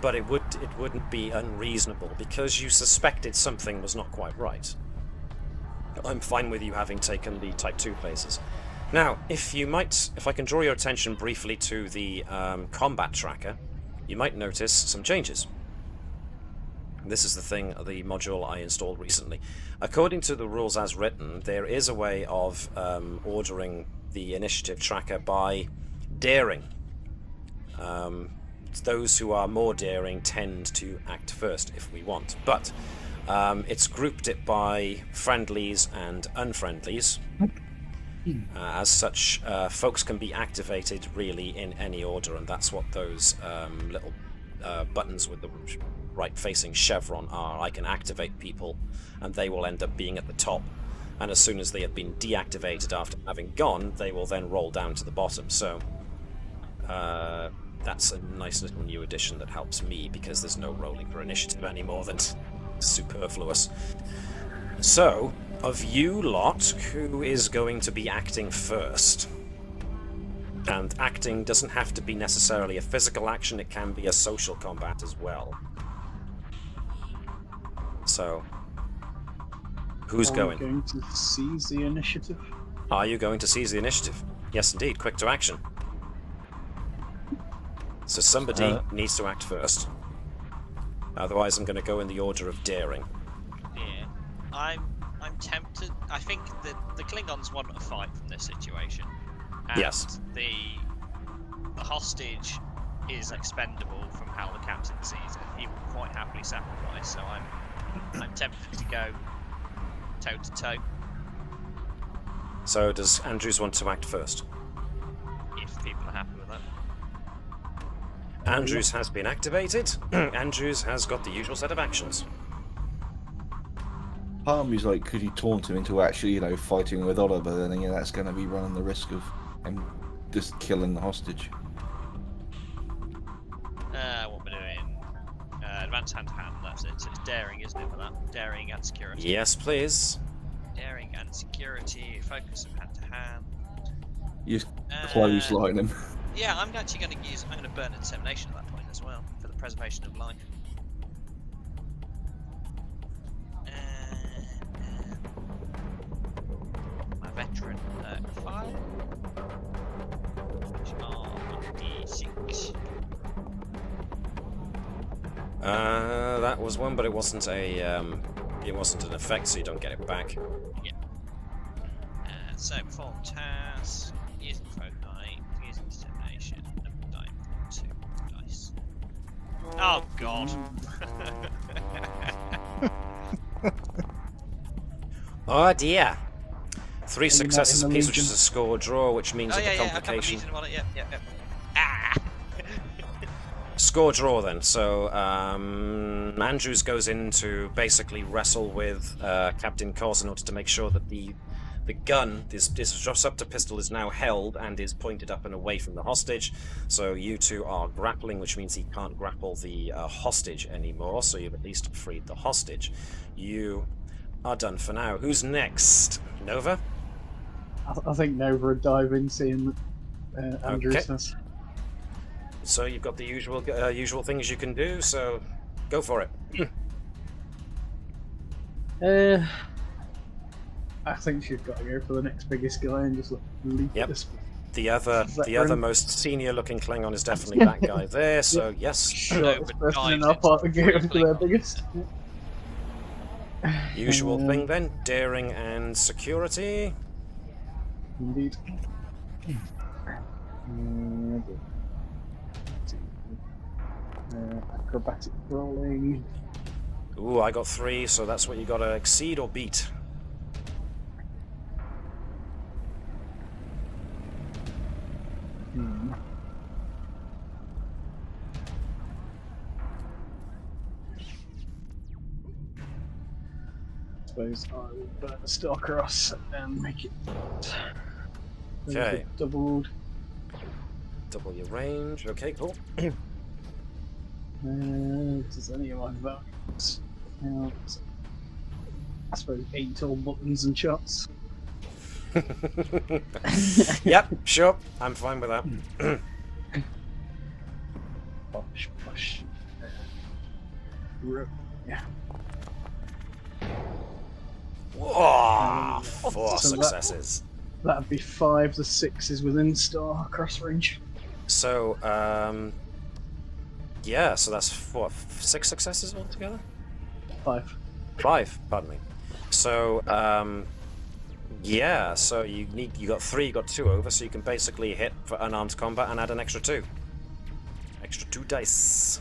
But it wouldn't be unreasonable because you suspected something was not quite right. I'm fine with you having taken the Type 2 places. Now, if I can draw your attention briefly to the combat tracker, you might notice some changes. This is the module I installed recently. According to the rules as written, there is a way of ordering the initiative tracker by daring. Those who are more daring tend to act first if we want, but it's grouped it by friendlies and unfriendlies. As such, folks can be activated really in any order, and that's what those little buttons with the right-facing chevron are. I can activate people, and they will end up being at the top, and as soon as they have been deactivated after having gone, they will then roll down to the bottom. So that's a nice little new addition that helps me, because there's no rolling for initiative anymore. That's superfluous. So, of you lot, who is going to be acting first? And acting doesn't have to be necessarily a physical action, it can be a social combat as well. So, who's going? Are we going to seize the initiative? Are you going to seize the initiative? Yes, indeed. Quick to action. So somebody needs to act first. Otherwise, I'm going to go in the order of daring. Yeah, I'm tempted. I think that the Klingons want a fight from this situation. And yes. The hostage is expendable from how the captain sees it. He will quite happily sacrifice. So I'm tempted to go toe to toe. So does Andrews want to act first? If people are happy with that. Andrews has been activated. Andrews has got the usual set of actions. Part of me's like, could you taunt him into actually, fighting with Oliver? Then that's going to be running the risk of him just killing the hostage. What we're doing? Advanced hand-to-hand. That's it. So it's daring, isn't it? For that, daring and security. Yes, please. Daring and security. Focus of hand-to-hand. You just clothesline him. Yeah, I'm actually going to use. I'm going to burn insemination at that point as well for the preservation of life. My veteran 5, which are D6. That was one, but it wasn't an effect, so you don't get it back. Yeah. So perform task using Fortnite, using determination, and die 2 dice. Oh god. Oh dear. 3 successes apiece, which is a score draw, which means that the complication. Ah. Score draw then. So Andrews goes in to basically wrestle with Captain Cos in order to make sure that the gun, this disruptor pistol, is now held and is pointed up and away from the hostage. So you two are grappling, which means he can't grapple the hostage anymore. So you've at least freed the hostage. You are done for now. Who's next? Nova? I think Nova would dive in, seeing Andrews. Okay. So you've got the usual things you can do, so go for it. I think she's got to go for the next biggest guy and just leap at this The other most senior-looking Klingon is definitely that guy there. So yes, Shortest person in our party going to their biggest. usual thing then: daring and security. Indeed. Acrobatic rolling. Ooh, I got 3, so that's what you got to exceed or beat. I suppose I will burn the Starcross and make it. Okay. Doubled. Double your range. Okay, cool. Does any of my values count? I suppose 8 all buttons and shots. Yep, sure. I'm fine with that. Push. Yeah. Whoa, 4 So successes. That'd be 5. The 6 is within star cross range. So, yeah, so that's 6 successes altogether? 5. 5, pardon me. So, yeah, so you got 3, you got 2 over, so you can basically hit for unarmed combat and add an extra 2. Extra 2 dice.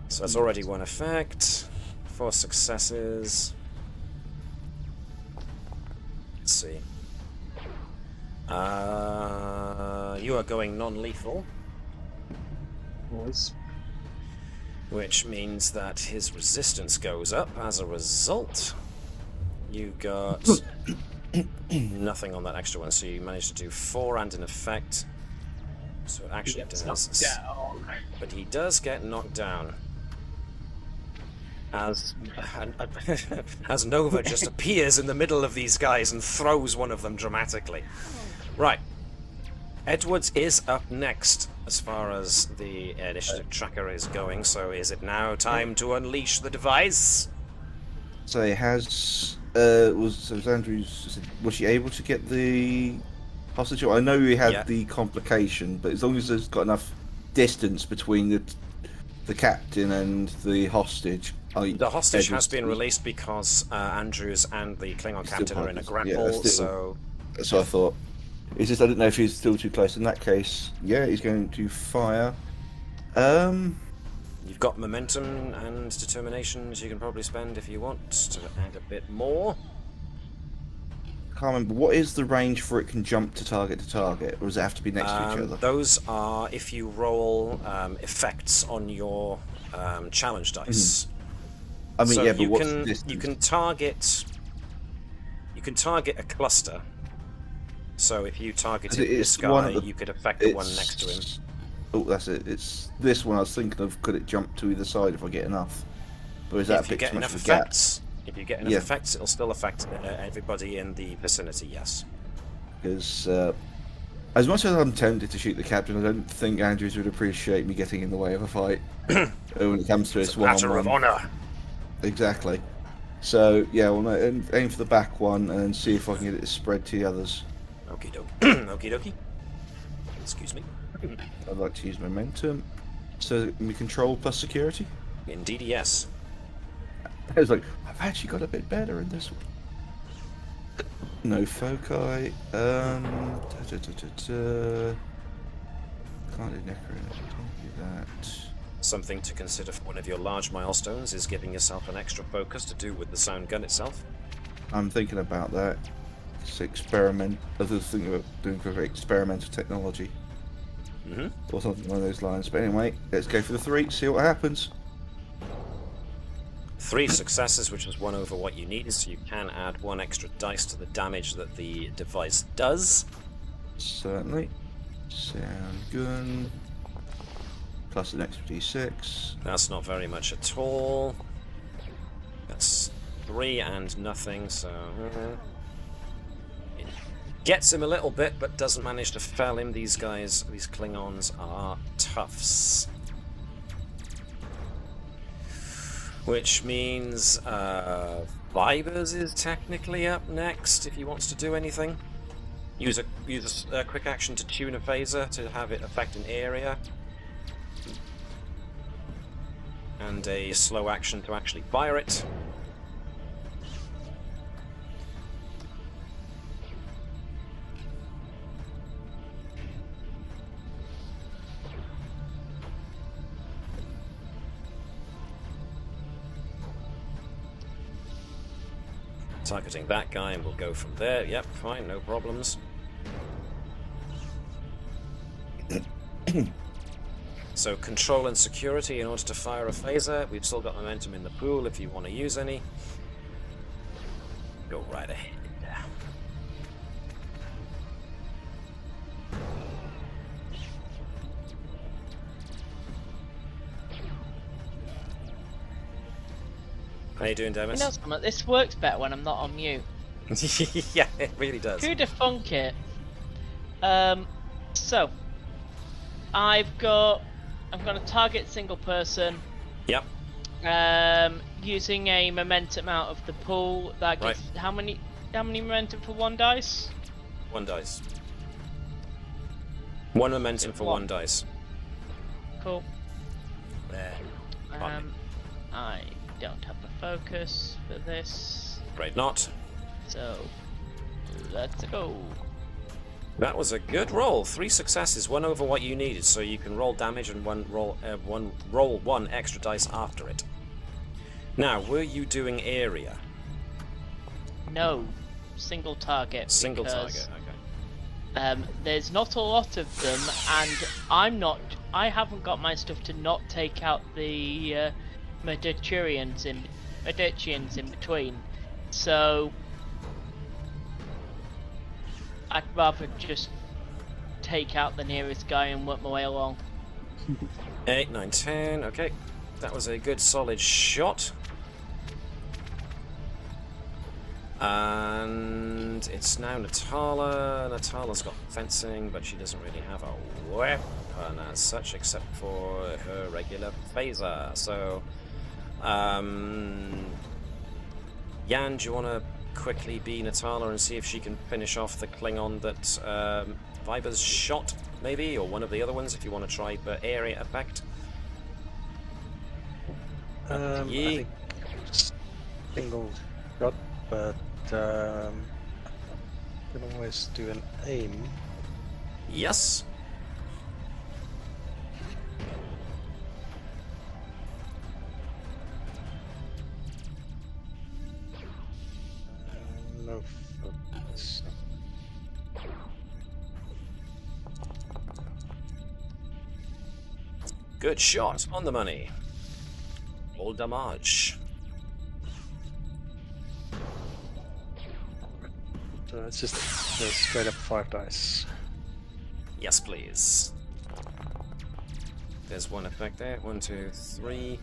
So that's already 1 effect. 4 successes. Let's see. You are going non-lethal. Boys. Which means that his resistance goes up. As a result, you got nothing on that extra one, so you managed to do 4 and an effect. So it actually does. Down. But he does get knocked down. As Nova just appears in the middle of these guys and throws one of them dramatically. Right. Edwards is up next as far as the initiative tracker is going, so is it now time to unleash the device? So it has. Was she able to get the hostage? I know we had the complication, but as long as there's got enough distance between the captain and the hostage. The hostage has been released because Andrews and the Klingon captain are in a grapple, so... So I thought. It's just I didn't know if he's still too close. In that case, yeah, he's going to fire. You've got momentum and determinations you can probably spend if you want to add a bit more. Can't remember. What is the range for it can jump to target, or does it have to be next to each other? Those are if you roll effects on your challenge dice. I mean, so yeah, but what's can, the distance? you can target a cluster. So if you targeted this guy, you could affect the one next to him. Oh, that's it. It's this one I was thinking of. Could it jump to either side if I get enough? Or is that if you get enough effects, if it'll still affect everybody in the vicinity. Yes. Because as much as I'm tempted to shoot the captain, I don't think Andrews would appreciate me getting in the way of a fight when it comes to this one-on-one. Matter of honor. Exactly. So yeah, well, no, aim for the back one and see if I can get it to spread to the others. Okie dokie. Okie dokie. Excuse me. I'd like to use momentum. So we control plus security. Indeed, yes. I was like, I've actually got a bit better in this one. No foci. Can't do necro. Can't do that. Something to consider for one of your large milestones is giving yourself an extra focus to do with the sound gun itself. I'm thinking about that. It's experiment. I was thinking about doing for experimental technology. Or something along those lines. But anyway, let's go for the 3, see what happens. 3 successes, which is 1 over what you needed, so you can add 1 extra dice to the damage that the device does. Certainly. Sound good. Plus an extra d6. That's not very much at all. That's 3 and nothing, so... It gets him a little bit, but doesn't manage to fell him. These guys, these Klingons, are toughs. Which means Vibers is technically up next if he wants to do anything. Use a quick action to tune a phaser to have it affect an area. And a slow action to actually fire it. Targeting that guy, and we'll go from there. Yep, fine, no problems. So control and security in order to fire a phaser. We've still got momentum in the pool if you want to use any. Go right ahead. How you doing, Demis? You know something, this works better when I'm not on mute. Yeah, it really does. Who'd have thunk it? So I'm gonna target single person. Yep. Using a momentum out of the pool. That gives how many momentum for one dice? One dice. One momentum for one dice. Cool. There. I don't have the focus for this. Great, not. So let's go. That was a good roll. 3 successes, 1 over what you needed, so you can roll damage and roll one extra dice after it. Now, were you doing area? No, single target. Single because, target. Okay. There's not a lot of them, and I haven't got my stuff to not take out the Modiphians in between. So I'd rather just take out the nearest guy and work my way along. 8, 9, 10. Okay, that was a good solid shot. And it's now Natala. Natala's got fencing, but she doesn't really have a weapon as such, except for her regular phaser. So, Jan, do you want to quickly be Natala and see if she can finish off the Klingon that Viber's shot, maybe, or one of the other ones if you want to try for area effect? I think single shot, but can always do an aim. Yes. No focus. Good shot, on the money. Roll damage. So it's just straight up 5 dice. Yes, please. There's one effect there. 1, 2, 3,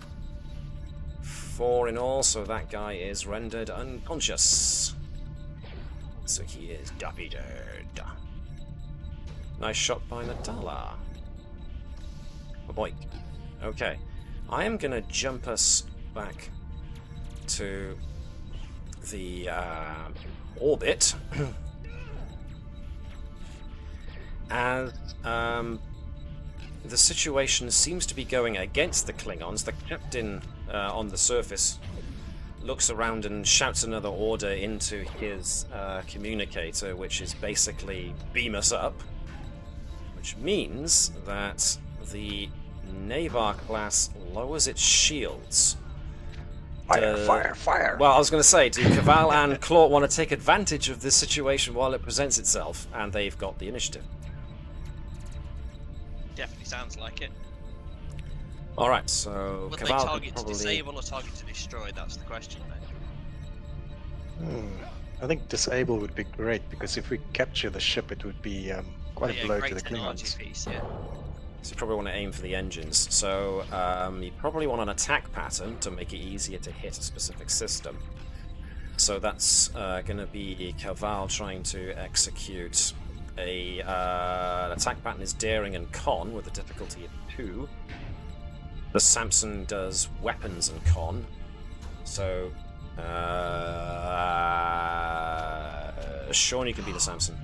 4 in all, so that guy is rendered unconscious. So he is defeated. Nice shot by Natala. Oh boy. Okay. I am gonna jump us back to the orbit. As the situation seems to be going against the Klingons. The captain on the surface looks around and shouts another order into his communicator, which is basically beam us up, which means that the Navar class lowers its shields. Fire! Well, I was going to say, do Cavall and Claw want to take advantage of this situation while it presents itself? And they've got the initiative. Definitely sounds like it. Alright, so Would Cavall they target probably... to disable or target to destroy? That's the question, then. I think disable would be great, because if we capture the ship, it would be quite a blow great to the technology Klingons. piece, yeah. So you probably want to aim for the engines. So you probably want an attack pattern to make it easier to hit a specific system. So that's going to be Cavall trying to execute an attack pattern is daring and con with a difficulty of 2. The Samson does weapons and con. So Sean, you can be the Samson.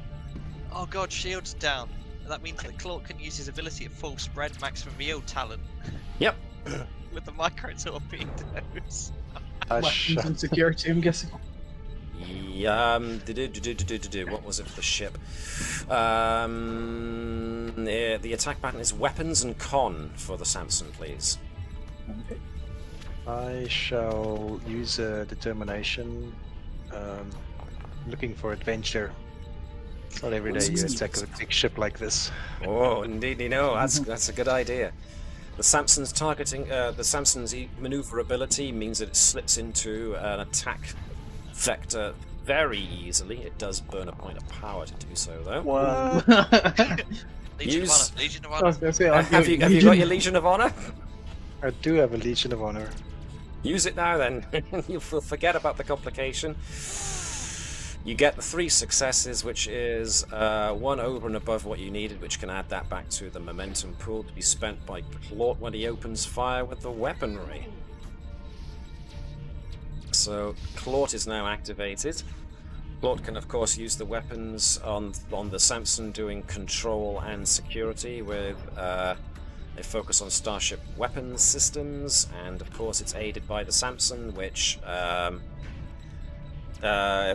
Oh god, shield's down. That means that Claude can use his ability at full spread maximum yield talent. Yep. With the micro torpedoes. Weapons and security, I'm guessing. What was it for the ship? The attack pattern is weapons and con for the Samson, please. Okay. I shall use a determination. Looking for adventure. It's not every day you attack a big ship like this. Oh, indeed, no, that's a good idea. The Samson's maneuverability means that it slips into an attack vector very easily. It does burn a point of power to do so, though. Wow. Legion of I was Honor. gonna say, Have you got your Legion of Honor? I do have a Legion of Honor. Use it now, then. You'll forget about the complication. You get the 3 successes, which is 1 over and above what you needed, which can add that back to the momentum pool to be spent by Claude when he opens fire with the weaponry. So Claude is now activated. Claude can, of course, use the weapons on the Samson, doing control and security with a focus on Starship weapons systems, and of course it's aided by the Samson, which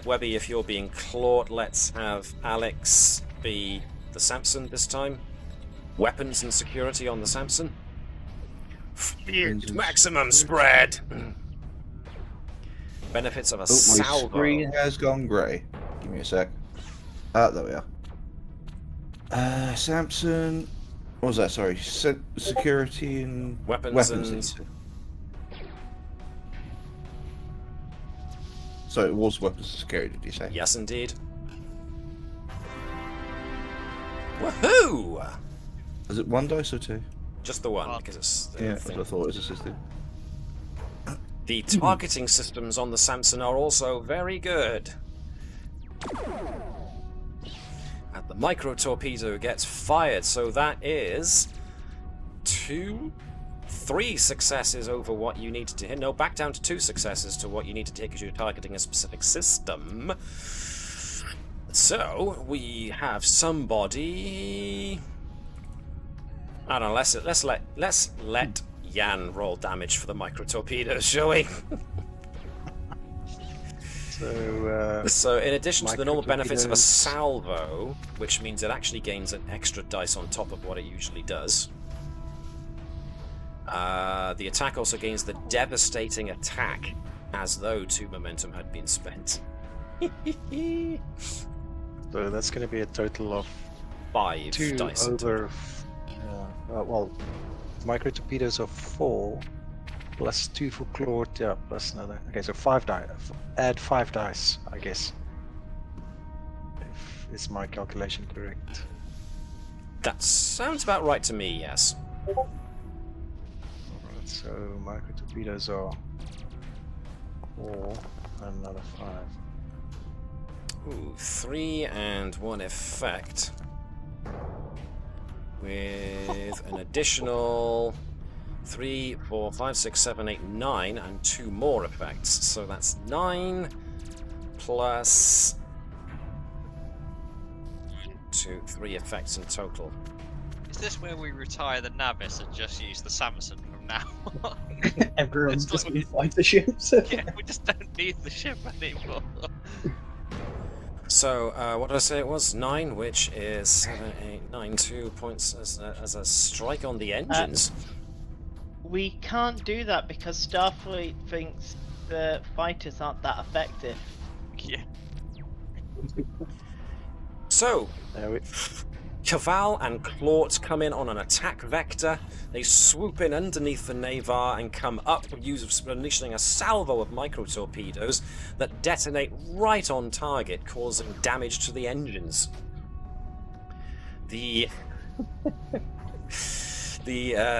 Webby, if you're being Claude, let's have Alex be the Samson this time. Weapons and security on the Samson. Maximum spread. Benefits of a salvo. My screen has gone grey. Give me a sec. There we are. Samson. What was that? Sorry. Security and weapons and... So it was weapons and security, did you say? Yes, indeed. Woohoo! Is it 1 dice or 2? Just the one, because it's the Yeah, thing. I thought it was assisted. The targeting systems on the Samson are also very good. And the micro torpedo gets fired, so that is 3 successes over what you needed to hit. No, back down to 2 successes to what you need to take as you're targeting a specific system. So we have somebody. I don't know. Let's let Jan roll damage for the micro torpedoes, shall we? So in addition to the normal benefits of a salvo, which means it actually gains an extra dice on top of what it usually does, the attack also gains the devastating attack, as though 2 momentum had been spent. So that's going to be a total of 5 2 dice. over. Well, micro torpedoes are 4 plus 2 for Claude. Yeah, plus another. Okay, so 5 dice. Add 5 dice, I guess. Is my calculation correct? That sounds about right to me. Yes. Alright, so micro torpedoes are 4 and another 5. Ooh, 3 and 1 effect. With an additional 3, 4, 5, 6, 7, 8, 9, and 2 more effects. So that's 9 plus 2, 3 effects in total. Is this where we retire the Navis and just use the Samson from now on? Everyone's just going to fight the ships. Yeah, we just don't need the ship anymore. So, what did I say it was? 9, which is 7, 8, 9, 2 points as a strike on the engines. We can't do that because Starfleet thinks the fighters aren't that effective. Yeah. So, Caval and Claude come in on an attack vector. They swoop in underneath the Navar and come up, unleashing a salvo of micro torpedoes that detonate right on target, causing damage to the engines. The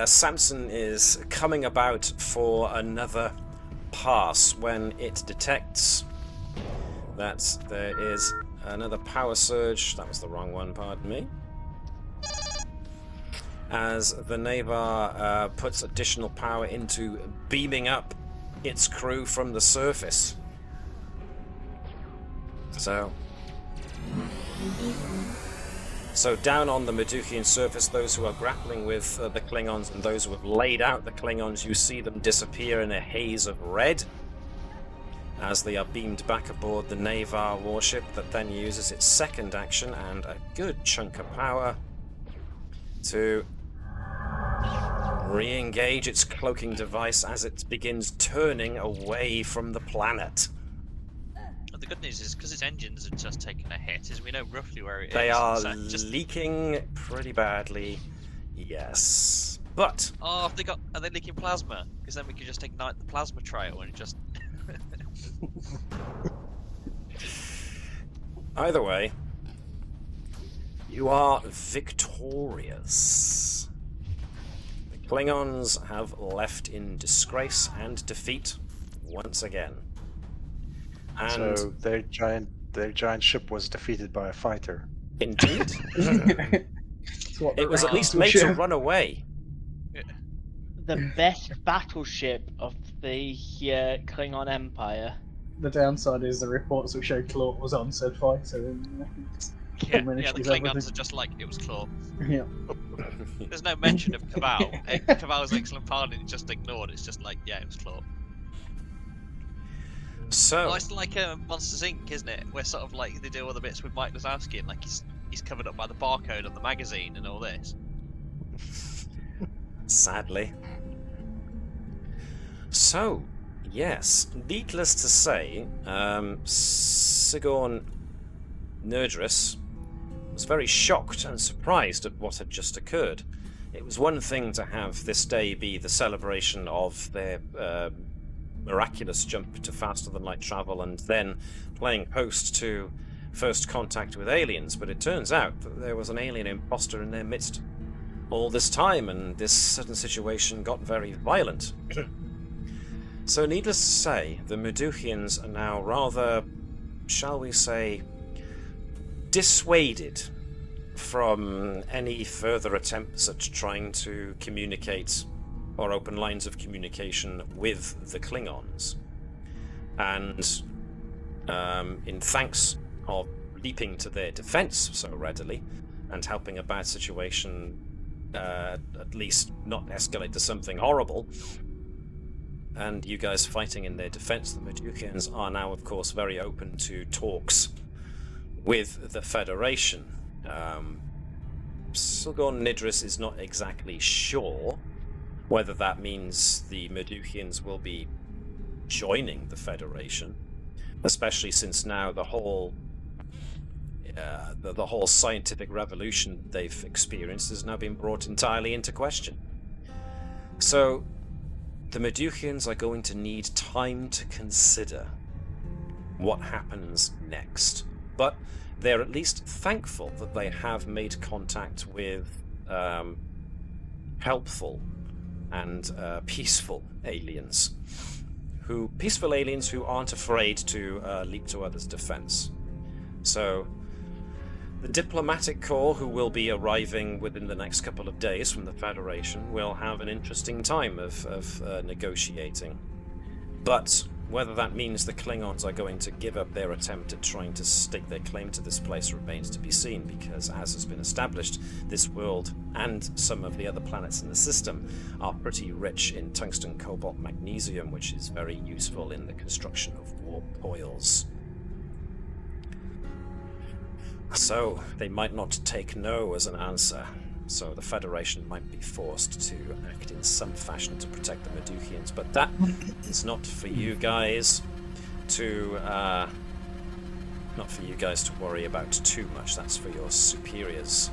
Samson is coming about for another pass when it detects that there is another power surge. That was the wrong one, pardon me. As the Navar puts additional power into beaming up its crew from the surface. So down on the Modiphian surface, those who are grappling with the Klingons and those who have laid out the Klingons, you see them disappear in a haze of red as they are beamed back aboard the Navar warship that then uses its second action and a good chunk of power to re-engage its cloaking device as it begins turning away from the planet. The good news is, because its engines have just taken a hit, is we know roughly where it is. They are so just... leaking pretty badly, yes. But... Oh, are they leaking plasma? Because then we could just ignite the plasma trail and just... Either way, you are victorious. The Klingons have left in disgrace and defeat once again. And so their giant ship was defeated by a fighter. Indeed. It was at least made to run away. The best battleship of the Klingon Empire. The downside is the reports will show Claw was on said fighter. The Klingons are just like, it was Claw. Yeah. There's no mention of Cabal. Cabal's excellent pilot is just ignored. It's just like, yeah, it was Claw. So well, it's like Monsters Inc., isn't it? Where sort of like they do all the bits with Mike Wazowski and like he's covered up by the barcode on the magazine and all this. Sadly. So, yes, needless to say, Sigourney Nerdris was very shocked and surprised at what had just occurred. It was one thing to have this day be the celebration of their miraculous jump to faster-than-light travel and then playing host to first contact with aliens, but it turns out that there was an alien imposter in their midst all this time, and this sudden situation got very violent. So needless to say, the Modiphians are now rather, shall we say, dissuaded from any further attempts at trying to communicate or open lines of communication with the Klingons. And in thanks of leaping to their defense so readily and helping a bad situation at least not escalate to something horrible, and you guys fighting in their defense, the Modiphians are now, of course, very open to talks with the Federation. Sigourney Nerdris is not exactly sure whether that means the Modiphians will be joining the Federation, especially since now the whole scientific revolution they've experienced has now been brought entirely into question. So the Modiphians are going to need time to consider what happens next. But they're at least thankful that they have made contact with helpful and peaceful aliens who aren't afraid to leap to others' defense. So the diplomatic corps, who will be arriving within the next couple of days from the Federation, will have an interesting time of negotiating. But whether that means the Klingons are going to give up their attempt at trying to stake their claim to this place remains to be seen, because, as has been established, this world and some of the other planets in the system are pretty rich in tungsten, cobalt, magnesium, which is very useful in the construction of warp coils. So they might not take no as an answer. So the Federation might be forced to act in some fashion to protect the Modiphians, but that is not for you guys to worry about too much. That's for your superiors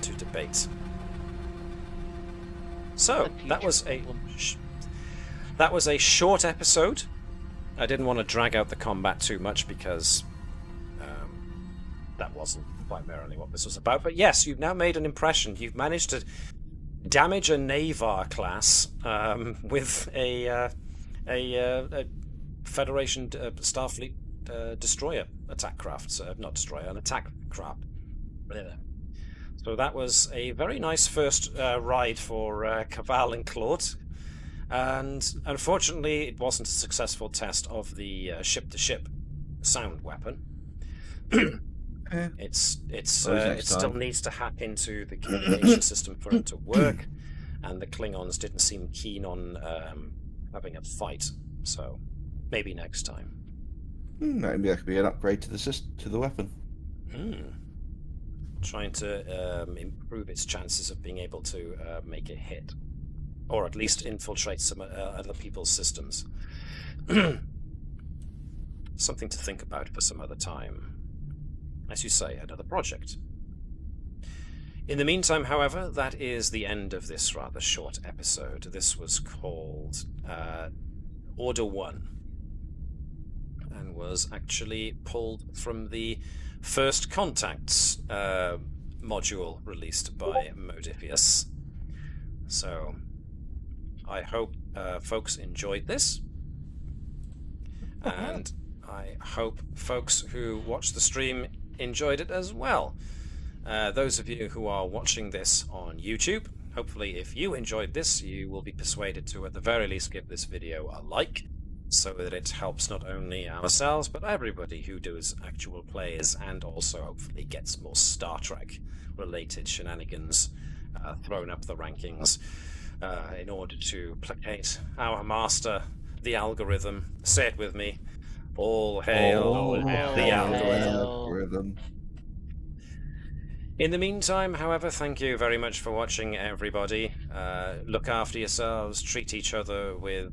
to debate. So that was a short episode. I didn't want to drag out the combat too much because that wasn't primarily what this was about. But yes, you've now made an impression. You've managed to damage a Navar class with a Federation Starfleet destroyer attack craft. Not destroyer, an attack craft. So that was a very nice first ride for Cabal and Claude. And unfortunately, it wasn't a successful test of the ship-to-ship sound weapon. It next still time. needs to hack into the communication system for it to work, and the Klingons didn't seem keen on having a fight. So maybe next time. Maybe that could be an upgrade to the weapon. Trying to improve its chances of being able to make a hit, or at least infiltrate some other people's systems. Something to think about for some other time. As you say, another project. In the meantime, however, that is the end of this rather short episode. This was called Order 1, and was actually pulled from the First Contacts module released by Modiphius. So, I hope folks enjoyed this, and I hope folks who watched the stream enjoyed it as well. Those of you who are watching this on YouTube, hopefully if you enjoyed this, you will be persuaded to at the very least give this video a like, so that it helps not only ourselves, but everybody who does actual plays, and also hopefully gets more Star Trek related shenanigans thrown up the rankings in order to placate our master, the algorithm. Say it with me. All hail the algorithm. In the meantime, however, thank you very much for watching, everybody. Look after yourselves, treat each other with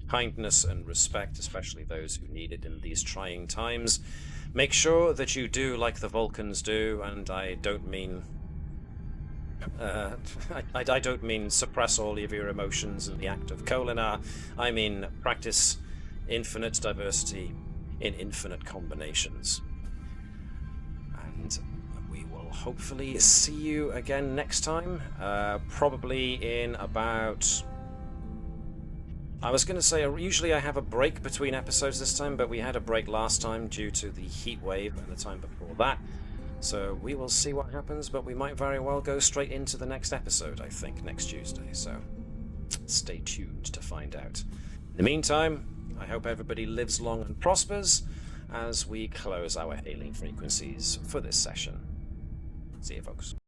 kindness and respect, especially those who need it in these trying times. Make sure that you do like the Vulcans do, and I don't mean I don't mean suppress all of your emotions in the act of Kolinar. I mean practice infinite diversity in infinite combinations. And we will hopefully see you again next time, probably in about... I was going to say, usually I have a break between episodes this time, but we had a break last time due to the heat wave and the time before that. So we will see what happens, but we might very well go straight into the next episode, I think, next Tuesday. So stay tuned to find out. In the meantime, I hope everybody lives long and prospers as we close our hailing frequencies for this session. See you, folks.